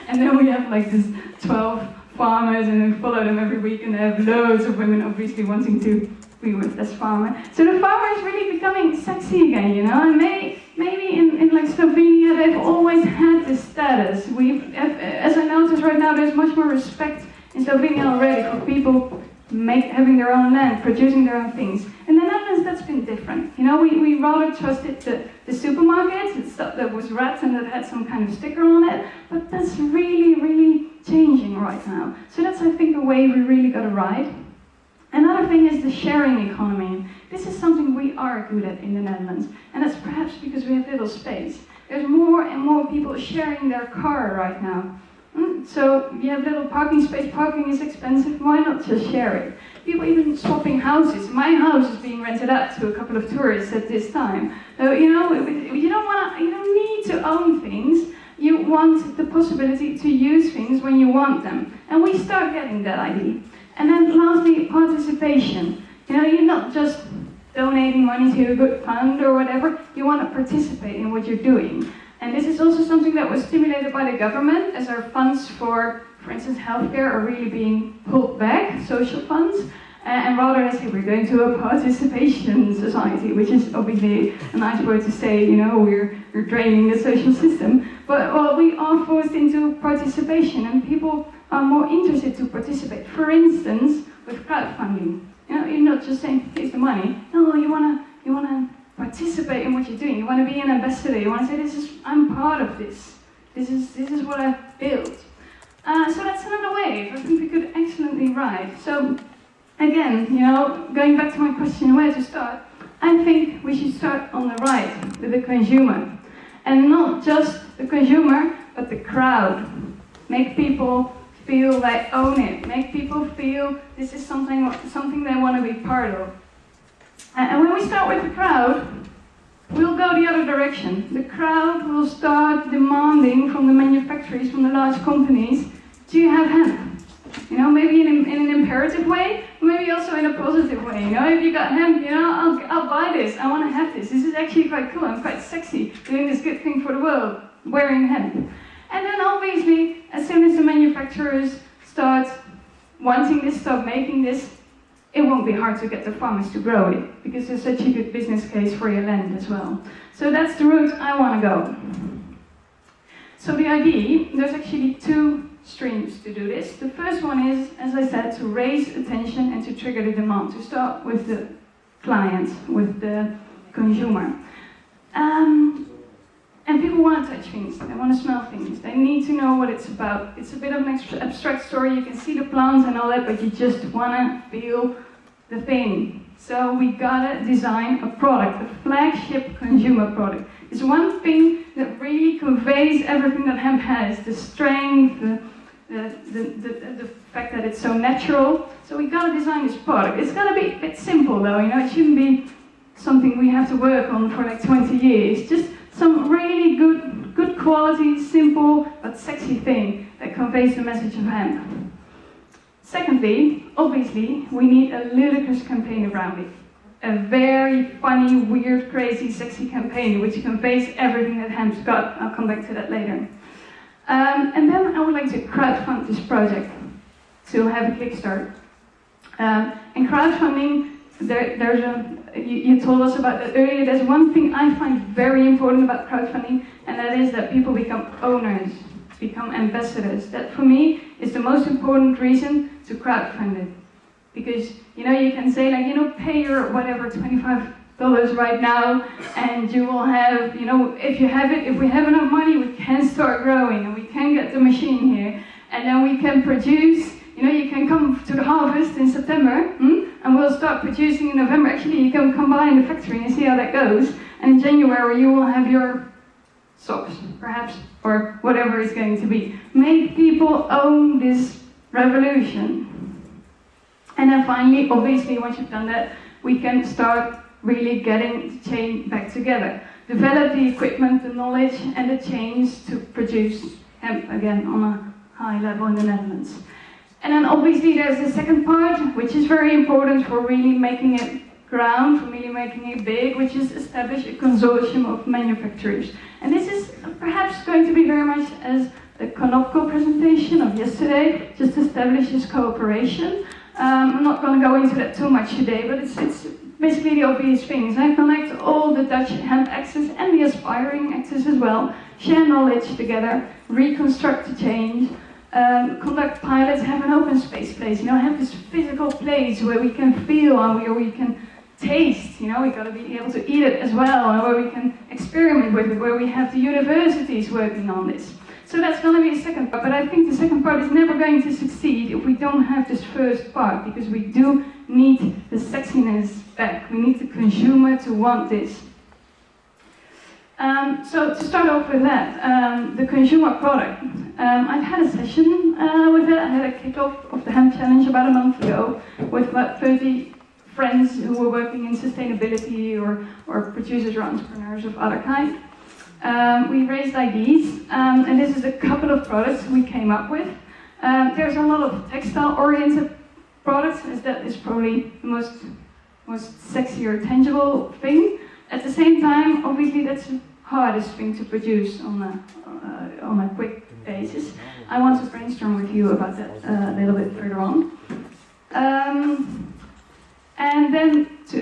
And then we have like this 12 farmers and we follow them every week and they have loads of women obviously wanting to be with this farmer. So the farmer is really becoming sexy again, you know, and maybe in like Slovenia they've always had this status. As I notice right now, there's much more respect in Slovenia already for people having their own land, producing their own things. In the Netherlands, that's been different. You know, we rather trusted the supermarkets, it's stuff that was wrapped and that had some kind of sticker on it, but that's really, really changing right now. So that's, I think, a way we really got to ride. Another thing is the sharing economy. This is something we are good at in the Netherlands, and that's perhaps because we have little space. There's more and more people sharing their car right now. So you have little parking space, parking is expensive, why not just share it? People even swapping houses. My house is being rented out to a couple of tourists at this time. So, you know, you don't need to own things. You want the possibility to use things when you want them. And we start getting that idea. And then lastly, participation. You know, you're not just donating money to a good fund or whatever, you want to participate in what you're doing. And this is also something that was stimulated by the government, as our funds for instance, healthcare are really being pulled back, social funds, and rather they say we're going to a participation society, which is obviously a nice word to say, you know, we're draining the social system. But, well, we are forced into participation, and people are more interested to participate. For instance, with crowdfunding. You know, you're not just saying, here's the money. No, you wanna participate in what you're doing. You want to be an ambassador. You want to say, I'm part of this. This is what I've built. So that's another wave. I think we could excellently ride. So again, you know, going back to my question, where to start? I think we should start on the right with the consumer, and not just the consumer, but the crowd. Make people feel they own it. Make people feel this is something they want to be part of. And when we start with the crowd, we'll go the other direction. The crowd will start demanding from the manufacturers, from the large companies, do you have hemp? You know, maybe in an imperative way, maybe also in a positive way. You know, if you got hemp, you know, I'll buy this. I want to have this. This is actually quite cool. I'm quite sexy doing this good thing for the world, wearing hemp. And then obviously, as soon as the manufacturers start wanting this, start making this, it won't be hard to get the farmers to grow it, because there's such a good business case for your land as well. So that's the route I want to go. So the idea, there's actually two streams to do this. The first one is, as I said, to raise attention and to trigger the demand, to start with the client, with the consumer. And people want to touch things, they want to smell things, they need to know what it's about. It's a bit of an abstract story, you can see the plants and all that, but you just want to feel the thing. So we gotta design a product, a flagship consumer product. It's one thing that really conveys everything that hemp has, the strength, the fact that it's so natural. So we gotta design this product. It's gotta be a bit simple though, you know, it shouldn't be something we have to work on for like 20 years. Just some really good quality, simple, but sexy thing that conveys the message of hemp. Secondly, obviously, we need a ludicrous campaign around it. A very funny, weird, crazy, sexy campaign which conveys everything that hemp's got. I'll come back to that later. And then I would like to crowdfund this project to have a kickstart. And crowdfunding, you told us about that earlier. There's one thing I find very important about crowdfunding, and that is that people become owners, become ambassadors. That for me is the most important reason to crowdfund it. Because, you know, you can say like, you know, pay your whatever, 25 right now, and you will have, you know, if we have enough money, we can start growing, and we can get the machine here, and then we can produce. You know, you can come to the harvest in September, and we'll start producing in November. Actually, you can come by in the factory and see how that goes. And in January, you will have your socks, perhaps, or whatever it's going to be. Make people own this revolution. And then finally, obviously, once you've done that, we can start really getting the chain back together. Develop the equipment, the knowledge, and the chains to produce hemp again on a high level in the Netherlands. And then obviously there's the second part, which is very important for really making it ground, for really making it big, which is establish a consortium of manufacturers. And this is perhaps going to be very much as the Konopko presentation of yesterday, just establish this cooperation. I'm not going to go into that too much today, but it's basically the obvious things. I connect all the Dutch hemp axes and the aspiring axes as well, share knowledge together, reconstruct the change, conduct pilots, have an open space place, you know, have this physical place where we can feel and where we can taste, you know, we got to be able to eat it as well, and where we can experiment with it, where we have the universities working on this. So that's going to be the second part, but I think the second part is never going to succeed if we don't have this first part, because we do need the sexiness back. We need the consumer to want this. So to start off with that, the consumer product. I've had a session with it. I had a kickoff of the Hemp Challenge about a month ago with about 30 friends who were working in sustainability or producers or entrepreneurs of other kind. We raised ideas, and this is a couple of products we came up with. There's a lot of textile-oriented products, as that is probably the most sexy or tangible thing. At the same time, obviously, that's the hardest thing to produce on a quick basis. I want to brainstorm with you about that a little bit further on. And then to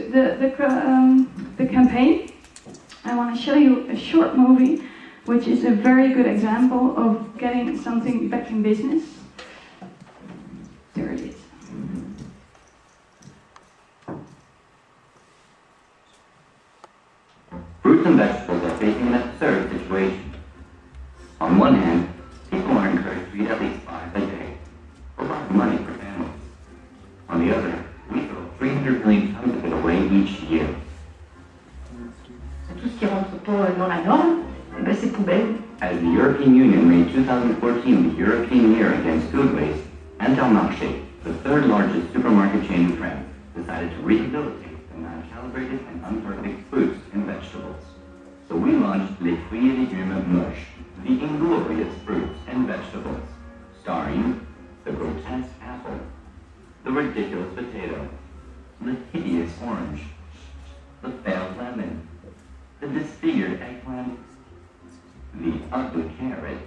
the campaign. I want to show you a short movie, which is a very good example of getting something back in business. There it is. Fruits and vegetables are facing an absurd situation. On one hand, people are encouraged to eat at least 5 a day, a lot of money for families. On the other, we throw 300 million tons of it away each year. Tout ce qui rentre pas dans la norme, c'est poubelle. As the European Union made 2014 the European Year Against Food Waste, Intermarché, the third largest supermarket chain in France, decided to rehabilitate the non-calibrated and imperfect fruits and vegetables. So we launched Les Fruits et Légumes Moches, the inglorious fruits and vegetables, starring the grotesque apple, the ridiculous potato, the hideous orange, the failed lemon, the disfigured eggplant, the ugly carrot,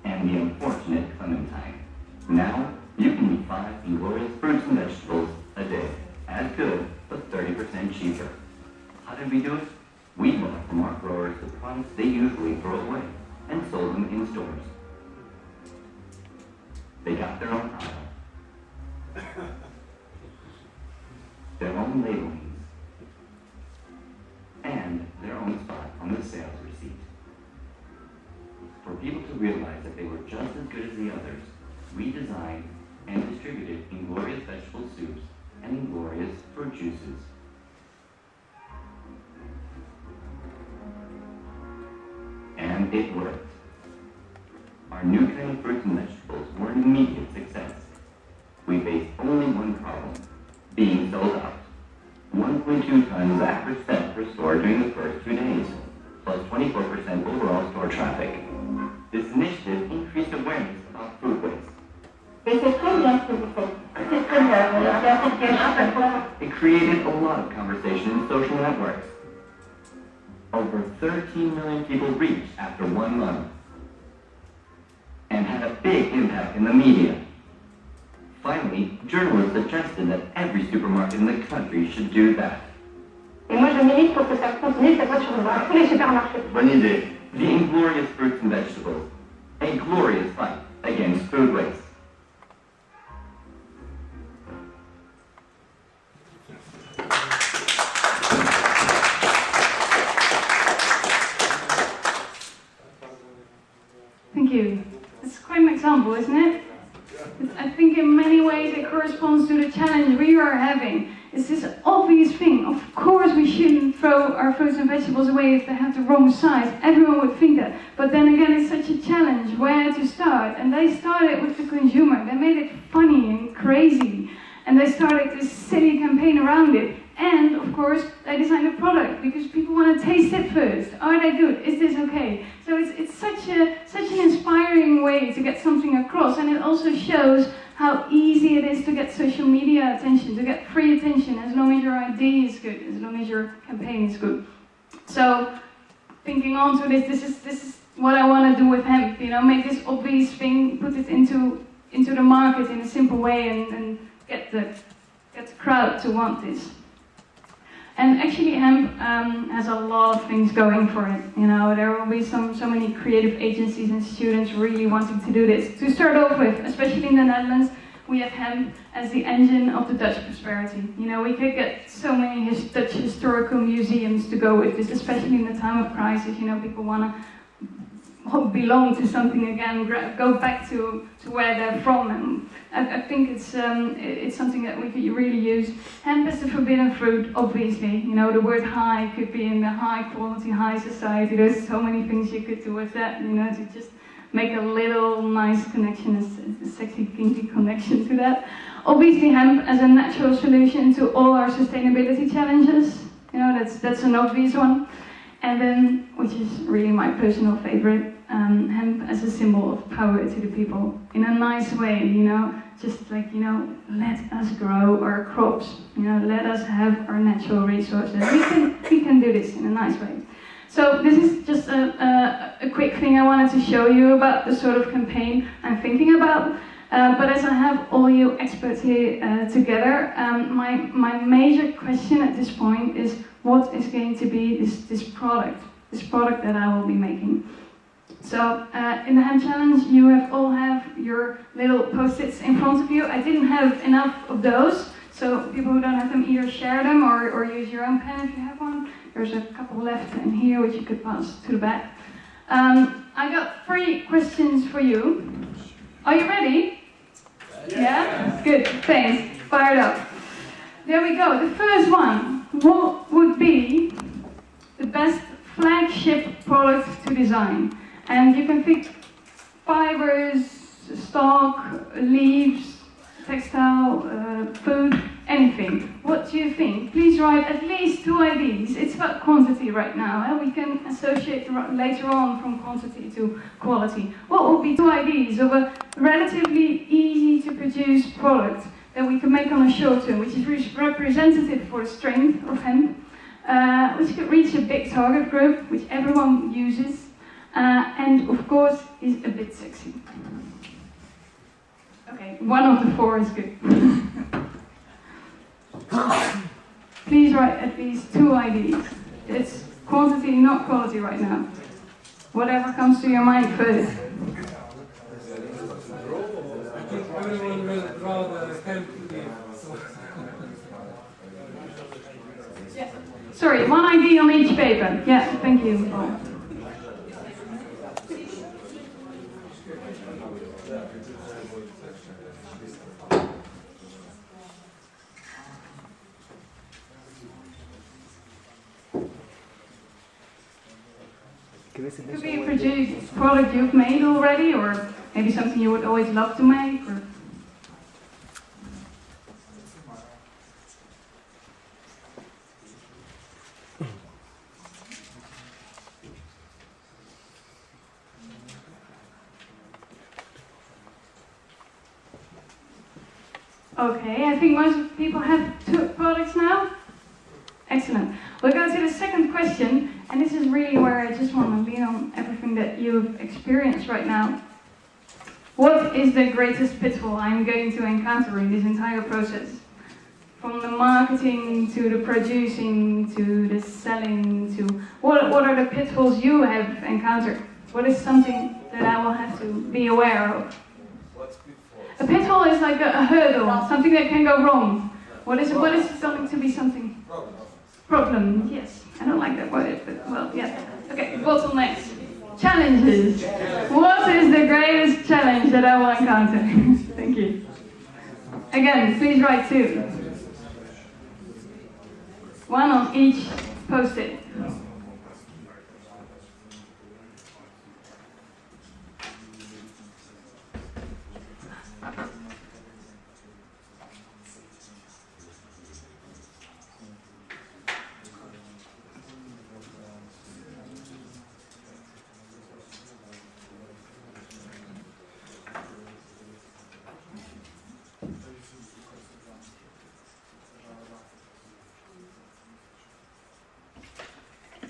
and the unfortunate clementine. Now, you can eat 5 inglorious fruits and vegetables a day, as good, but 30% cheaper. How did we do it? We bought from our growers the products they usually throw away, and sold them in stores. They got their own aisle, their own labelings, and their own spot on the sales receipt. For people to realize that they were just as good as the others, we designed and distributed inglorious vegetable soups and inglorious fruit juices. And it worked. Our new kind of fruits and vegetables were an immediate success. We faced only one problem, being sold out. 1.2 tons average sent per store during the first 2 days, plus 24% overall store traffic. This initiative increased awareness about food waste. It created a lot of conversation in social networks. Over 13 million people reached after 1 month, and had a big impact in the media. Finally, journalists suggested that every supermarket in the country should do that. Bonne idée. The inglorious fruits and vegetables. A glorious fight against food waste. example, isn't it? I think in many ways it corresponds to the challenge we are having. It's this obvious thing. Of course we shouldn't throw our fruits and vegetables away if they have the wrong size. Everyone would think that. But then again, it's such a challenge where to start. And they started with the consumer. They made it funny and crazy. And they started this silly campaign around it. And, of course, they designed a product because people want to taste it first. Are they good? Is this okay? So it's such an inspiring way to get something across. And it also shows how easy it is to get social media attention, to get free attention, as long as your idea is good, as long as your campaign is good. So, thinking on to this is what I want to do with hemp. You know, make this obvious thing, put it into the market in a simple way, and get the crowd to want this. And actually, hemp has a lot of things going for it. You know, there will be so many creative agencies and students really wanting to do this. To start off with, especially in the Netherlands, we have hemp as the engine of the Dutch prosperity. You know, we could get so many Dutch historical museums to go with this, especially in the time of crisis. You know, people want to belong to something again, go back to where they're from, and I think it's something that we could really use. Hemp is the forbidden fruit, obviously. You know, the word high could be in the high quality, high society. There's so many things you could do with that, you know, to just make a little nice connection, a sexy, kinky connection to that. Obviously, hemp as a natural solution to all our sustainability challenges. You know, that's an obvious one. And then, which is really my personal favorite, hemp as a symbol of power to the people in a nice way, you know, just like, you know, let us grow our crops, you know, let us have our natural resources. We can do this in a nice way. So this is just a quick thing I wanted to show you about the sort of campaign I'm thinking about. But as I have all you experts here together, my major question at this point is, what is going to be this product that I will be making? So in the Hemp Challenge, you all have your little post-its in front of you. I didn't have enough of those, so people who don't have them, either share them or use your own pen if you have one. There's a couple left in here which you could pass to the back. I got 3 questions for you. Are you ready? Yeah? Good, thanks. Fired up. There we go. The first one. What would be the best flagship product to design? And you can pick fibers, stock, leaves, textile, food, anything. What do you think? Please write at least 2 ideas. It's about quantity right now. We can associate later on from quantity to quality. What would be 2 ideas of a relatively easy to produce product that we can make on a short term, which is representative for the strength of hemp, which could reach a big target group, which everyone uses, and of course is a bit sexy. Okay, 1 of the 4 is good. Please write at least 2 ideas. It's quantity, not quality right now. Whatever comes to your mind first. Everyone will draw the hemp leaf. Yeah. Sorry, 1 idea on each paper. Yeah, thank you, Paul. Could be a produced product you've made already, or maybe something you would always love to make, or... Okay, I think most people have 2 products now. Excellent. We'll go to the second question, and this is really where I just want to lean on everything that you've experienced right now. What is the greatest pitfall I'm going to encounter in this entire process? From the marketing to the producing to the selling to what are the pitfalls you have encountered? What is something that I will have to be aware of? What's pitfall? A pitfall is like a hurdle, something that can go wrong. What is something to be something? Problem, yes. I don't like that word, but well, yeah. Okay, bottlenecks. Challenges. What is the greatest challenge that I will encounter? Thank you. Again, please write 2. 1 on each post-it.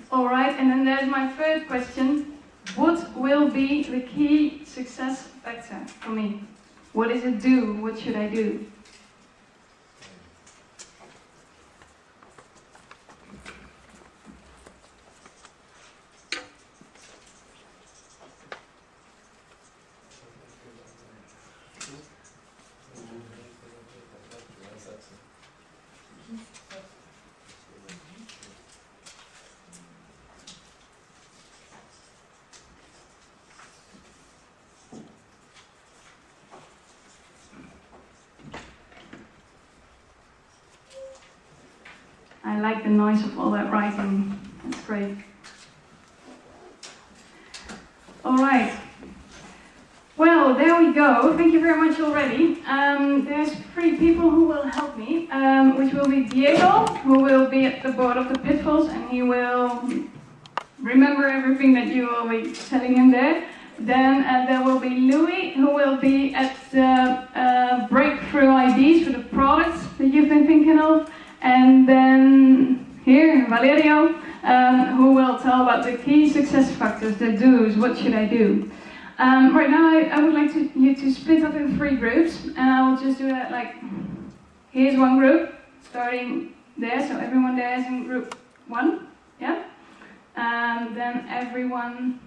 Alright, and then there's my third question. What will be the key success factor for me? What does it do? What should I do? I like the noise of all that writing. That's great. All right. Well, there we go. Thank you very much already. There's 3 people who will help me, which will be Diego, who will be at the board of the pitfalls, and he will remember everything that you will be telling him there. Then there will be Louis, who will be at the breakthrough ideas for the products that you've been thinking of. And then here, Valerio, who will tell about the key success factors, the do's, what should I do. Right now, I would like you to split up in 3 groups, and I will just do that like, here's one group, starting there, so everyone there is in group 1, yeah? And then everyone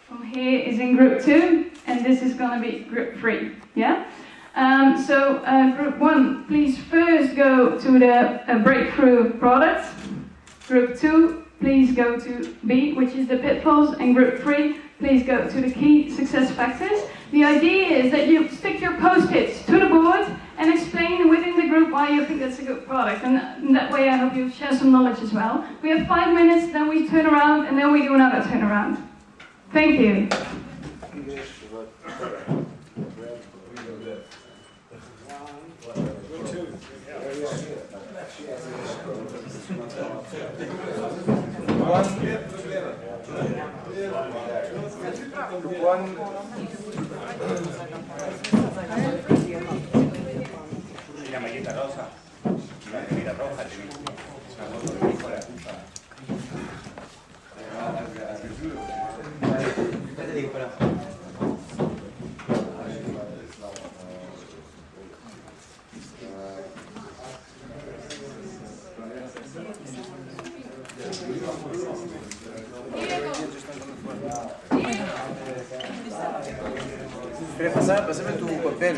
from here is in group 2, and this is going to be group 3, yeah? So group 1, please first go to the breakthrough products. Group 2, please go to B, which is the pitfalls. And group 3, please go to the key success factors. The idea is that you stick your post-its to the board and explain within the group why you think that's a good product. And that way I hope you share some knowledge as well. We have 5 minutes, then we turn around, and then we do another turnaround. Thank you. La malleta rosa, la malleta roja, ¿Quieres pasar? Pásame tu papel.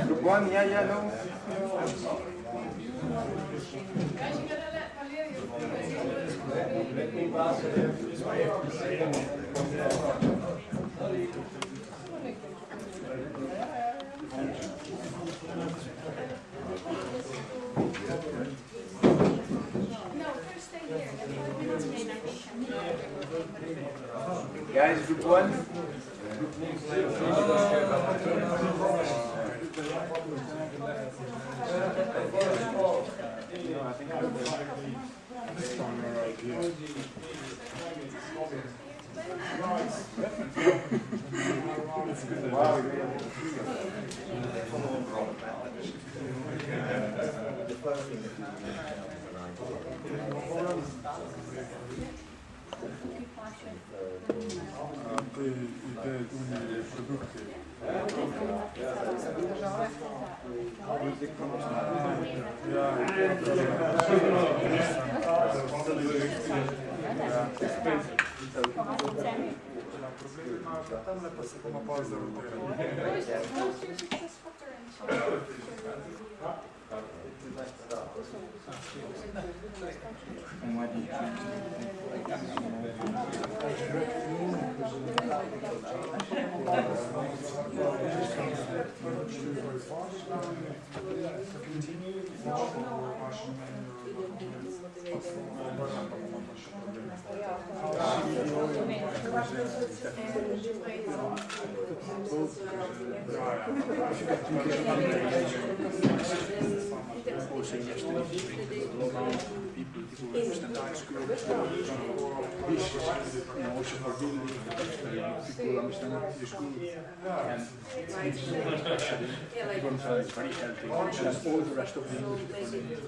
Group one, yeah, no. Guys, group one. What is your success factor? Very healthy, and all the rest of the English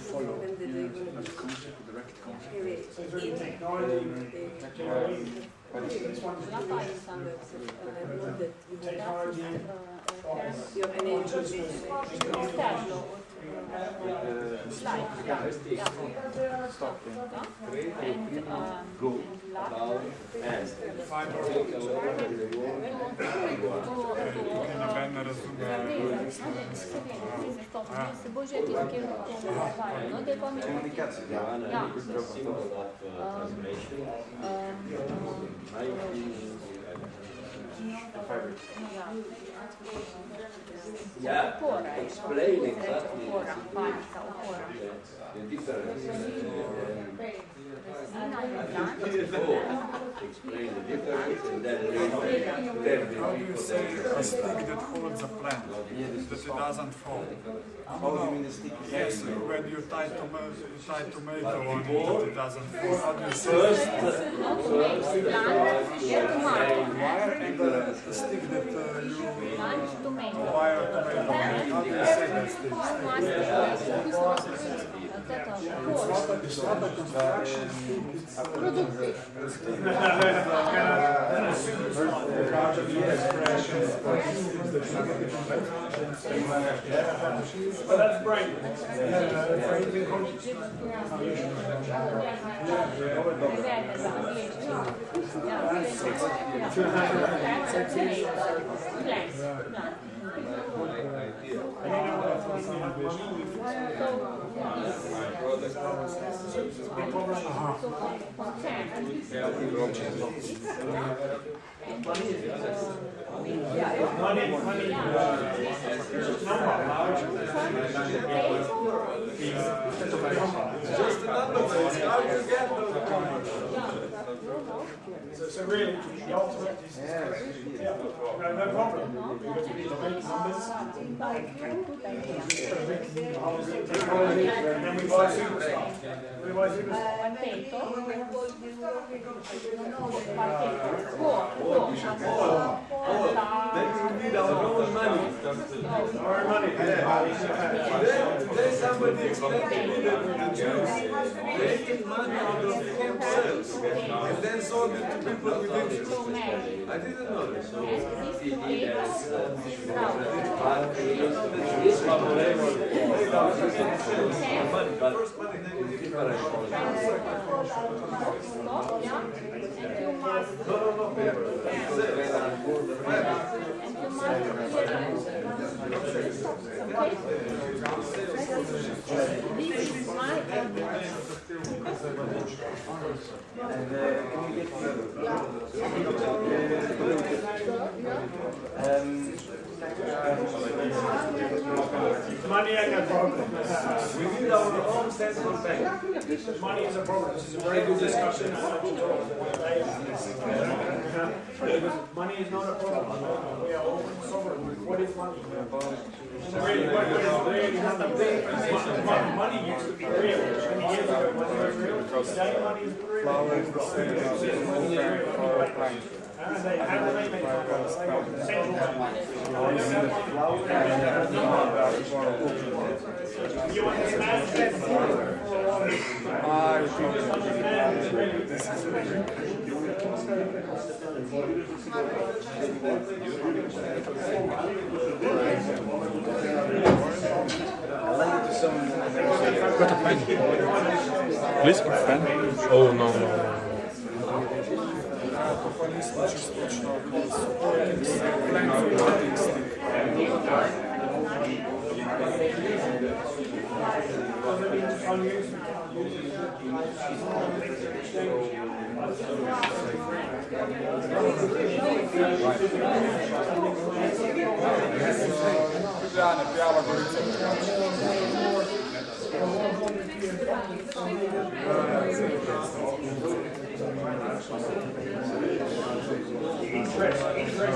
follow as a concept, the direct concept. Slide, yeah. Stop. And go down and yeah, explain exactly the difference. Explain the difference and then tell the How do you say a stick that holds a plant, that it doesn't fall? How do you mean the stick? Yes, when you tie tomato on it, it doesn't fall. How do you say wire and the stick that you wire tomato on? How do you say that stick? It's not a construction stick, it's but that's brain. So really, the ultimate is no problem. Because we need to make numbers. And then we buy superstar. We buy superstar. Then we need our own money. Our money. Then somebody explained to me that the Jews, they made money out of hemp sales and then sold it to people with interest. I didn't know this. Money ain't a problem. We need our own central bank. Money is a problem. This is a very good discussion. Money is not a problem. We are all sovereign. What is money? Really, what is really money? Money used to be real. 20 years ago, money was real. Today, money is real. And they have they make central bank. You understand? Got a pen? Please, pen? Oh, no.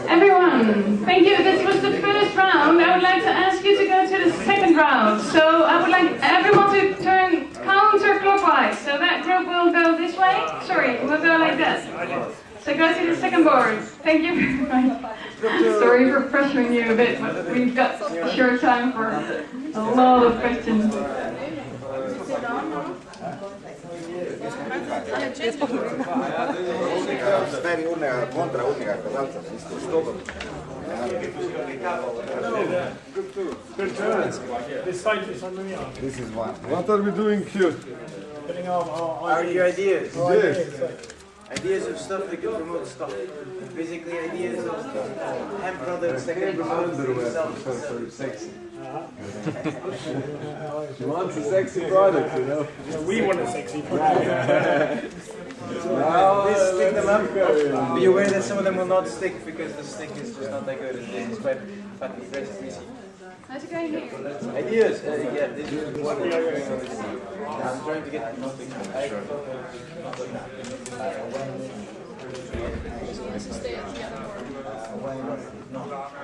Everyone, thank you. This was the first round. I would like to ask you to go to the second round. So I would like everyone to turn counterclockwise. So that group will go this way. Sorry, we'll go like that. So go to the second board. Thank you very much. Sorry for pressuring you a bit, but we've got a short time for a lot of questions. Good turn. This side is on me. This is one. What are we doing here? Getting our ideas. Ideas of stuff that can promote stuff. Basically, ideas of hemp products that can promote themselves. So sexy. She wants a sexy product, you know. We want a sexy product. This stick them up. Be aware that some of them will not stick because the stick is just not that good. It's quite fatty, very greasy. How's it going here? Ideas? Yeah, this is what I'm trying to get nothing.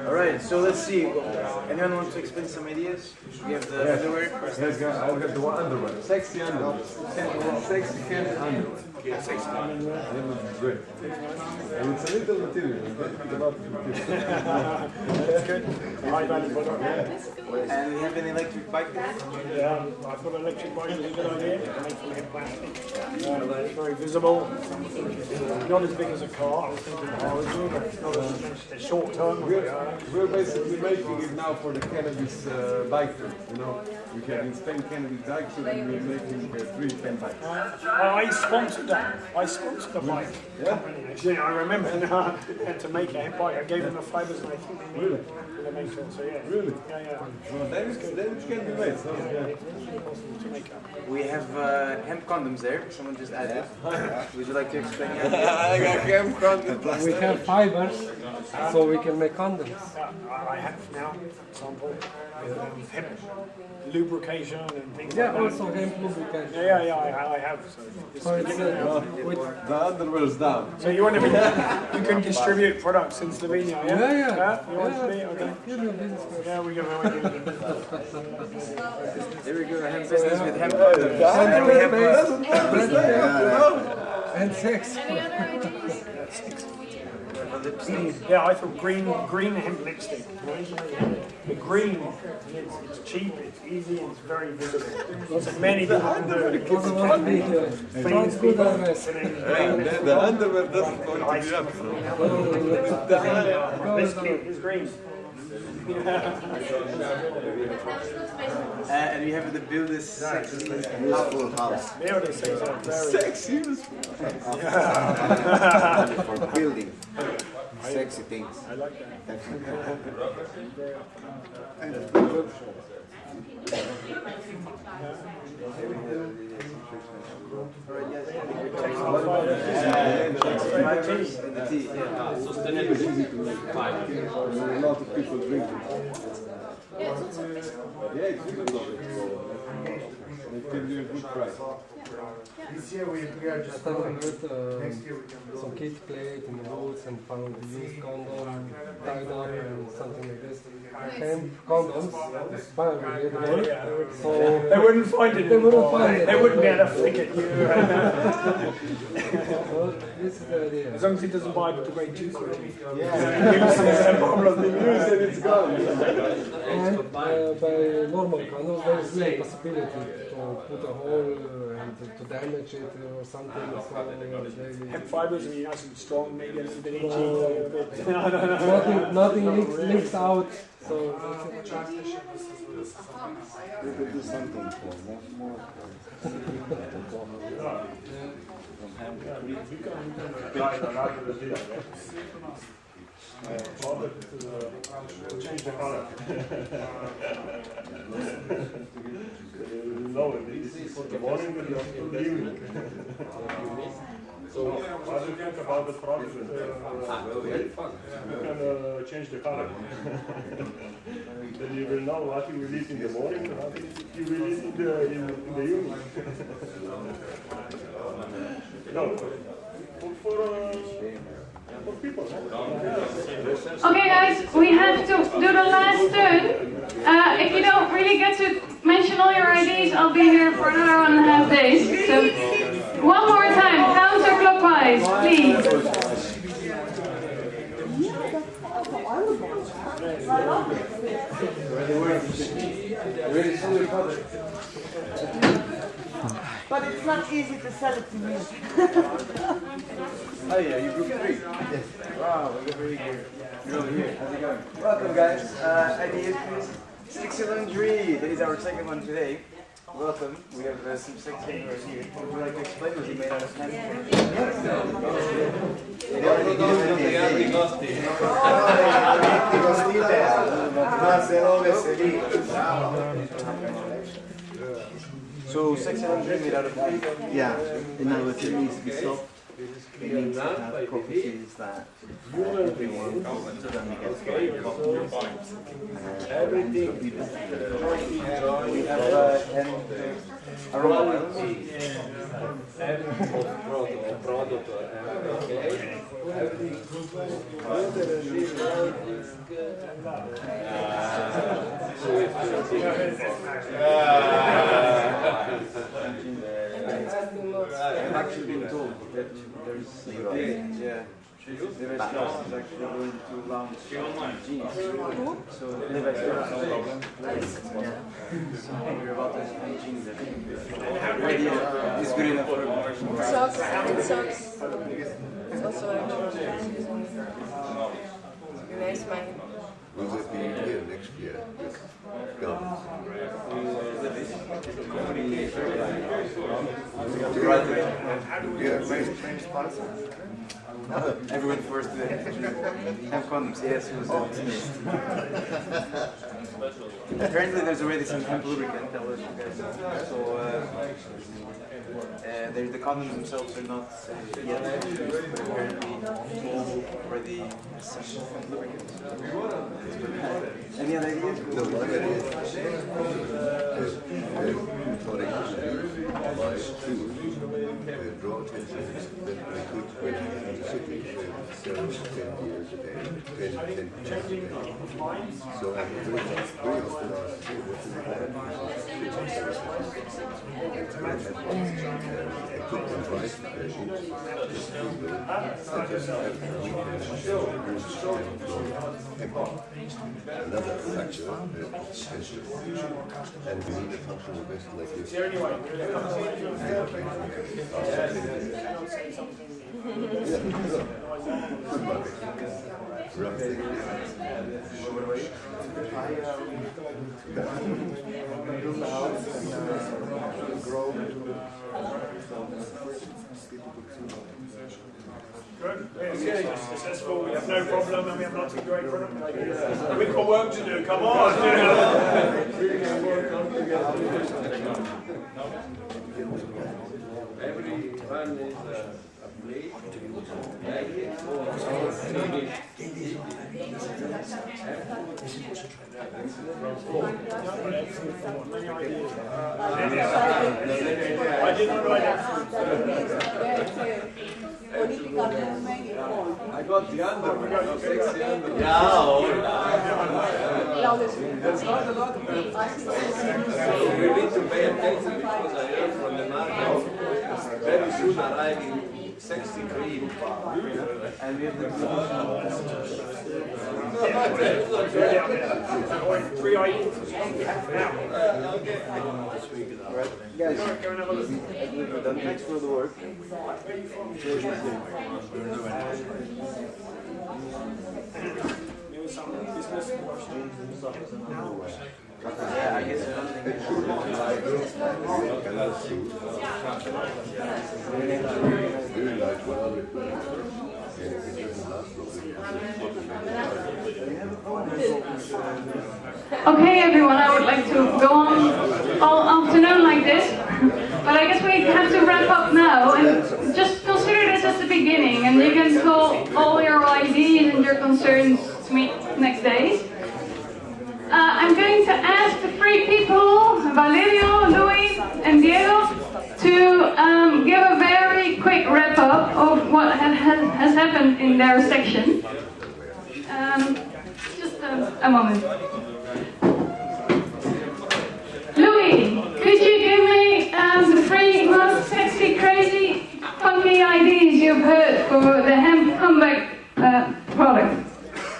Alright, so let's see. Anyone want to explain some ideas? We have the underwear first. Yes, guys, I'll get the one underwear. Sexy underwear. Sexy hemp underwear. Sexy underwear. That would be great. And it's a little material. It's a lot of material. That's good. High value product. And we have an electric bike. Yeah, I thought electric bike was a good idea. Made from hemp plastic. It's very visible. Not as big as a car. I was thinking car is good, but it's not a short term. We're basically making it now for the cannabis bike trip, you know. We have in Spain cannabis bike trip and we're making 3 hemp bikes. I sponsored that. I sponsored the bike. Yeah? Actually, I remember I had to make a hemp bike. I gave them the fibers and I think they made it. They make it, so yeah. Really? Yeah. Well, then it can be made. So, We have hemp condoms there. Someone just added. Would you like to explain? I got hemp condoms. We have fibers, so we can make condoms. I have now, for example, hemp lubrication and things Yeah, like that. also hemp lubrication. Yeah, I have. So it's the underwear's down. So you want to be, you can distribute products in Slovenia, yeah? Yeah. You want to be, okay. Yeah, we go. There we go, hemp business with hemp condoms. And we have and sex. Yeah, I thought green hemp lipstick. The green, it's cheap, it's easy, and it's very visible. Lots of many people can do it. Famous people. The underwear doesn't want to be up. This cute is green. And we have the build this sexy useful house. Sexy for building sexy things. I like that. A lot of people drink it. Yeah, it's really good. It gives you a good price. This year we are just some kids played in the woods and found the used condom tied up and something like this. Hemp condoms, apparently, so they wouldn't find it. They wouldn't find it. They wouldn't be able to flick at you. Well, this is the idea. As long as it doesn't biodegrade too quickly. Yeah. Problem. You use it, it's gone. And by normal condoms, there is no possibility to put a hole and to damage it or something. So hemp fibers are nice and strong, maybe a little bit itchy. Nothing leaks out. So we could do something more. Change the color. Lower this for the morning and the evening. So, what do you think about the product? You can change the color. Then you will know what you will eat in the morning and what you will eat in the evening. No, for people. Okay guys, we have to do the last turn. If you don't really get to mention all your IDs, I'll be here for another 1.5 days. So, one more time, counterclockwise, please. But it's not easy to sell it to me. Oh yeah, you group 3? Yes. Wow, we're very good. You're over here. How's it going? Welcome guys. IDs please. 603. That is our second one today. Welcome. We have some 16 right here. Would you like to explain what you made out of hemp? So 603 made out of hemp? Yeah, in other words, it needs to be soft. It needs to have properties that everyone suddenly gets very everything. We have aroma oils. I've actually been told that there's Levi Strauss is actually going to launch jeans. So Levi Strauss so we're about to have jeans that is good enough for commercial. Socks. It's also nice money. Will they be here next year? Gardens. Everyone forced to have condoms. Yes, it was apparently there's already some hemp lubricant, I'll let you guys know. So the condoms themselves are not yet used, but apparently already some hemp lubricant. Any other ideas? No, my idea is draw attention that I could, when in the city, sell 10 beers a day, 10 beers a day. So I'm very often asked, what do you I put them right into people, such as another factor, potential, and we need a functional vest like this. Good. Okay, successful. We have no problem, and we have lots of great product. We've got work to do. Come on. Everyone is a plate. I did not write it. I got the underwear, no sexy underwear. There's not a lot of them. We need to pay attention because I heard from the market very soon arriving sexy cream. And we have the Three items. Alright, guys, we're done. Thanks for the work. Some business yeah, I guess nothing Okay everyone, I would like to go on all afternoon like this, but I guess we have to wrap up now and just consider this just the beginning, and you can tell all your ideas and your concerns to me next day. I'm going to ask the three people, Valerio, Luis, and Diego, to give a very quick wrap-up of what has happened in their section. Just a moment. Louis, could you give me the three most sexy, crazy, funky ideas you've heard for the hemp comeback product?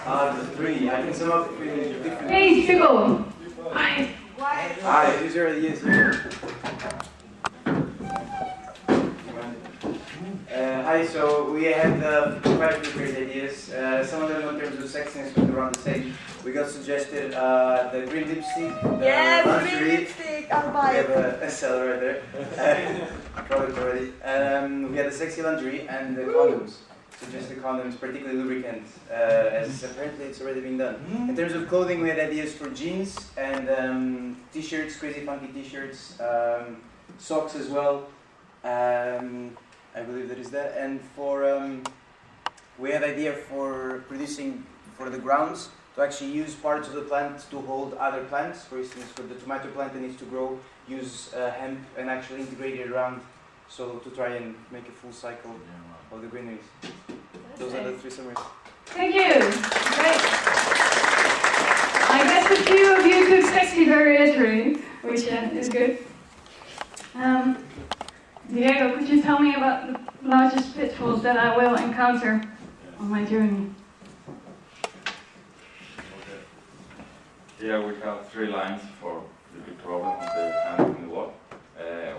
The three. I can sum up in different. Please, people. Hi, these are ideas here. Hi, so we had quite a few great ideas. Some of them in terms of sexiness went around the same. We got suggested the green lipstick. Yes, green lipstick, I'll buy it. We have a seller right there. Product already. We had the sexy lingerie and the condoms. Suggested condoms, particularly lubricant, as apparently it's already been done. In terms of clothing, we had ideas for jeans and t-shirts, crazy funky t-shirts, socks as well. I believe that is that. And for we had idea for producing for the grounds to actually use parts of the plant to hold other plants. For instance, for the tomato plant that needs to grow, use hemp and actually integrate it around, so to try and make a full cycle of the greeneries. Those are the three summaries. Thank you. Great. I guess a few of you took sexy very literally, which is good. Diego, could you tell me about the largest pitfalls that I will encounter on my journey? Here we have three lines for the big problem of the hemp in the world.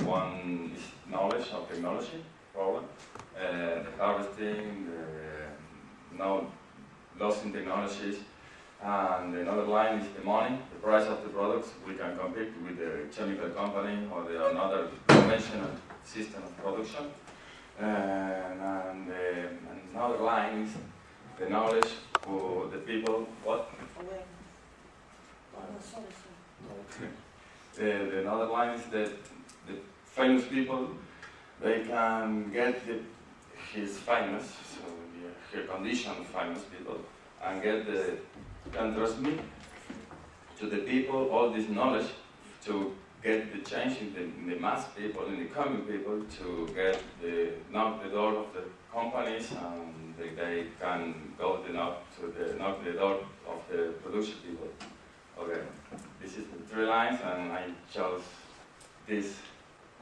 One is knowledge of technology problem, the harvesting, the loss in technologies, and another line is the money, the price of the products. We can compete with the chemical company or the another conventional system of production. And another line is the knowledge for the people. What? The another line is that the famous people, they can get his famous, so her condition famous people, and can transmit to the people all this knowledge to get the change in the mass people, in the common people, to get knock the door of the companies, and they can go knock the door of the production people. Okay, this is the three lines, and I chose this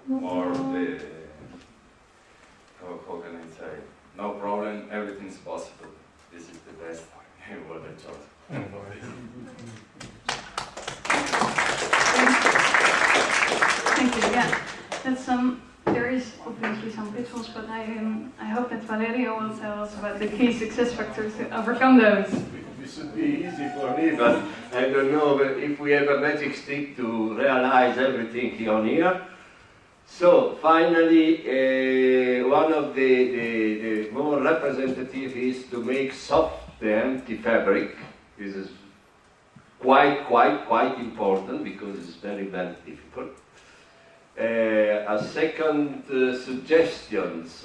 for the, how can I say, no problem, everything's possible. This is the best what I chose. Thank you. Yeah, that's there is obviously some pitfalls, but I hope that Valerio will tell us about the key success factors to overcome those. This would be easy for me, but I don't know if we have a magic stick to realize everything on here. So finally, one of the more representative is to make soft the empty fabric. This is quite important because it's very difficult. A second suggestions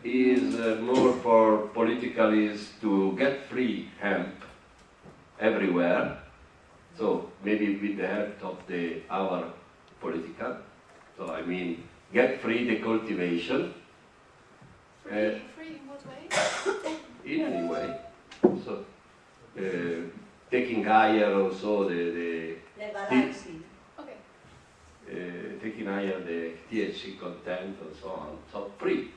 is more for political, is to get free hemp everywhere. So maybe with the help of our political. So I mean, get free the cultivation. Free in what way? In any way. So taking higher also the taking higher the THC content and so on. So free.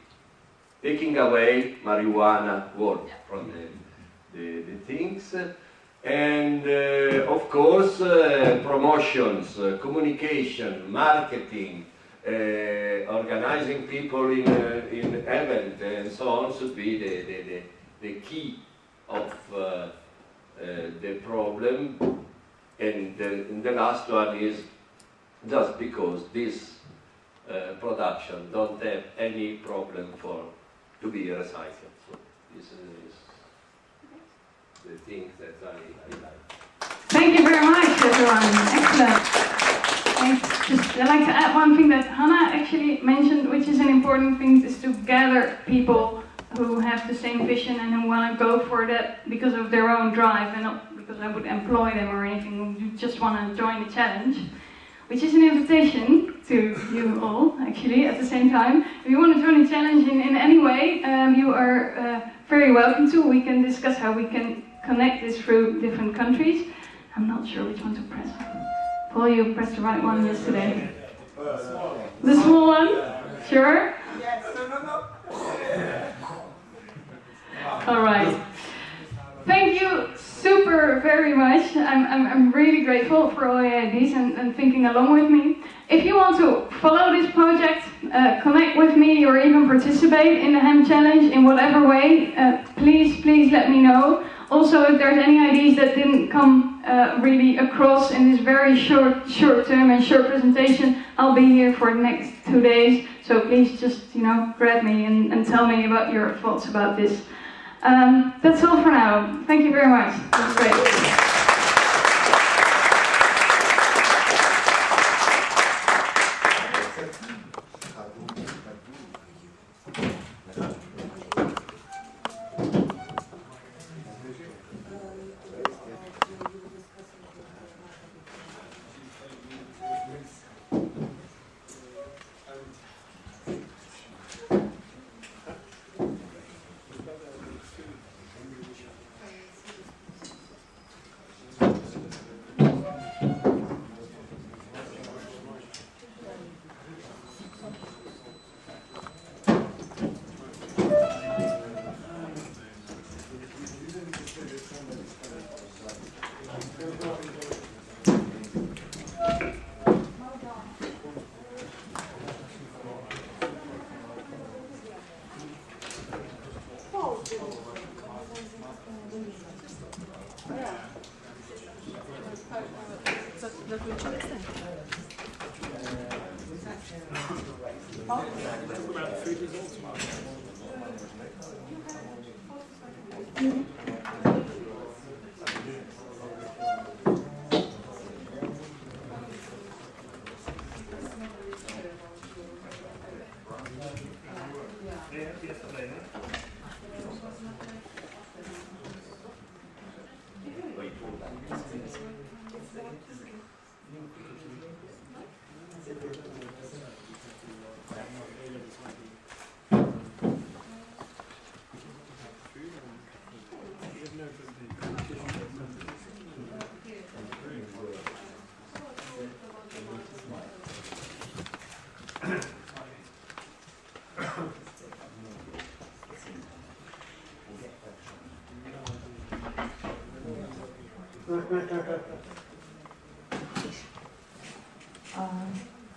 Taking away marijuana work from the things. And of course, promotions, communication, marketing, organizing people in event and so on should be the key of the problem. And the last one is just because this production don't have any problem to be recycled. So this is the things that I like. Thank you very much, everyone. Excellent. Thanks. just I'd like to add one thing that Hannah actually mentioned, which is an important thing, is to gather people who have the same vision and who want to go for that because of their own drive and not because I would employ them or anything, who just want to join the challenge, which is an invitation to you all, actually, at the same time. If you want to join the challenge in any way, you are very welcome to. We can discuss how we can connect this through different countries. I'm not sure which one to press. Paul, you pressed the right one yesterday. The small one? Sure? Yes. All right. Thank you super very much. I'm really grateful for all your ideas and thinking along with me. If you want to follow this project, connect with me or even participate in the Hemp Challenge in whatever way, please let me know. Also, if there's any ideas that didn't come really across in this very short term and short presentation, I'll be here for the next 2 days. So please just, grab me and tell me about your thoughts about this. That's all for now. Thank you very much. That's great.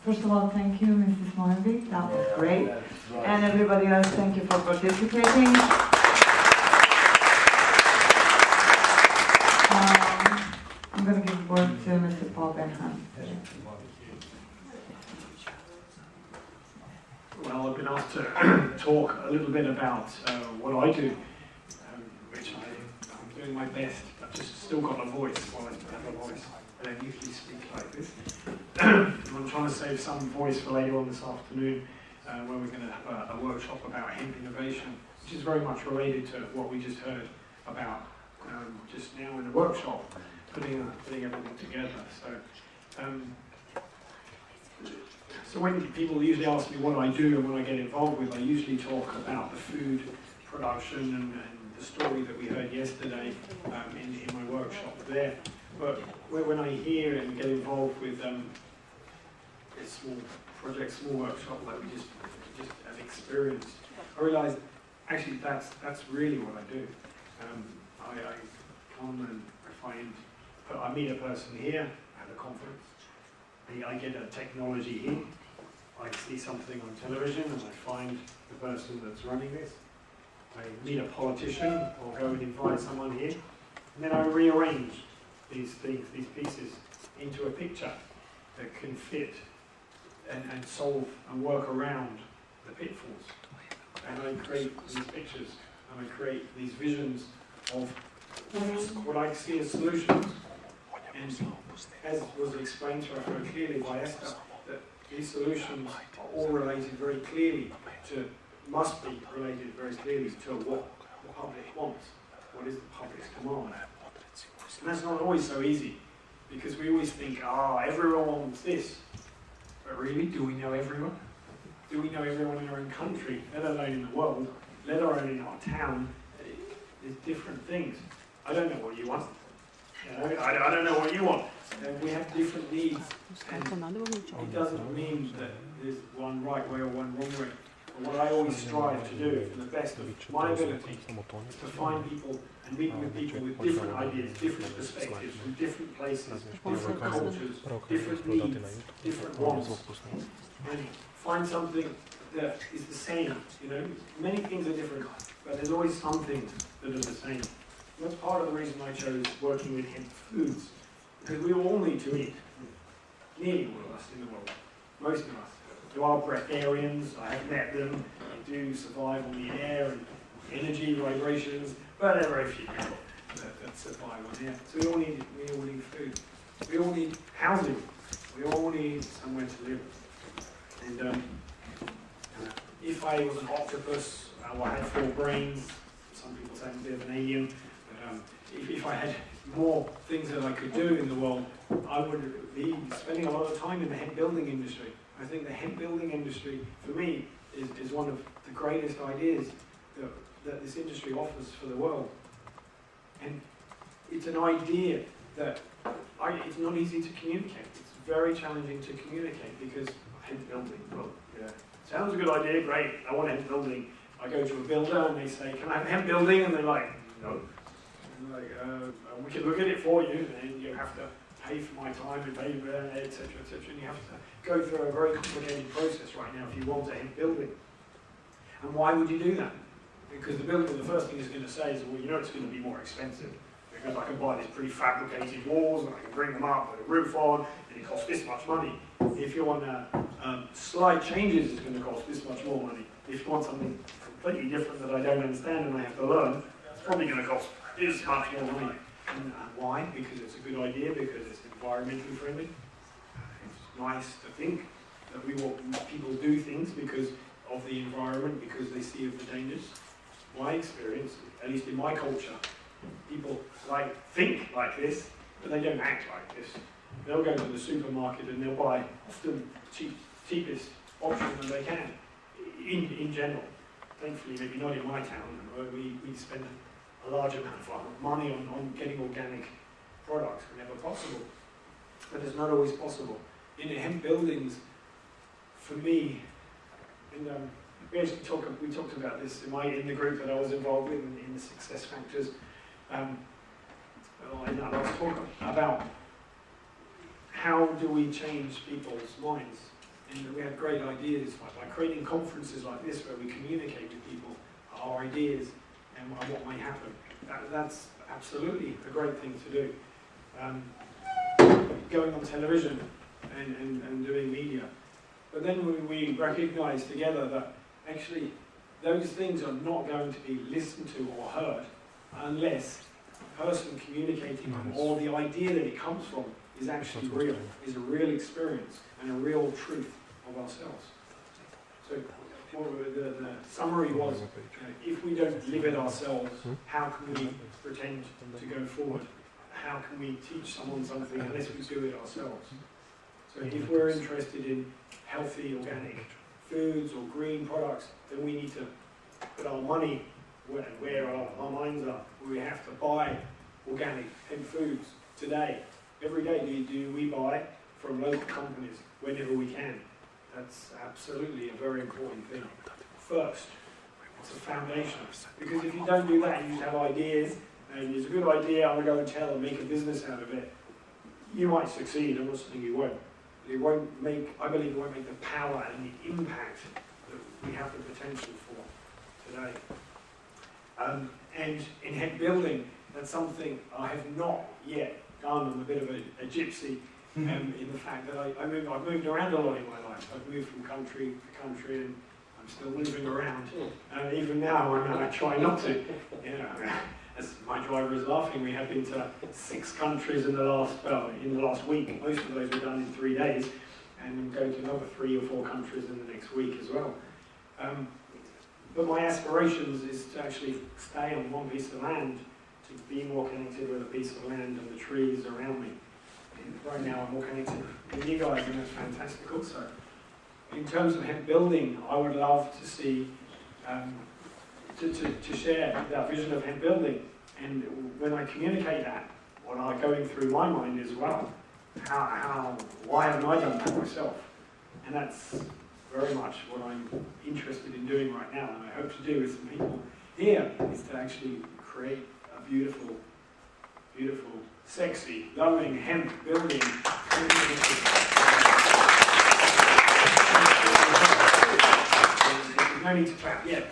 First of all, thank you, Mrs. Molenwijk. That was great. And everybody else, thank you for participating. I'm going to give word to Mr. Paul Benhaim. Well, I've been asked to talk a little bit about what I do, which I'm doing my best. I've just still got a voice while I have a voice. I don't usually speak like this. I'm trying to save some voice for later on this afternoon, where we're going to have a workshop about hemp innovation, which is very much related to what we just heard about just now in the workshop, putting everything together. So when people usually ask me what I do and what I get involved with, I usually talk about the food production and the story that we heard yesterday in my workshop there. But when I hear and get involved with a small project, small workshop like we just have experienced, I realise actually that's really what I do. I come and I meet a person here at a conference. I get a technology here. I see something on television and I find the person that's running this. I meet a politician or go and invite someone here, and then I rearrange these things, these pieces, into a picture that can fit and solve and work around the pitfalls. And I create these pictures and I create these visions of what I see as solutions. And as was explained to her clearly by Esther, that these solutions are all related very clearly to, must be related very clearly to what the public wants. What is the public's demand? And that's not always so easy, because we always think, everyone wants this. But really, do we know everyone? Do we know everyone in our own country, let alone in the world, let alone in our town? There's different things. I don't know what you want. I don't know what you want. We have different needs, and it doesn't mean that there's one right way or one wrong way. But what I always strive to do, to the best of my ability, is to find people and meet with people with different ideas, different perspectives, from different places, different cultures, different needs, different wants, and find something that is the same. You know, many things are different, but there's always some things that are the same. And that's part of the reason I chose working with hemp foods, because we all need to eat. Nearly all of us in the world, most of us. There are breatharians, I have met them, they do survive on the air and energy, vibrations, but there are very few people that survive on the air. So we all need food. We all need housing. We all need somewhere to live. And if I was an octopus, I had 4 brains, some people say I'm a bit of an alien, but if I had more things that I could do in the world, I would be spending a lot of time in the hemp building industry. I think the hemp building industry, for me, is one of the greatest ideas that this industry offers for the world. And it's an idea that it's not easy to communicate. It's very challenging to communicate because hemp building, well, yeah, sounds a good idea, great, I want a hemp building. I go to a builder and they say, can I have a hemp building? And they're like, no. And like, we can look at it for you, and you have to pay for my time and pay for it, etc., etc. And you have to go through a very complicated process right now if you want a hemp building. And why would you do that? Because the builder, the first thing he's going to say is, well, you know it's going to be more expensive because I can buy these prefabricated walls and I can bring them up with a roof on and it costs this much money. If you want slight changes, it's going to cost this much more money. If you want something completely different that I don't understand and I have to learn, it's probably going to cost this much more money. And why? Because it's a good idea, because it's environmentally friendly. It's nice to think that we want people to do things because of the environment, because they see of the dangers. My experience, at least in my culture, people think like this, but they don't act like this. They'll go to the supermarket and they'll buy often cheapest option that they can, in general. Thankfully, maybe not in my town, where we spend a large amount of money on getting organic products whenever possible. But it's not always possible. In the hemp buildings, for me, and we talked about this in the group that I was involved with in the success factors. In that last talk about how do we change people's minds. And we had great ideas by creating conferences like this where we communicate with people our ideas and what may happen. That's absolutely a great thing to do. Going on television and doing media. But then we recognise together that actually those things are not going to be listened to or heard unless the person communicating them or the idea that it comes from is actually real, is a real experience and a real truth of ourselves. So the summary was, if we don't live it ourselves, how can we pretend to go forward? How can we teach someone something unless we do it ourselves? So if we're interested in healthy, organic foods or green products, then we need to put our money where our minds are. We have to buy organic hemp foods today. Every day do we buy from local companies whenever we can. That's absolutely a very important thing. First, it's a foundation. Because if you don't do that, you just have ideas, and it's a good idea, I'm going to go and tell and make a business out of it. You might succeed, I'm not saying you won't. It won't make, I believe it won't make the power and the impact that we have the potential for today. And in hemp building, that's something I have not yet done. I'm a bit of a gypsy in the fact that I've moved around a lot in my life. I've moved from country to country and I'm still moving around. Even now, I try not to. You know, as my driver is laughing, we have been to 6 countries in the last week. Most of those were done in 3 days. and I'm going to another 3 or 4 countries in the next week as well. But my aspirations is to actually stay on one piece of land, to be more connected with a piece of land and the trees around me. And right now I'm more connected with you guys, and that's fantastic also. In terms of hemp building, I would love to see, to share that vision of hemp building. And when I communicate that, what I'm going through my mind is, well, why haven't I done that myself? And that's very much what I'm interested in doing right now, and I hope to do with some people here, is to actually create a beautiful, beautiful, sexy, loving hemp building. There's no need to clap yet.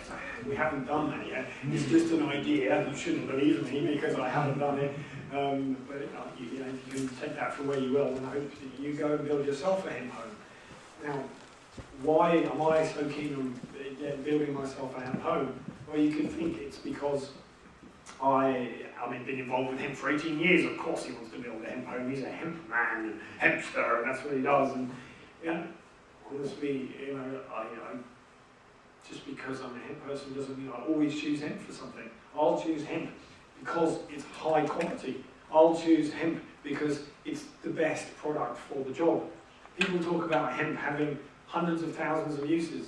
We haven't done that yet. It's just an idea. You shouldn't believe me because I haven't done it. But you can take that for where you will, and I hope that you go and build yourself a hemp home. Now, why am I so keen on building myself a hemp home? Well, you can think it's because I've been involved with hemp for 18 years. Of course he wants to build a hemp home. He's a hemp man and hempster, and that's what he does. And honestly, just because I'm a hemp person doesn't mean I always choose hemp for something. I'll choose hemp because it's high quality. I'll choose hemp because it's the best product for the job. People talk about hemp having hundreds of thousands of uses,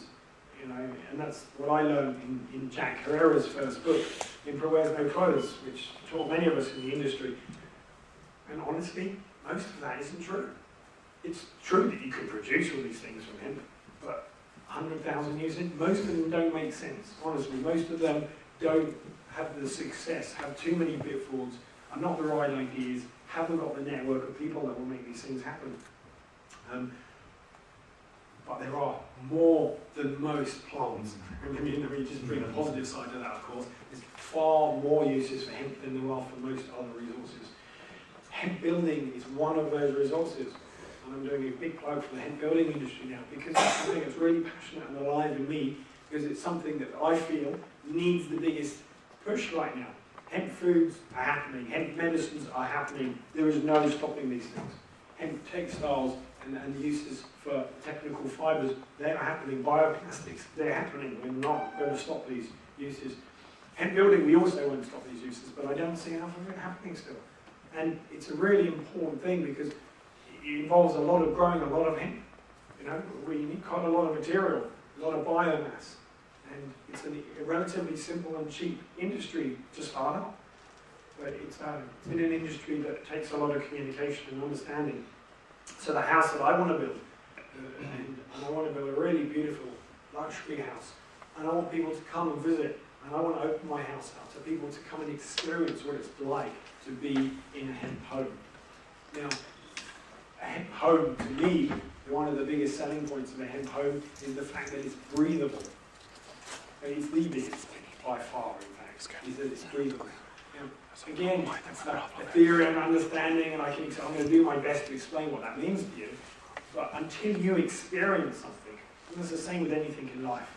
and that's what I learned in Jack Herrera's first book, Emperor Wears No Clothes, which taught many of us in the industry. And honestly, most of that isn't true. It's true that you could produce all these things from hemp, but 100,000 uses, most of them don't make sense. Honestly, most of them don't have the success, have too many pitfalls, are not the right ideas, haven't got the network of people that will make these things happen. But there are more than most plants. Let me just bring a positive side to that, of course. There's far more uses for hemp than there are for most other resources. Hemp building is one of those resources. And I'm doing a big plug for the hemp building industry now, because it's something that's really passionate and alive in me, because it's something that I feel needs the biggest push right now. Hemp foods are happening, hemp medicines are happening, there is no stopping these things. Hemp textiles and the uses for technical fibres, they are happening. Bioplastics, they're happening. We're not going to stop these uses. Hemp building, we also won't stop these uses, but I don't see enough of it happening still. And it's a really important thing because it involves a lot of growing a lot of hemp. We need quite a lot of material, a lot of biomass. And it's a relatively simple and cheap industry to start up. But it's been an industry that takes a lot of communication and understanding. So the house that I want to build, and I want to build a really beautiful luxury house, and I want people to come and visit, and I want to open my house up to people to come and experience what it's like to be in a hemp home. Now, a hemp home, to me, one of the biggest selling points of a hemp home is the fact that it's breathable. It's the biggest by far, in fact, is that it's breathable. Again, it's that theory and understanding, and I'm going to do my best to explain what that means to you. But until you experience something, and it's the same with anything in life,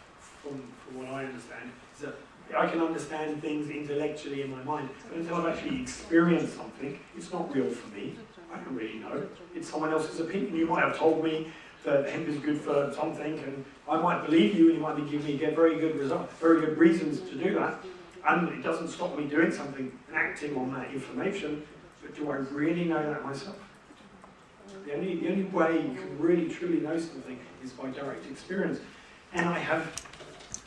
from what I understand, is that I can understand things intellectually in my mind, but until I've actually experienced something, it's not real for me. I don't really know. It's someone else's opinion. You might have told me that hemp is good for something, and I might believe you, and you might be giving me very good results, very good reasons to do that. And it doesn't stop me doing something and acting on that information, but do I really know that myself? The only way you can really truly know something is by direct experience. And I have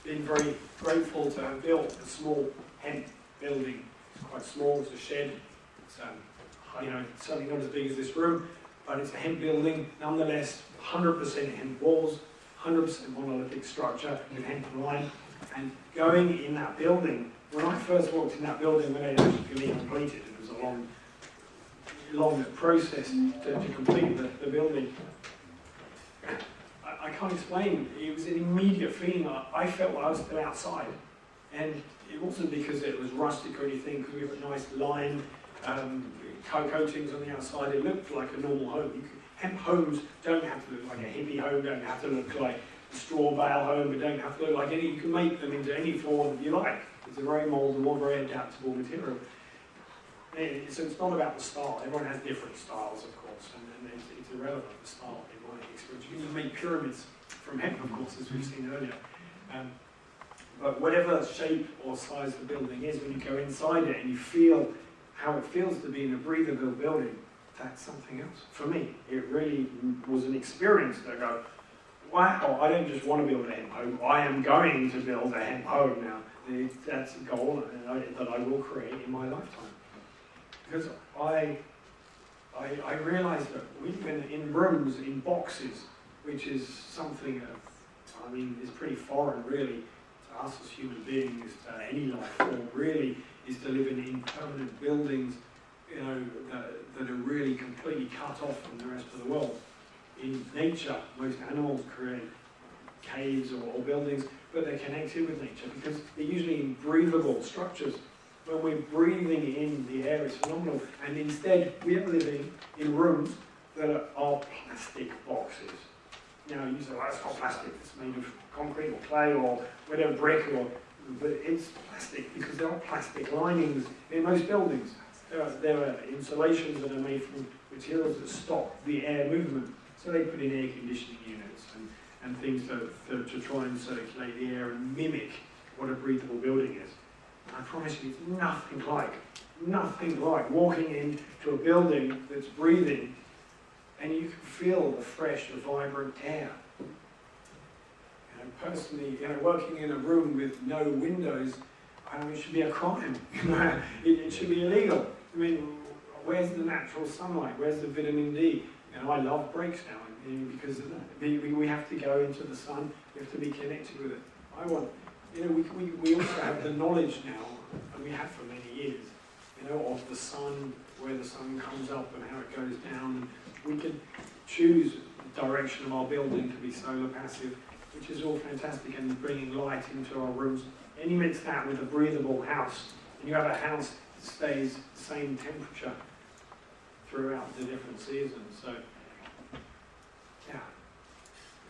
been very grateful to have built a small hemp building. It's quite small, it's a shed. It's certainly not as big as this room, but it's a hemp building, nonetheless, 100% hemp walls, 100% monolithic structure with hemp line. And going in that building, when I first walked in that building, when it actually completed, it was a long process to complete the building. I can't explain. It was an immediate feeling. I felt I was still outside. And it wasn't because it was rustic or anything, because we have a nice line, coatings on the outside. It looked like a normal home. Hemp homes don't have to look like a hippie home, don't have to look like a straw bale home, but don't have to look like any. You can make them into any form you like. It's a very moldable, very adaptable material. So it's not about the style. Everyone has different styles, of course, and it's irrelevant, the style, in my experience. You make pyramids from hemp, of course, as we've seen earlier. But whatever shape or size the building is, when you go inside it and you feel how it feels to be in a breathable building, that's something else. For me, it really was an experience to go, wow, I don't just want to build a hemp home, I am going to build a hemp home now. That's a goal that I will create in my lifetime. Because I realised that we live in rooms, in boxes, which is something, I mean, is pretty foreign really to us as human beings, any life form really, is to live in permanent buildings, you know, that are really completely cut off from the rest of the world. In nature, most animals create caves or buildings, but they're connected with nature because they're usually in breathable structures. When we're breathing in the air, it's phenomenal. And instead, we are living in rooms that are plastic boxes. Now, you say, well, it's not plastic, it's made of concrete or clay or whatever, brick, but it's plastic because there are plastic linings in most buildings. There are insulations that are made from materials that stop the air movement. So they put in air conditioning units and things to try and circulate the air and mimic what a breathable building is. And I promise you, it's nothing like walking into a building that's breathing and you can feel the fresh, vibrant air. You know, personally, you know, working in a room with no windows, I mean, it should be a crime. It should be illegal. I mean, where's the natural sunlight? Where's the vitamin D? You know, I love breaks now because of that. We have to go into the sun. We have to be connected with it. I want, you know, we also have the knowledge now, and we have for many years, you know, of the sun, where the sun comes up and how it goes down. We can choose the direction of our building to be solar passive, which is all fantastic, and bringing light into our rooms. And you mix that with a breathable house, and you have a house that stays the same temperature throughout the different seasons. So, yeah,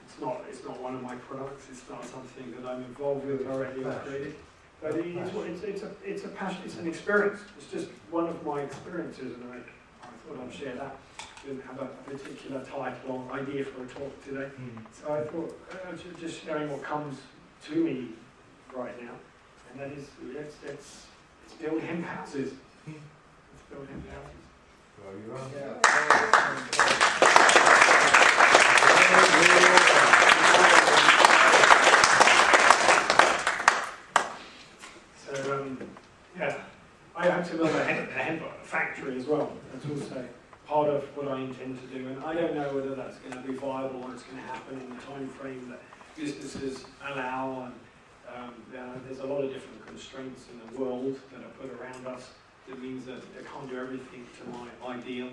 it's not one of my products. It's not something that I'm involved with directly or created. But it's a passion. It's an experience. It's just one of my experiences, and I thought I'd share that. I didn't have a particular title or idea for a talk today, so I thought just sharing what comes to me right now, and that is let's build hemp houses. Let's build hemp houses. Well, you're on. So yeah, I hope to build a hemp factory as well. That's also part of what I intend to do, and I don't know whether that's going to be viable or it's going to happen in the time frame that businesses allow. And there's a lot of different constraints in the world that are put around us. That means that I can't do everything to my ideal,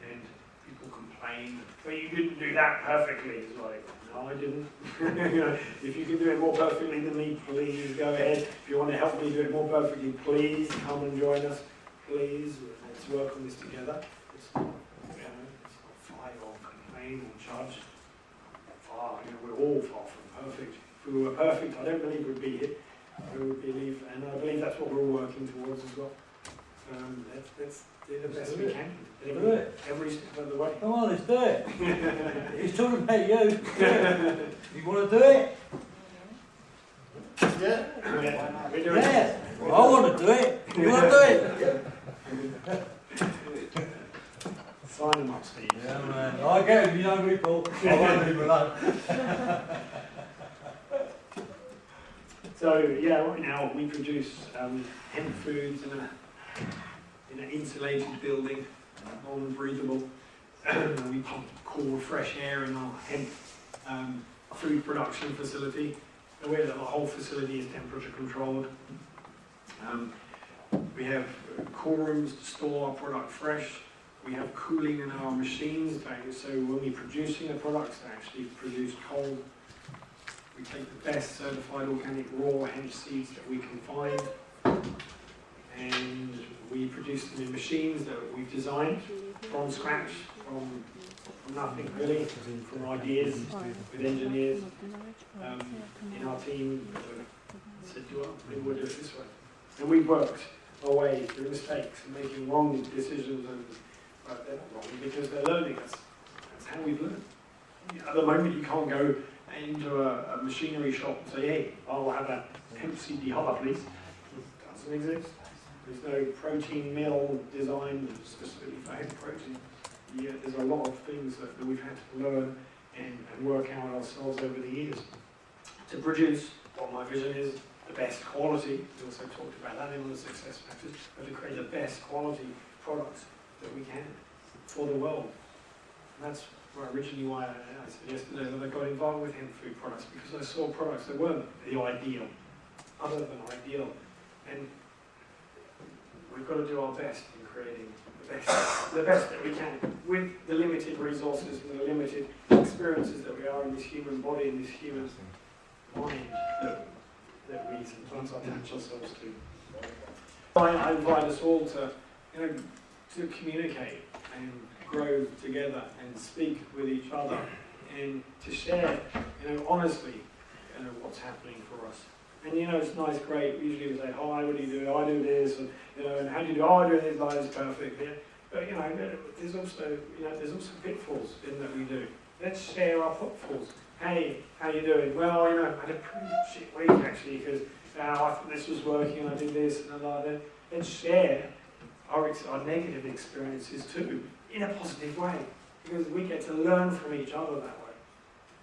and people complain, but you didn't do that perfectly. It's like, no, I didn't. You know, if you can do it more perfectly than me, please go ahead. If you want to help me do it more perfectly, please come and join us. Please, let's work on this together. It's not, you know, it's not fight or complain or judge. Far, you know, we're all far from perfect. If we were perfect, I don't believe we'd be here. I would believe, and I believe that's what we're all working towards as well. Let's do the best we can. Every step of the way. Come on, let's do it. He's talking about you. You want to do it? Yeah. We're doing it. I want to do it. You want to do it? Sign them up, Steve. Yeah, man. I get it, you young people. I won't leave alone. So, yeah, right now we produce hemp foods in an insulated building, non-breathable. We pump cool, fresh air in our hemp food production facility. The whole facility is temperature controlled. We have cool rooms to store our product fresh. We have cooling in our machines, so when we're producing the products, they're actually produced cold. We take the best certified organic raw hemp seeds that we can find, and we produce them in machines that we've designed from scratch, from nothing really, from ideas with engineers in our team that said, well, maybe we'll do it this way. And we've worked our way through mistakes and making wrong decisions, but they're not wrong because they're learning us. That's how we've learned. at the moment you can't go into a machinery shop and say, hey, I'll have a hemp seed dehuller, please. It doesn't exist. There's no protein mill designed specifically for hemp protein. Yeah, there's a lot of things that we've had to learn and work out ourselves over the years to produce what my vision is, the best quality. We also talked about that in one of the success factors, but to create the best quality products that we can for the world. And that's originally why I said yesterday that I got involved with hemp food products, because I saw products that weren't the ideal, other than ideal. And we've got to do our best in creating the best that we can with the limited resources and the limited experiences that we are in this human body and this human mind that we sometimes attach ourselves to. I invite us all to, to communicate and grow together and speak with each other and to share, honestly, what's happening for us. And it's nice, great. Usually we say, "Hi, what do you do? I do this," and and how do you do? Oh, I do this. Life is perfect. Yeah. But there's also pitfalls in that we do. Let's share our pitfalls. Hey, how you doing? Well, I had a pretty shit week actually because I thought this was working and I did this and that. Let's share our negative experiences too in a positive way, because we get to learn from each other that way.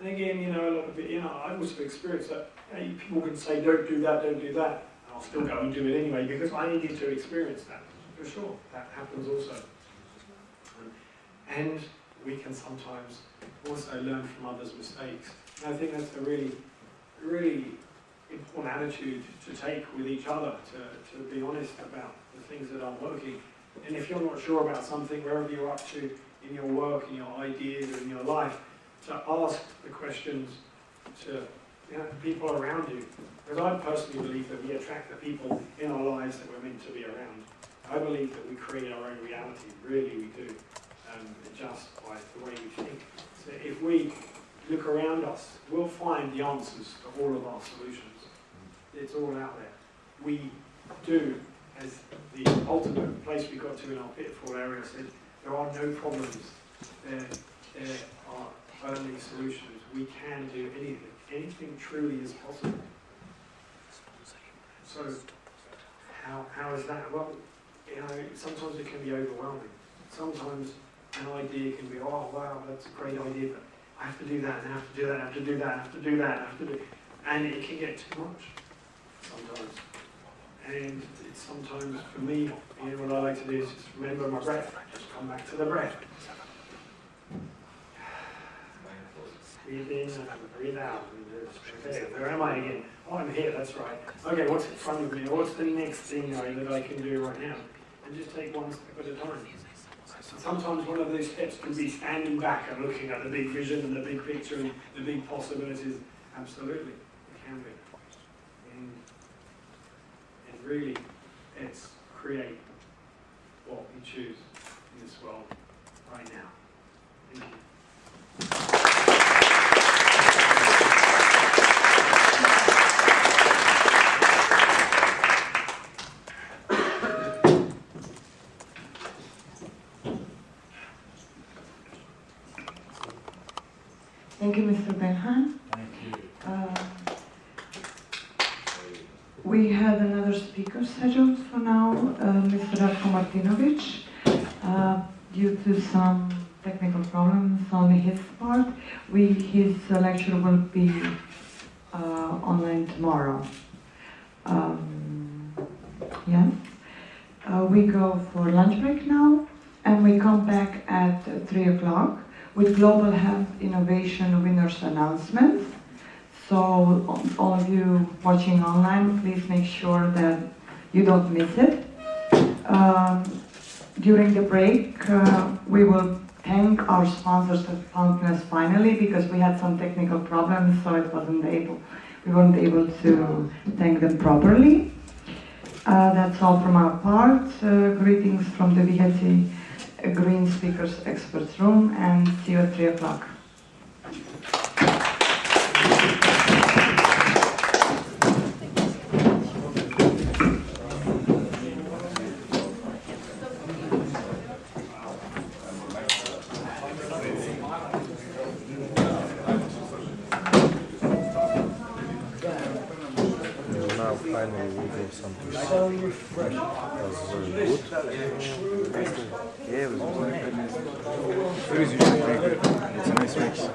And again, a lot of it, I also experienced that. People can say, don't do that, don't do that. And I'll still go and do it anyway because I needed to experience that. For sure, that happens also. And we can sometimes also learn from others' mistakes. And I think that's a really, really important attitude to take with each other, to be honest about the things that aren't working. And if you're not sure about something, wherever you're up to in your work, in your ideas, or in your life, to ask the questions to people around you. Because I personally believe that we attract the people in our lives that we're meant to be around. I believe that we create our own reality, really we do, just by the way we think. So if we look around us, we'll find the answers to all of our solutions. It's all out there. We do, as the ultimate place we got to in our pitfall area said, there are no problems. There are only solutions. We can do anything. Anything truly is possible. So, how is that? Well, sometimes it can be overwhelming. Sometimes an idea can be, oh wow, that's a great idea, but I have to do that, and I have to do that, I have to do that, I have to do that, I have to do, and it can get too much sometimes. And it's sometimes for me, what I like to do is just remember my breath. Just come back to the breath. Breathe in and breathe out. Okay, where am I again? Oh, I'm here, that's right. Okay, what's in front of me? What's the next thing that I can do right now? And just take one step at a time. Sometimes one of those steps can be standing back and looking at the big vision and the big picture and the big possibilities. Absolutely, it can be. And really, it's create what we choose in this world right now. Thank you. Thank you, Mr. Benhaim. Thank you. We have another speaker scheduled for now, Mr. Martinovic. Due to some technical problems on his part, his lecture will be online tomorrow. Yes. We go for lunch break now, and we come back at 3 o'clock with Global Health Innovation Winners Announcements. So all of you watching online, please make sure that you don't miss it. During the break, we will thank our sponsors of Fountainess finally, because we had some technical problems, so we weren't able to thank them properly. That's all from our part. Greetings from the WHC Green Speakers Experts Room, and see you at 3 o'clock. finally we go someplace. It was very good. Yeah, it was very good. Food is usually very good. It's a nice mix.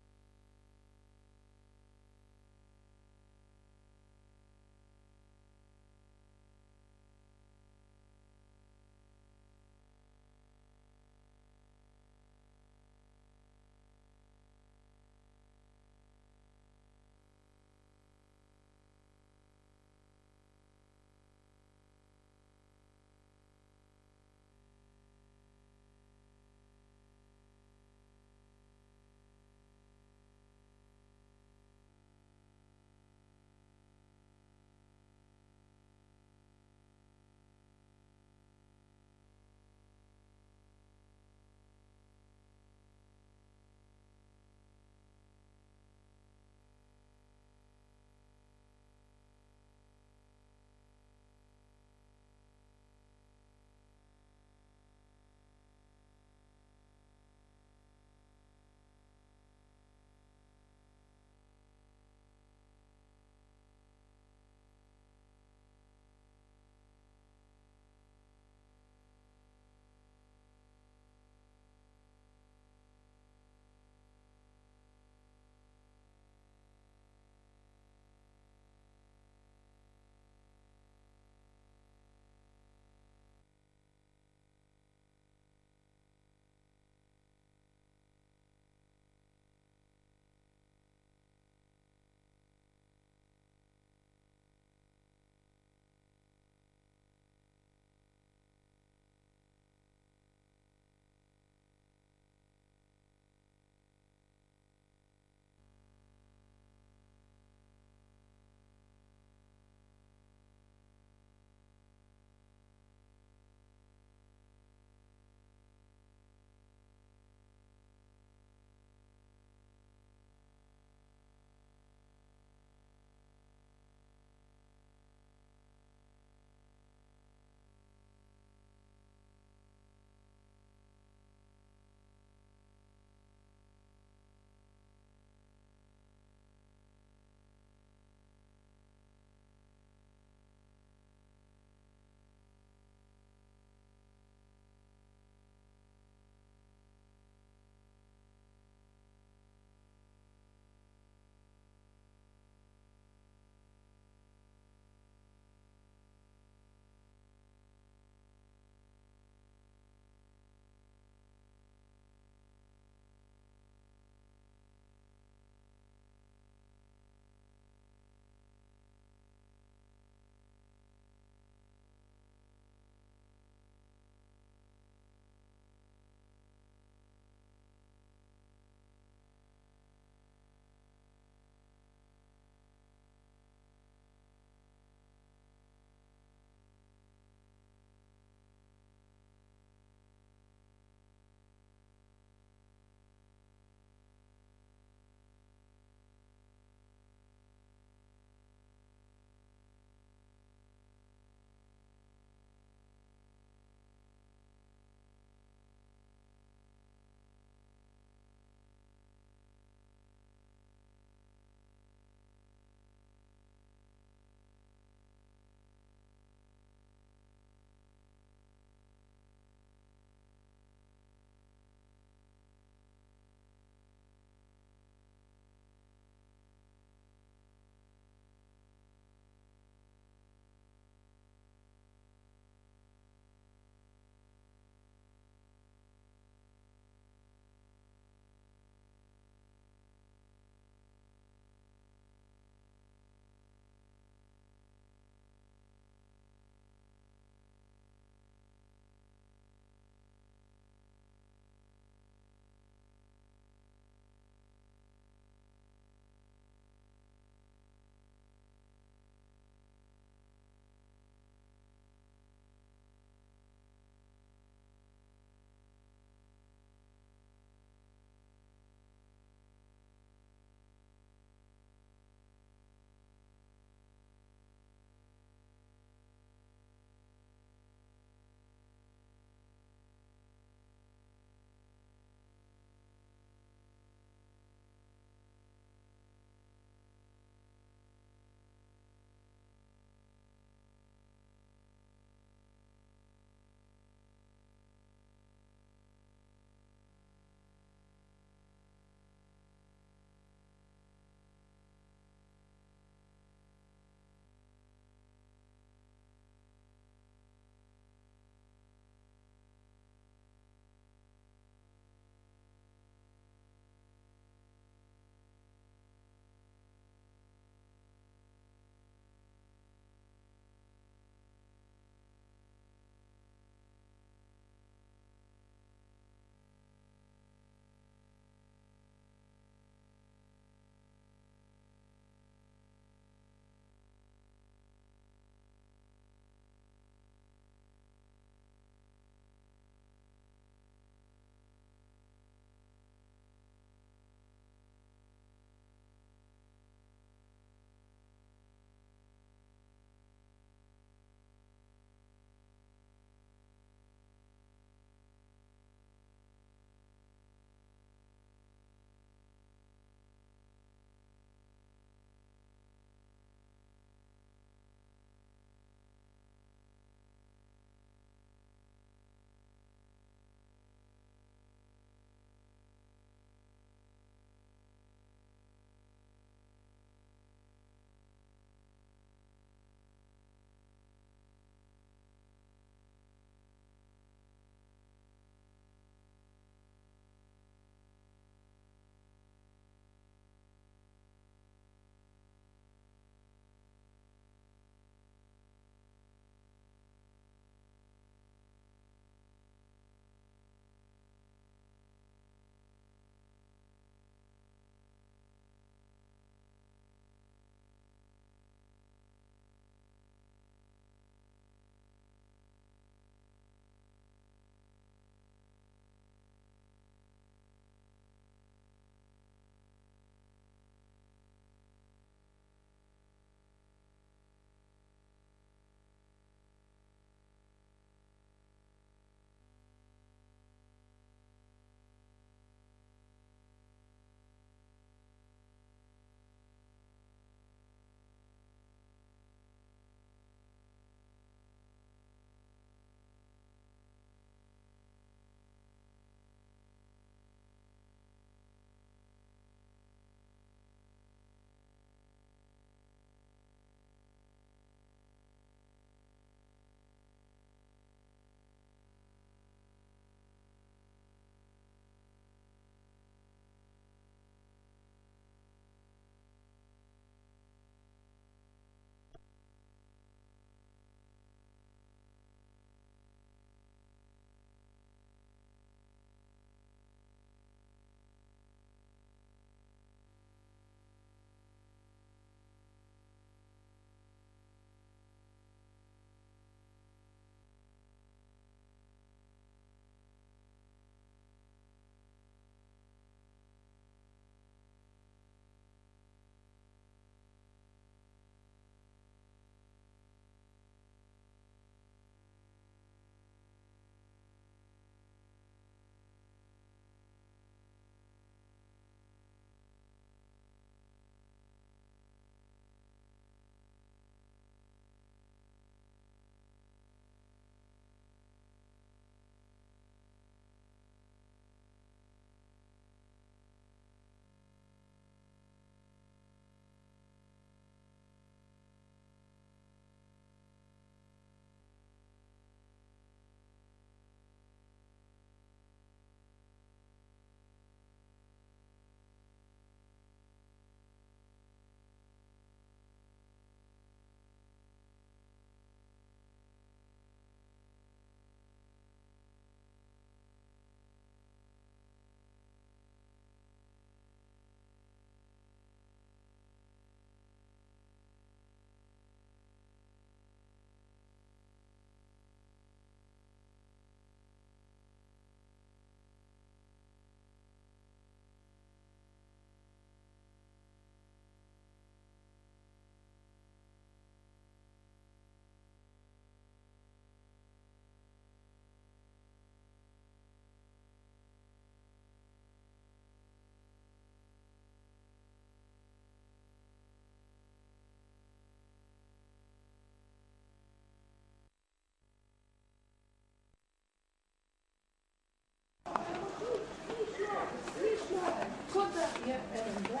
Ja,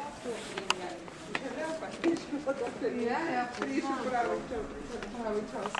prišel pravi čas.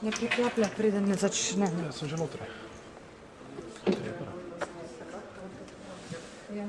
Ne priklaplja, preden ne začne. Ja sem že noter. Ja.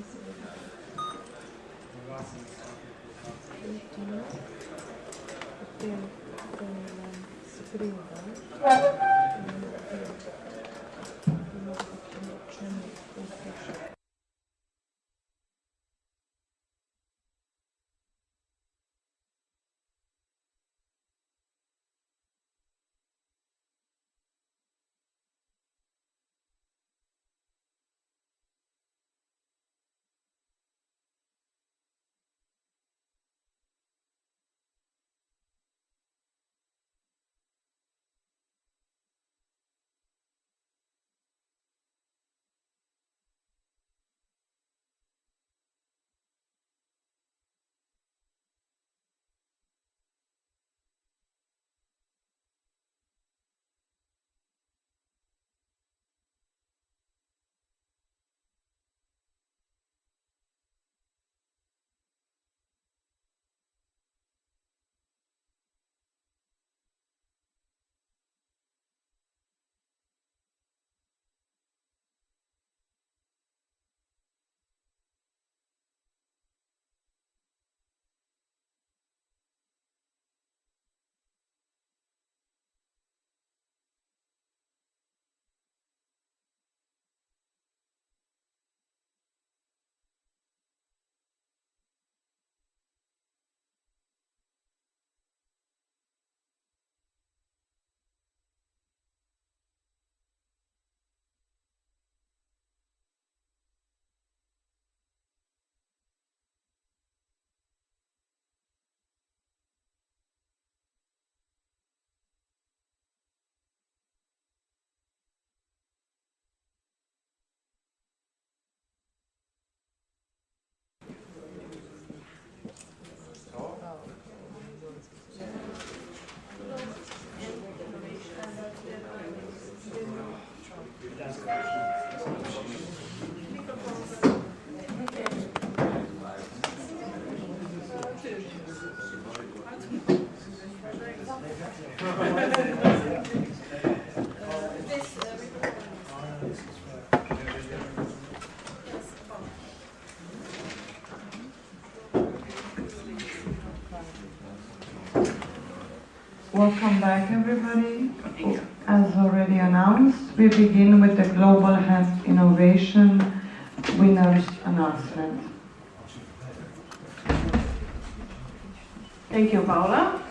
Welcome back, everybody. As already announced, we begin with the Global Hemp Innovation Winners Announcement. Thank you, Paula.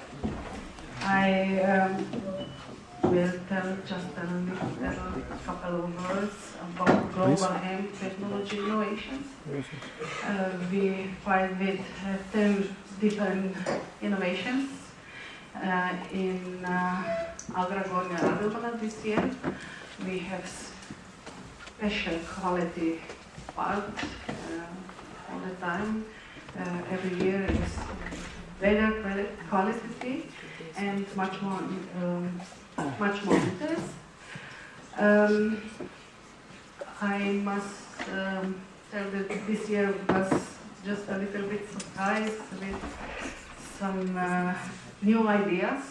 I will tell just a couple of words about global hemp technology innovations. We find with 10 different innovations in Agragornia Radovana this year. We have special quality part all the time. Every year is better quality and much more interest. I must tell that this year was just a little bit surprised with some new ideas.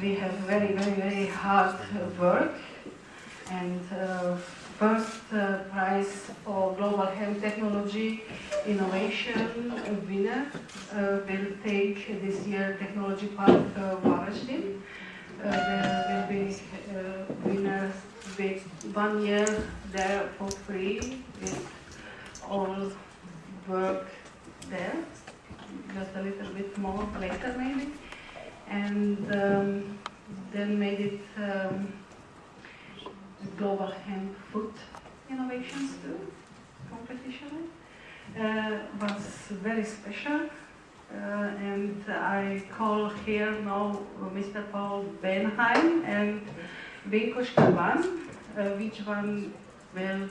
We have very hard work, and first prize for Global Hemp Technology Innovation winner will take this year Technology Park Varaždin. There will be winners with 1 year there for free with all work there. just a little bit more later maybe. And then made it Global Hemp Food Innovations too, competition. Was very special. And I call here now Mr. Paul Benhaim and Vinko Štefe, which one will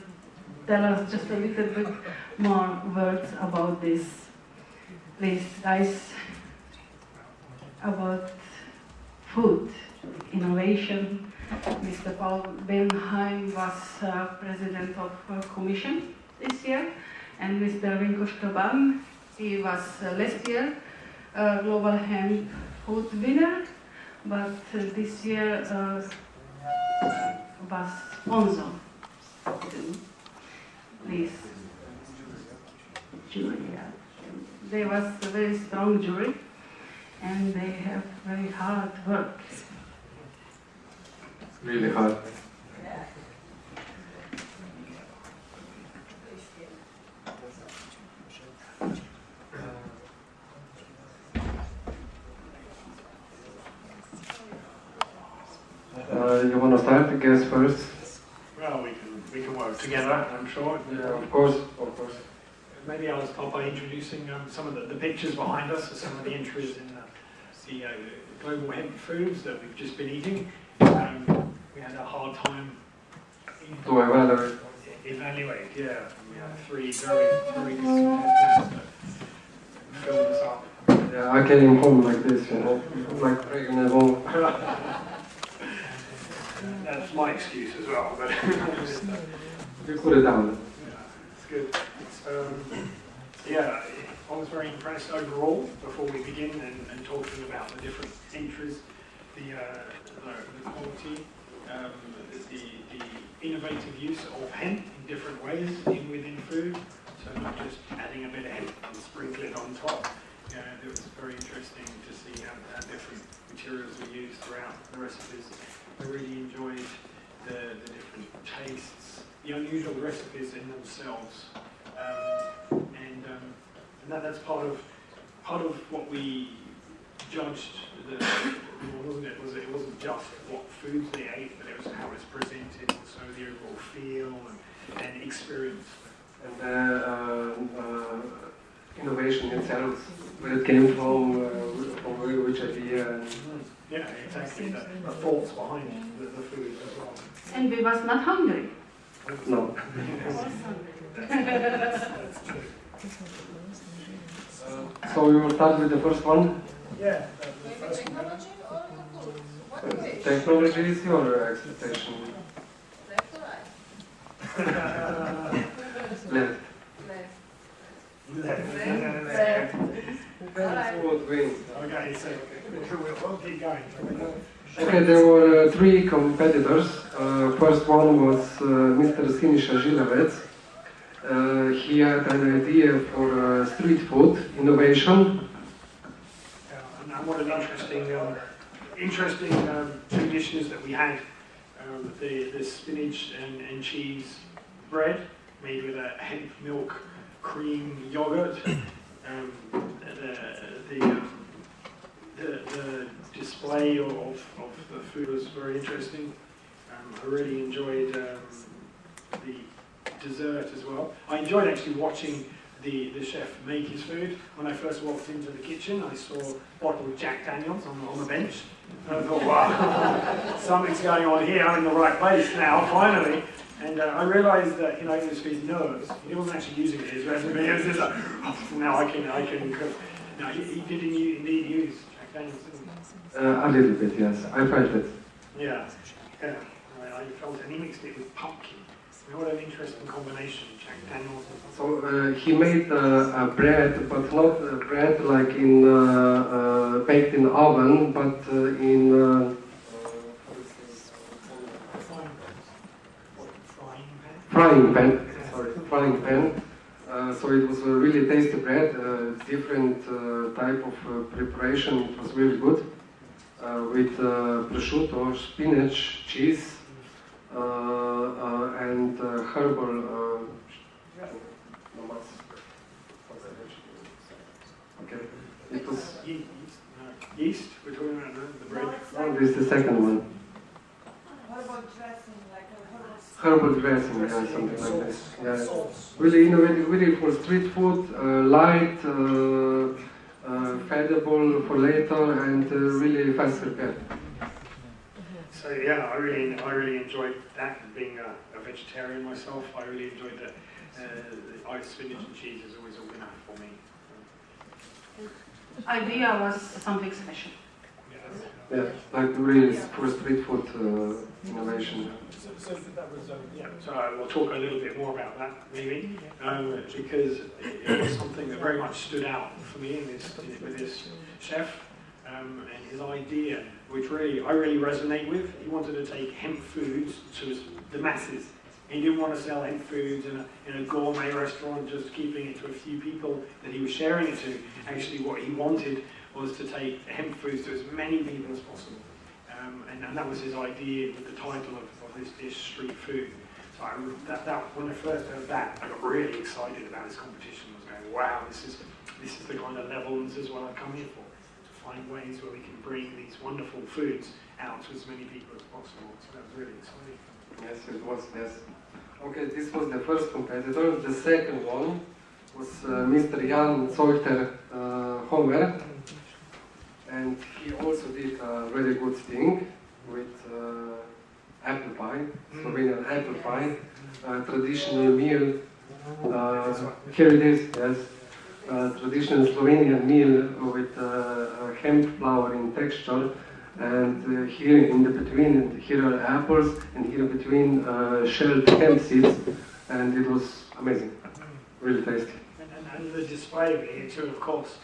tell us just a little bit more words about this. Please, guys, about food innovation. Mr. Paul Benhaim was president of commission this year, and Mr. Vinko Štefe, he was last year Global Hemp Food winner, but this year was sponsor. Please, jury. They was a very strong jury, and they have very hard work. Really hard. You want to start, I guess, first? Well, we can work together, I'm sure. Yeah, of course, of course. Maybe I'll start by introducing some of the pictures behind us of some of the entries in the global hemp foods that we've just been eating. We had a hard time To evaluate. Evaluate, yeah. We had 3 very distant testers that filled us up. Yeah, I came home like this, you know, like pregnant home. That's my excuse as well, but You put it down. Yeah, it's good. Yeah, I was very impressed overall before we begin and talking about the different entries, the quality, the innovative use of hemp in different ways within food. So not just adding a bit of hemp and sprinkle it on top. It was very interesting to see how different materials were used throughout the recipes. I really enjoyed the different tastes, the unusual recipes in themselves, and that's part of what we judged. Wasn't it? It wasn't just what foods they ate, but it was how it's presented, also the overall feel and experience. And innovation itself, where it came from which idea. Yeah, exactly. The thoughts behind the food as well. And we was not hungry. No. So we will start with the first one. Yeah. Technology or food? What way? Technology is your expectation. Left or right? Left. Left. What wins? Okay, so we'll keep going. Okay, there were 3 competitors. First one was Mr. Siniša Žilevec. He had an idea for street food innovation. And what an interesting 2 dishes that we had. The spinach and cheese bread made with a hemp milk cream yogurt. The display of the food was very interesting. I really enjoyed the dessert as well. I enjoyed actually watching the chef make his food. When I first walked into the kitchen, I saw a bottle of Jack Daniels on the bench. And I thought, wow, something's going on here. I'm in the right place now, finally. And I realised that, it was for his nerves. He wasn't actually using it as recipe. It was just like, oh, now I can cook. No, he did indeed use Jack Daniels, didn't he? A little bit, yes. I felt it. Yeah. I felt it. And he mixed it with pumpkin. What an interesting combination, Jack Daniels. So he made a bread, but not a bread like in baked in the oven, but in frying pan. Sorry, frying pan. So it was a really tasty bread, different type of preparation. It was really good with prosciutto, spinach, cheese. And herbal okay. yeast. We're talking about the bread. Oh, this is the second one. What about dressing, like a Herbal dressing, yeah, something like this. Yeah. Really innovative, really for street food, light, feedable for later, and really fast prepared. So yeah, I really enjoyed that. Being a vegetarian myself, I really enjoyed that. Ice, spinach, and cheese is always a winner for me. Idea was something special. Yeah, like really for street food innovation. So that was yeah. So I will talk a little bit more about that maybe, because it was something that very much stood out for me with this chef and his idea, which I really resonate with. He wanted to take hemp foods to the masses. He didn't want to sell hemp foods in a gourmet restaurant, just keeping it to a few people that he was sharing it to. Actually, what he wanted was to take hemp foods to as many people as possible. And that was his idea with the title of this dish, Street Food. So when I first heard that, I got really excited about this competition. I was going, wow, this is the kind of level, and this is what I come here for, to find ways where we can bring these wonderful foods out to as many people as possible. So that was really exciting. Yes, it was, yes. Okay, this was the first competitor. The second one was Mr. Jan Zolter Homer. And he also did a really good thing with apple pie, Slovenian apple pie, traditional meal. Here it is, yes. Traditional Slovenian meal with hemp flour in texture. And here in the between, here are apples, and here between shelled hemp seeds, and it was amazing, really tasty. And the display of it too, of course.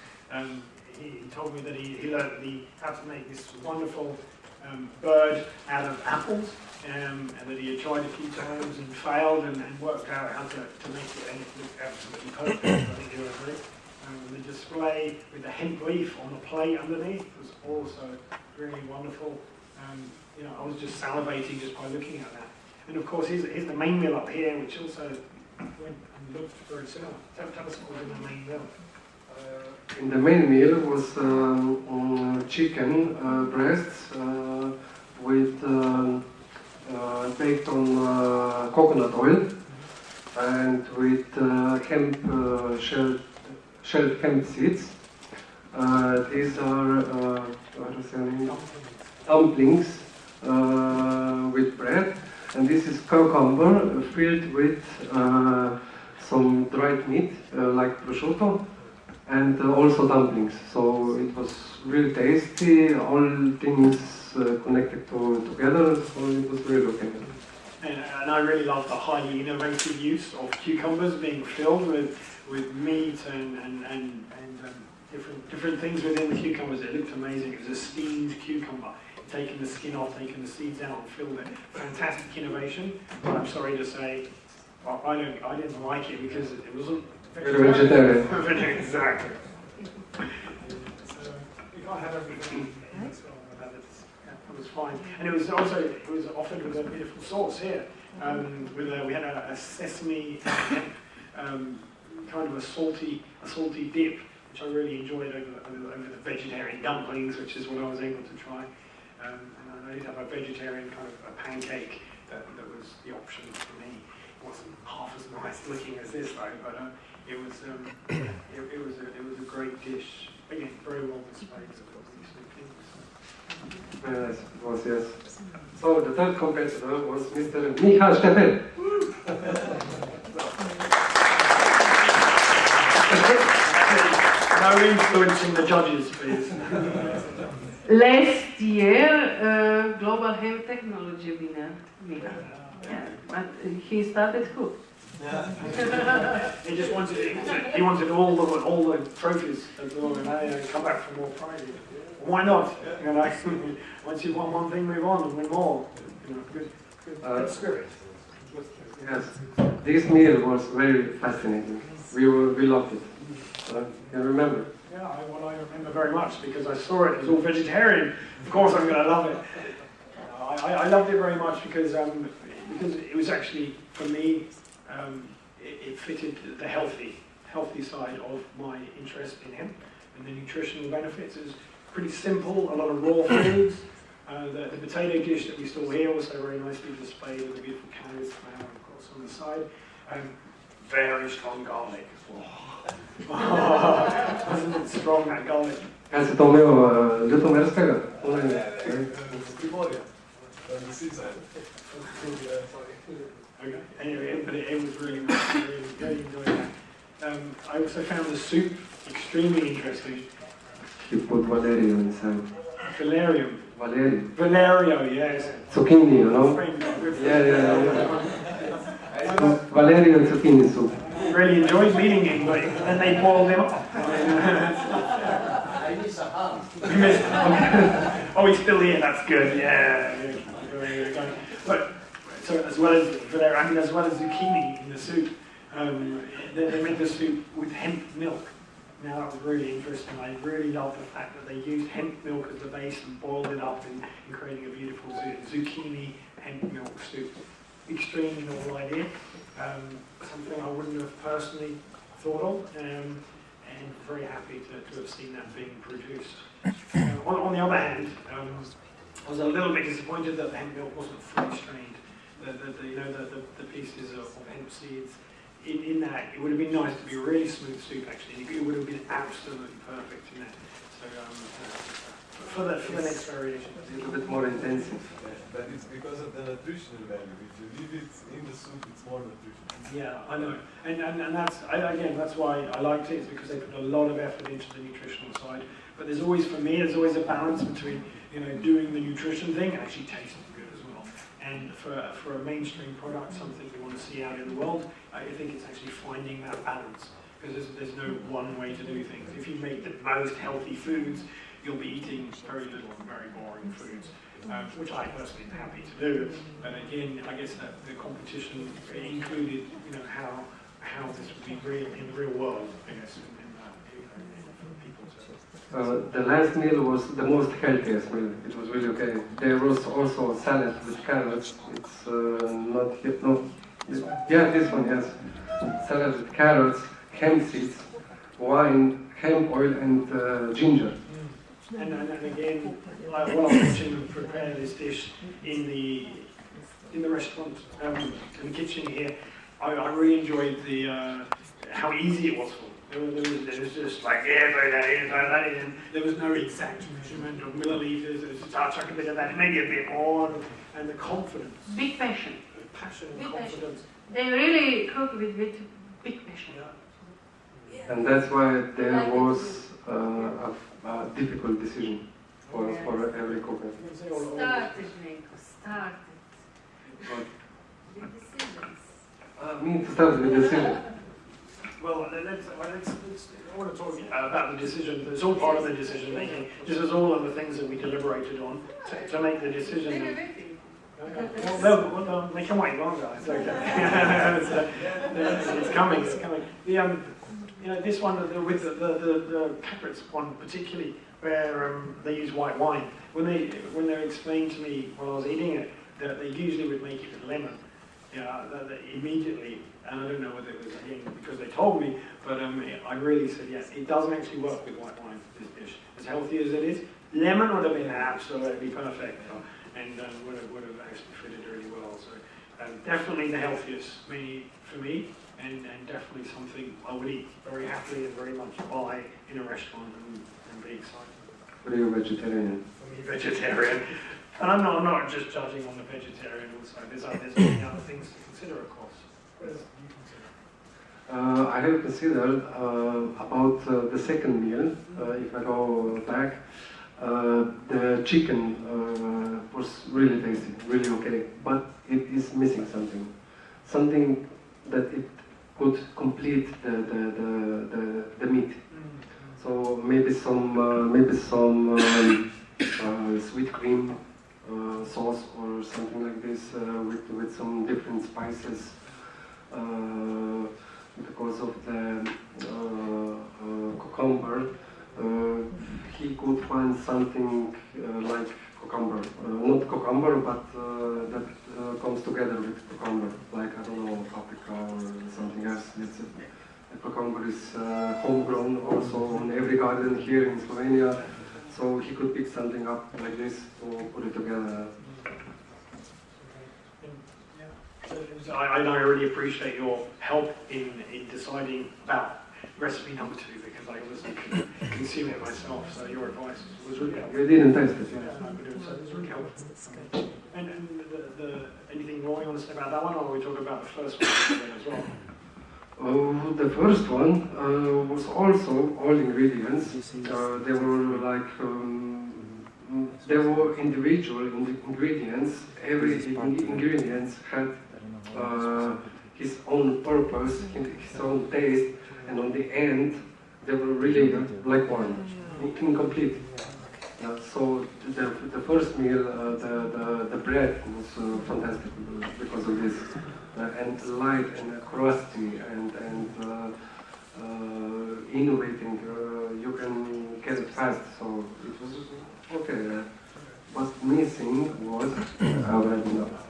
He told me that he learned how to make this wonderful bird out of apples, and that he had tried a few times and failed, and worked out how to make it, and it looked absolutely perfect. I think you agree. The display with the hemp leaf on the plate underneath was also really wonderful. You know, I was just salivating just by looking at that. And of course, here's the main meal up here, which also went and looked very similar. Tell us what was in the main meal. In the main meal was chicken breasts with baked on coconut oil and with hemp shelled hemp seeds. These are dumplings with bread, and this is cucumber filled with some dried meat like prosciutto, and also dumplings. So it was really tasty, all things connected together, so it was really okay. And I really love the highly innovative use of cucumbers being filled with meat and different things within the cucumbers. It looked amazing. It was a steamed cucumber, taking the skin off, taking the seeds out, and filled it. Fantastic innovation. But I'm sorry to say, I didn't like it because it wasn't vegetarian. Exactly. So you can't have everything. It was fine, and it was offered with a beautiful sauce here. We had a sesame kind of a salty dip, which I really enjoyed over the vegetarian dumplings, which is what I was able to try. And I did have a vegetarian kind of a pancake that was the option for me. It wasn't half as nice looking as this though, but it was a great dish. Again, very well displayed. Yes, it was, yes. So the third competitor was Mr. Miha Štefe. No influence in the judges, please. Last year, Global Health Technology winner, Miha. Yeah, but he started cook. Yeah. He wanted all the trophies as well, and come back for more prizes. Why not? You know, once you've won one thing, move on and win more. You know, good spirit. Yes, this meal was very fascinating. We loved it. You remember? Yeah, I remember very much because I saw it. It was all vegetarian. Of course, I'm going to love it. I loved it very much because it was actually, for me, it fitted the healthy side of my interest in hemp and the nutritional benefits. pretty simple, a lot of raw foods. The potato dish that we saw here also very nicely displayed with a beautiful cannabis flower, of course, on the side. Very strong garlic. Wasn't it strong, that garlic? Jaz si to imel ljutomerskega? Okay. Anyway, but it was really nice. I really enjoyed that. I also found the soup extremely interesting. You put Valerio inside. Valerium. Valerio, yes. Zucchini, you know? Yeah. Valerio and zucchini soup. Really enjoyed meeting him, but then they boiled him up. I miss a hand. Oh, he's still here, that's good, yeah. But, so as well as zucchini in the soup, they made the soup with hemp milk. Now that was really interesting. I really love the fact that they used hemp milk as the base and boiled it up in creating a beautiful zucchini hemp milk soup. Extremely novel idea. Something I wouldn't have personally thought of, and very happy to have seen that being produced. On the other hand, I was a little bit disappointed that the hemp milk wasn't fully strained. The pieces of hemp seeds in that, it would have been nice to be a really smooth soup actually. It would have been absolutely perfect in that. So for the next variation, a little bit more intensive. But it's because of the nutritional value. If you leave it in the soup, it's more nutritional. Yeah, I know, and that's why I liked it. Is because they put a lot of effort into the nutritional side. But there's always a balance between doing the nutrition thing and actually tasting good as well. And for a mainstream product, something you want to see out in the world, I think it's actually finding that balance. Because there's no one way to do things. If you make the most healthy foods, you'll be eating very little and very boring foods. Which I personally am happy to do, but again, I guess that the competition included, how this would be real in the real world, I guess, The last meal was the most healthiest meal. It was really okay. There was also a salad with carrots. It's not yet, no. Yeah, this one, yes. Salad with carrots, hemp seeds, wine, hemp oil, and ginger. And again, while I was watching them prepare this dish in the restaurant, in the kitchen here, I really enjoyed how easy it was for them. There was just like, yeah, throw that in, and there was no exact measurement of milliliters. It was just, I'll chuck a bit of that, maybe a bit more, and the confidence. Big passion. Passion and confidence. They really cook with big passion. Yeah. And that's why there was a difficult decision for every couple. Started, Nico, started. Big decisions. Me to start with the decision. Well, I want to talk about the decision. It's all part of the decision making. Just as all of the things that we deliberated on to make the decision. Well, they can wait longer. It's okay. It's coming. It's coming. This one with the Caprits one particularly, where they use white wine. When they explained to me while I was eating it that they usually would make it with lemon. That immediately, and I don't know whether it was again because they told me, but I really said yes. It doesn't actually work with white wine. This dish, as healthy as it is, lemon would have been absolutely perfect, and would have actually fitted really well. So definitely the healthiest for me. And definitely something I would eat very happily and very much buy in a restaurant and be excited. Are you vegetarian? I'm vegetarian. And I'm not just judging on the vegetarian also. There's many other things to consider, of course. What do you consider? I have considered about the second meal, if I go back. The chicken was really tasty, really okay, but it is missing something. Something that it could complete the meat. So maybe some sweet cream sauce or something like this with some different spices because of the cucumber. He could find something like cucumber, not cucumber, but that comes together with cucumber, like I don't know, paprika or something else. The cucumber is homegrown also in every garden here in Slovenia, so he could pick something up like this to put it together. So I really appreciate your help in deciding about recipe number 2, because I obviously couldn't consume it myself, so your advice was really helpful. We didn't taste it. Yeah, no, but it was really helpful. And anything more you want to say about that one, or are we talking about the first one as well? The first one was also all ingredients. They were like they were individual ingredients. Every ingredient had his own purpose, his own taste, and on the end they were really like one, incomplete. So the first meal, the bread was fantastic because of this, and light and crusty and innovating. You can get it fast, so it was okay. What missing was already enough.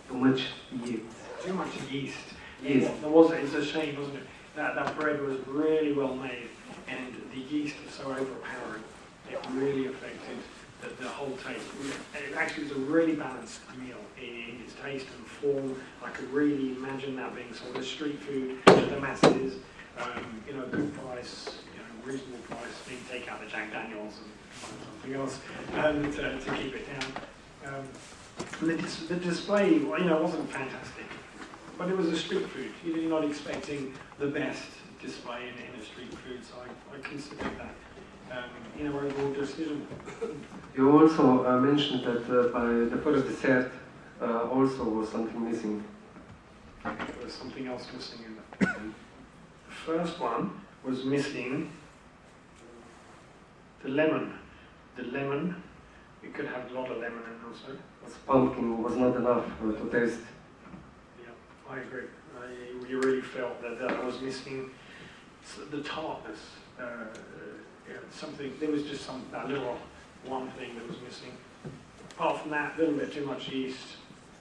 Too much yeast. Too much yeast. Yeast. There was. It's a shame, wasn't it? That bread was really well made, and the yeast was so overpowering. It really affected the whole taste. It actually was a really balanced meal in its taste and form. I could really imagine that being sort of street food to the masses. You know, good price, you know, reasonable price. Maybe take out the Jack Daniels and find something else to keep it down. The display, well, you know, wasn't fantastic. But it was a street food. You're not expecting the best display in a street food, so I consider that, you know, overall decision. You also mentioned that by the first dessert also was something missing. There was something else missing in that. The first one was missing the lemon. The lemon, you could have a lot of lemon in also. Pumpkin was not enough to taste. I agree. You really felt that was missing the tartness. Something. There was just that little one thing that was missing. Apart from that, a little bit too much yeast.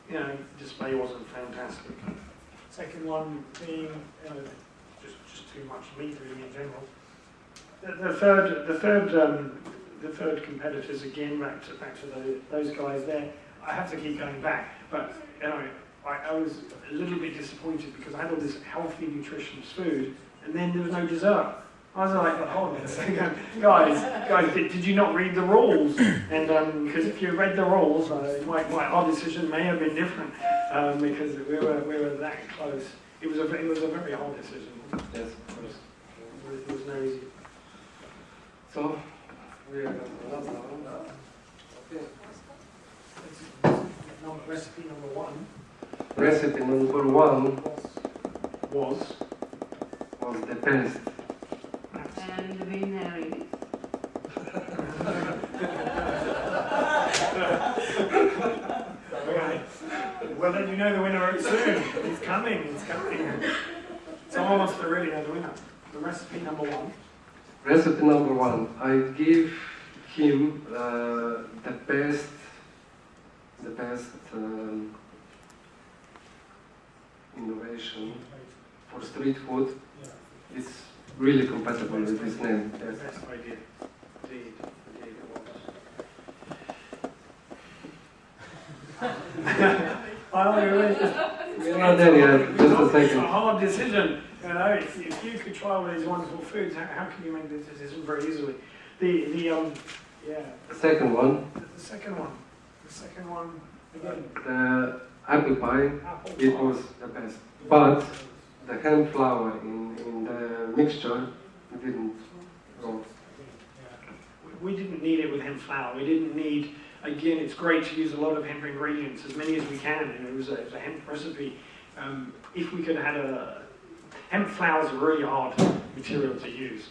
You know, display wasn't fantastic. Second one being just too much meat really in general. The third competitors again back to those guys there. I have to keep going back, but you know. I was a little bit disappointed because I had all this healthy, nutritious food, and then there was no dessert. I was like, hold on a second, guys, did you not read the rules? And because if you read the rules, our decision may have been different because we were that close. It was a very hard decision. Yes, of course. It was no easy. So we are last one. Okay. Recipe number 1. Recipe number 1 was the best. And the winner is. Okay. Well, then you know the winner soon. It's coming. Someone wants to really know the winner. The recipe number 1. Recipe number 1. I give him the best innovation for street food. It's really compatible with his name. Yes. Best idea. Indeed it was. We're not there yet, just a second. It's a hard decision. You know, if you could try all these wonderful foods, how can you make this decision very easily? The second one. The second one. Again. The apple pie. It was the best, but the hemp flour in the mixture didn't go. We didn't need it with hemp flour. We didn't need. Again, it's great to use a lot of hemp ingredients, as many as we can. And it was a hemp recipe. If we could have had hemp flour is a really hard material to use.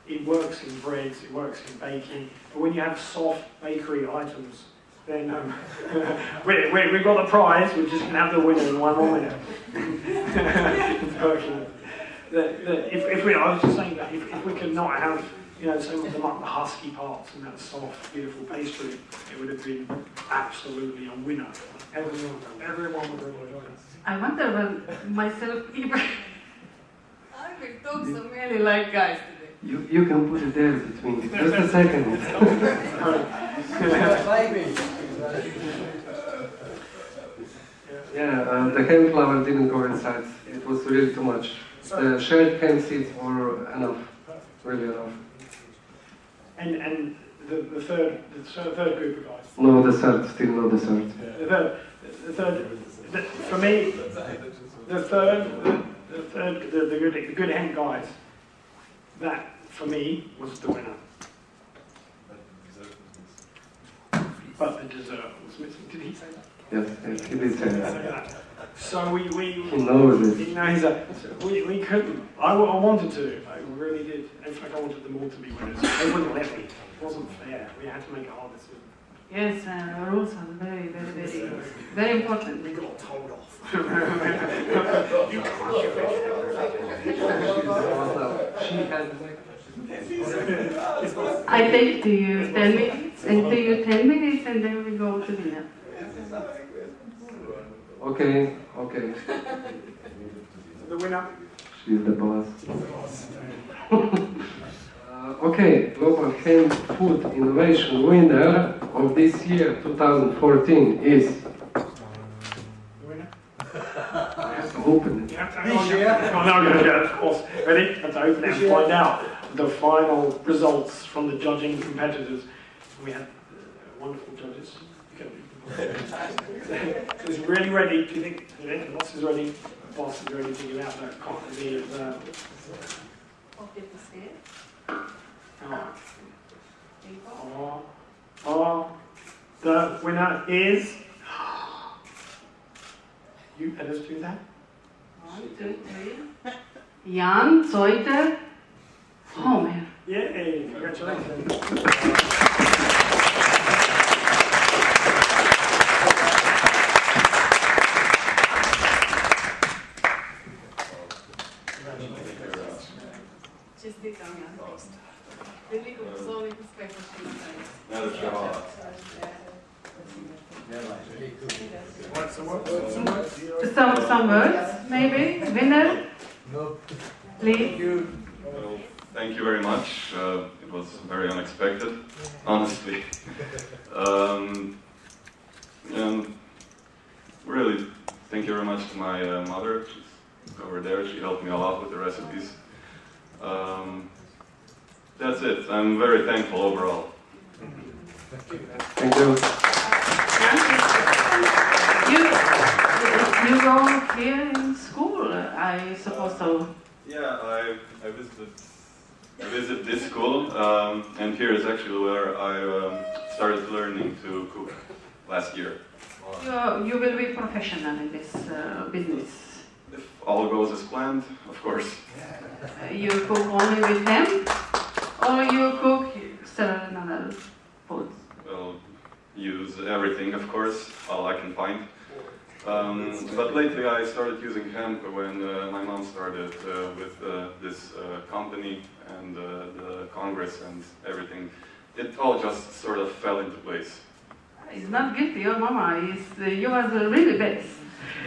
It works in breads, it works in baking, but when you have soft bakery items, then we've got the prize. We're just going to have the winner in 1 more minute. It's working. I was just saying that if we could not have, some of the husky parts and that soft, beautiful pastry, it would have been absolutely a winner. Everyone would have enjoyed it. I wonder when myself even. I will look so many like guys today. You can put it there between. Just a second. Yeah, the hemp flower didn't go inside. It was really too much. The shelled hemp seeds were enough, really enough. And the third group of guys. No dessert, still no dessert. The third, for me, the good hemp guys. That for me was the winner. But the dessert was missing. Did he say that? Yes, he did say that. So we he knows it. You know, we couldn't. I wanted to. I really did. In fact, I wanted them all to be winners. They wouldn't let me. It wasn't fair. We had to make a hard decision. Yes, rules are very important. We got told off. I take to you 10 minutes, and to you 10 minutes, and then we go to dinner. Okay. The winner? She's the boss. Okay, Global Hemp Food Innovation winner of this year, 2014, is... The winner? Open it. This year? Oh, no, of course. Ready? Let's open it and find out the final results from the judging competitors. We had wonderful judges. So it's really ready. Do you think the boss is ready? The boss is ready to give out that copy of that. The winner is. You let us do that. 1, 2, 3. Jan Zoiter Homer. Yay! Congratulations. Čestitam, Jan. Veliko poslovnih uspehov še naprej. Some words, maybe? Winner? No. Please. Well, thank you very much. It was very unexpected, honestly. And really, thank you very much to my mother. She's over there. She helped me a lot with the recipes. That's it. I'm very thankful overall. Thank you. You go here in school, I suppose so. Yeah, I visited this school, and here is actually where I started learning to cook last year. You will be professional in this business. If all goes as planned, of course. You cook only with hemp, or you cook several other foods? Well, use everything, of course, all I can find. But lately I started using hemp when my mom started with this company and the Congress and everything. It all just sort of fell into place. It's not guilty, your mama is, you are the really best.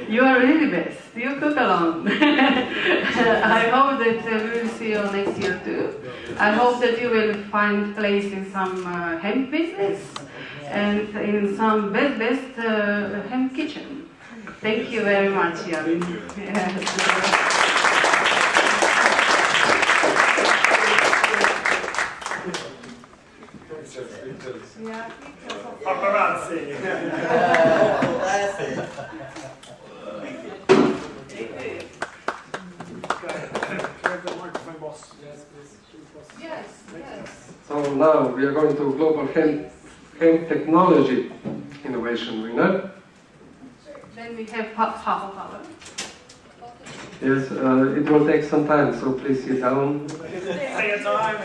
You are really best. You cook alone. I hope that we will see you next year too. I hope that you will find place in some hemp business and in some best hemp kitchen. Thank you very much, Jan. Paparazzi. Yes. So now we are going to Global Hemp Technology Innovation winner. Then we have half of hour. Yes, it will take some time, so please sit down. Take your time.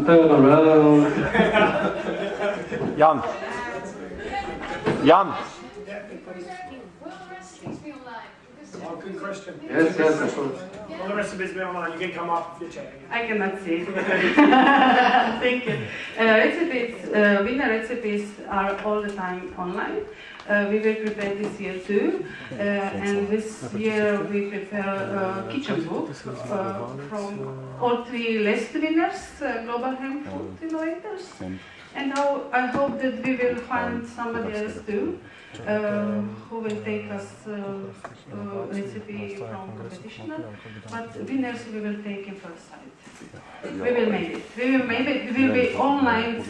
Turn around. Jan. Oh, good question. Yes, of course. All the recipes be online. You can come up if you're checking it. I cannot see. Thank you. Winner recipes are all the time online. We will prepare this year too, and this year we prepare kitchen books from all 3 list winners, Global Hemp Food Innovators. And now I hope that we will find somebody else too, who will take us recipe from competition. But winners we will take in first sight. We will make it. We will make it. It will be online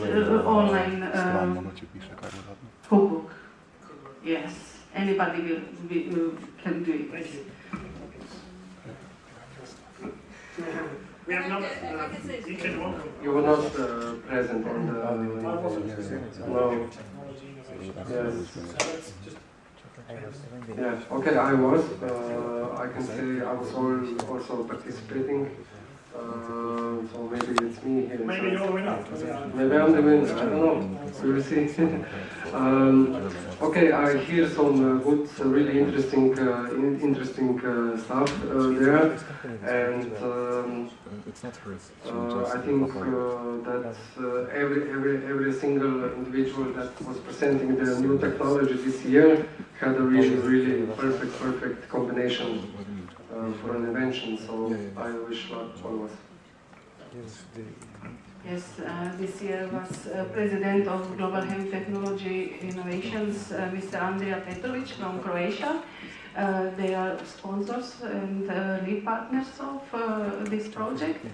cookbook. Yes, anybody can do it. We have not. You were not present on the. No. Yes. Yeah. Okay, I was. I can say I was also participating. So maybe it's me here. Maybe you're the winner. Maybe I'm the winner. I don't know. We will see. Okay, I hear some good, really interesting stuff there, and I think that every single individual that was presenting the new technology this year had a really perfect combination for an invention. So I wish luck all of us. Yes, this year was President of Global Hemp Technology Innovations, Mr. Andrej Poljanec from Croatia. They are sponsors and lead partners of this project.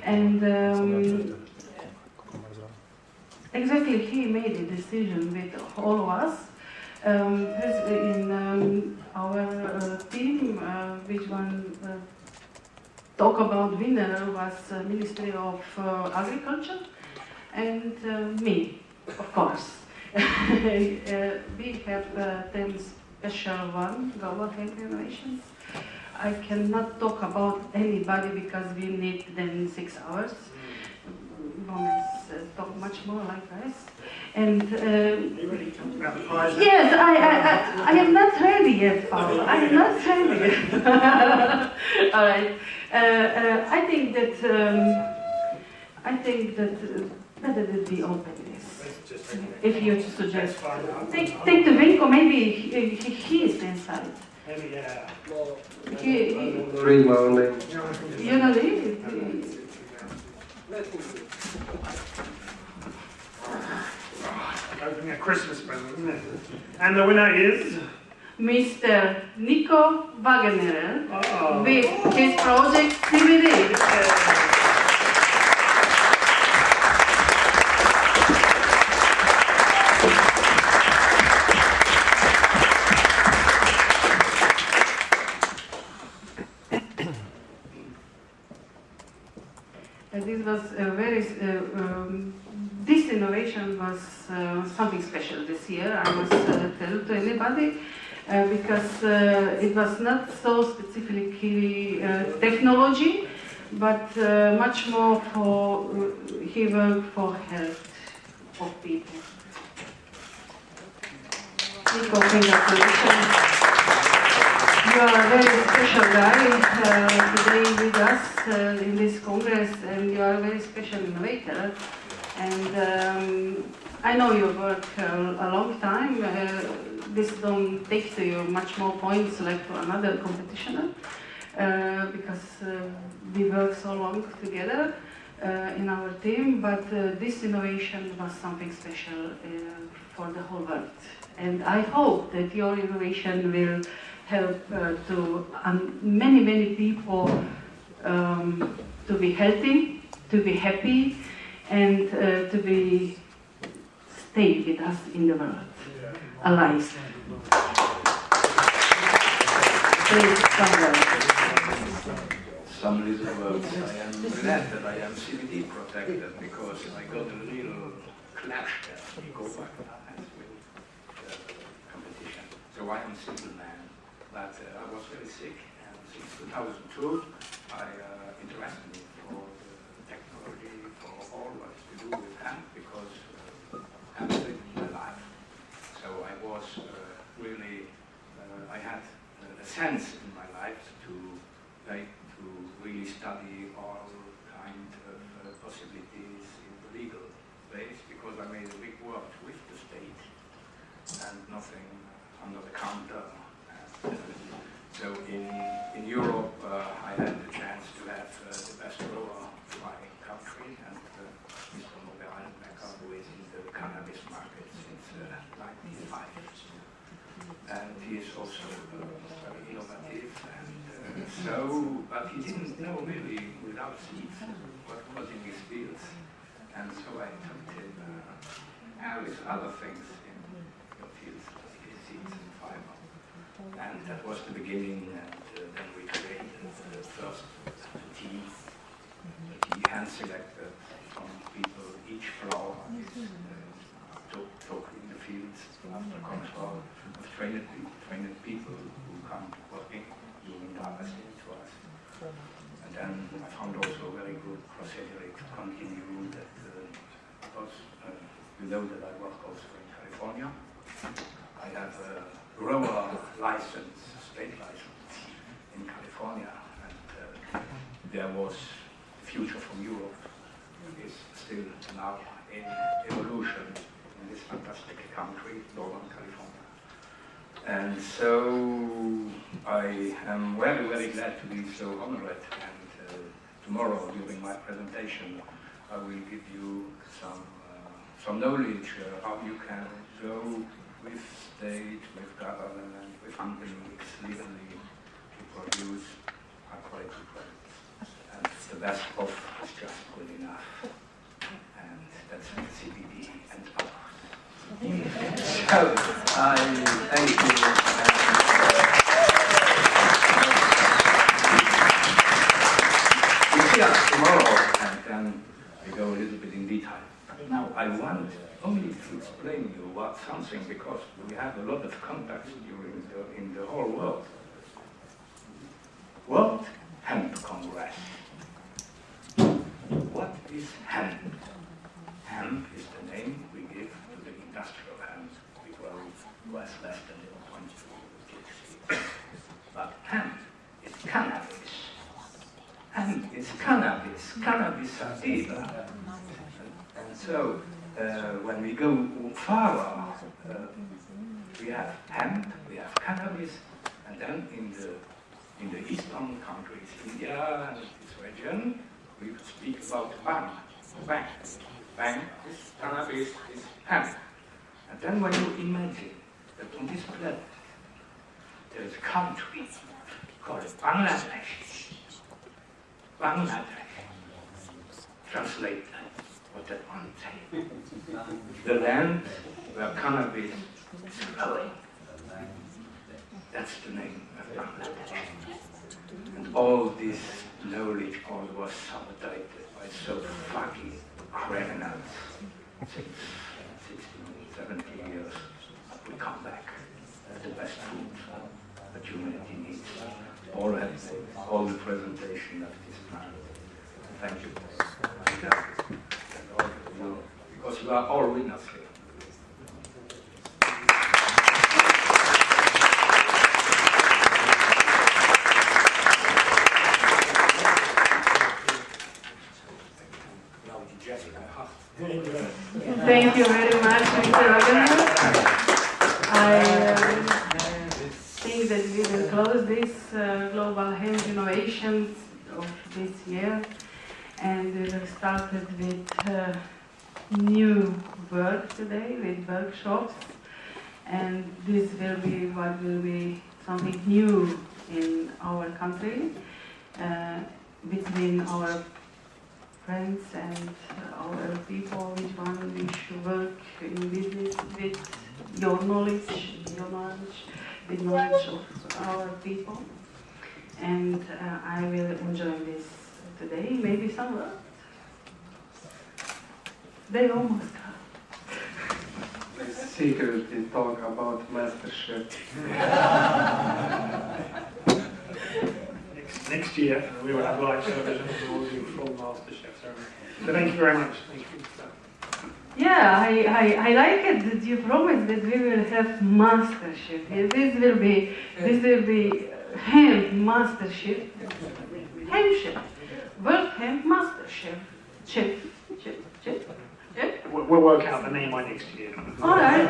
And exactly, he made a decision with all of us. In our team, which one talk about winner was Ministry of Agriculture and me, of course. We have 10 special global hemp innovations. I cannot talk about anybody because we need then 6 hours. Women talk much more like this. And yes, I am not ready yet, Paul. I am not ready yet. All right. I think that better that we open this. If you suggest, take the Vinko. Maybe he is inside. Maybe yeah. Read my own name. You know it. Opening a Christmas present, isn't it? And the winner is Mr. Nico Wagner with his project CBD. This was a very. This innovation was something special this year. I must tell to anybody because it was not so specifically technology, but much more for he worked for health of people. Nico, congratulations. You are a very special guy today with us in this Congress, and you are a very special innovator. And I know you work a long time. This don't take to you much more points like to another competitioner because we work so long together in our team. But this innovation was something special for the whole world. And I hope that your innovation will help to many people to be healthy, to be happy, and to stay with us in the world, alive. Please, some little words. I am glad that I am CBD protected because I got a little clash there with the competition. So I am a single man. But I was very sick, and since 2002 I interested me for the technology, for all what to do with hemp, because hemp saved my life. So I was really, I had a sense in my life to really study all kind of possibilities in the legal space, because I made a big work with the state and nothing under the counter. And, so in Europe, I had the chance to have the best grower of my country, and Mr. Molenwijk, who is in the cannabis market since 1995. And he is also very innovative, and but he didn't know really without seeds what was in his fields. And so I told him, with other things in your fields, like seeds and fiber. And that was the beginning, and then we created the first tea hand selected from people. Each flower is took in the fields after control of trained people who come working, doing harvesting to us. And then I found also a very good procedure to continue that, because you know that I work also in California. I have a grower license, state license in California, and there was future from Europe is still now in evolution in this fantastic country, Northern California. And so I am very, very glad to be so honored, and tomorrow during my presentation I will give you some knowledge how you can go with state, with government, with companies legally to produce high-quality products. And the best of is just good enough. And that's CBD and others. So, I thank you. We see us tomorrow, and then we go a little bit in detail. Now, I want only to explain you what something, because we have a lot of contacts in the whole world. World Hemp Congress. What is hemp? Hemp is the name we give to the industrial hemp we grow was less than 0.2 THC. But hemp is cannabis. Hemp is cannabis. Cannabis sativa. And so, when we go further, we have hemp, we have cannabis, and then in the eastern countries, India and this region, we speak about bang. Bang. Bang is cannabis, is hemp. And then when you imagine that on this planet there is a country called Bangladesh. Bangladesh. Translate what that one say. The land where cannabis is growing. That's the name of Bangladesh. And all this knowledge all was sabotaged by so fucking criminals. Since 60, 70 years, we come back as the best food that humanity needs. All the presentation of this plan. Thank you. And all of you, because you are all winners here. Thank you very much, Mr. Organizer. I think that we will close this Global Hemp Innovations of this year, and we will start it with new work today, with workshops, and this will be something new in our country, between our friends and our people, which one we should work in business with your knowledge, with knowledge of our people. And I will enjoy this today, maybe some work. They almost come. Secretly talk about mastership. Next year, we will have live television and we'll do full MasterChef ceremony. So thank you very much. Thank you. Yeah, I like it that you promised that we will have MasterChef. This will be hemp MasterChef. Hemp Chef, World Hemp Master Chef. We'll work out the name by next year. All right.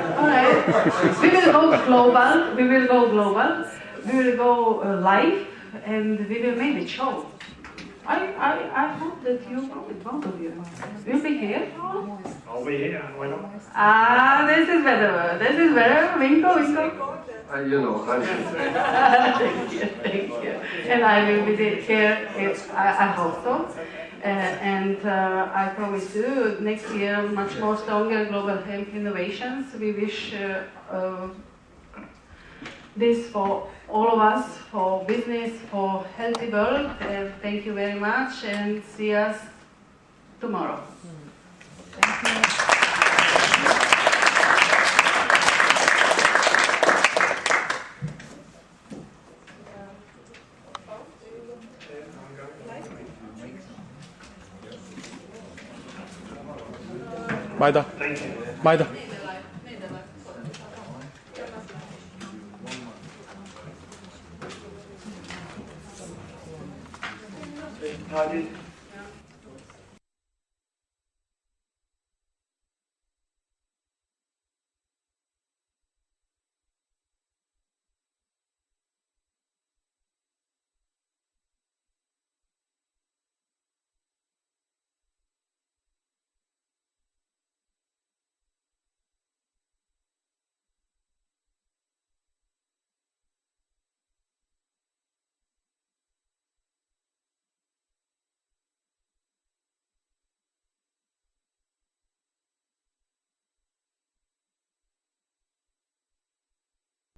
We will go global. We will go live, and we will make a show. I hope that you go with both of you. You'll be here. I'll be here. Why not? This is better. Winko. You know, Thank you. And I will be here. I hope so. And I promise you, next year, much more stronger global hemp innovations. We wish this for all of us, for business, for healthy world. Thank you very much, and see us tomorrow. Thank you. Majda. Majda. How did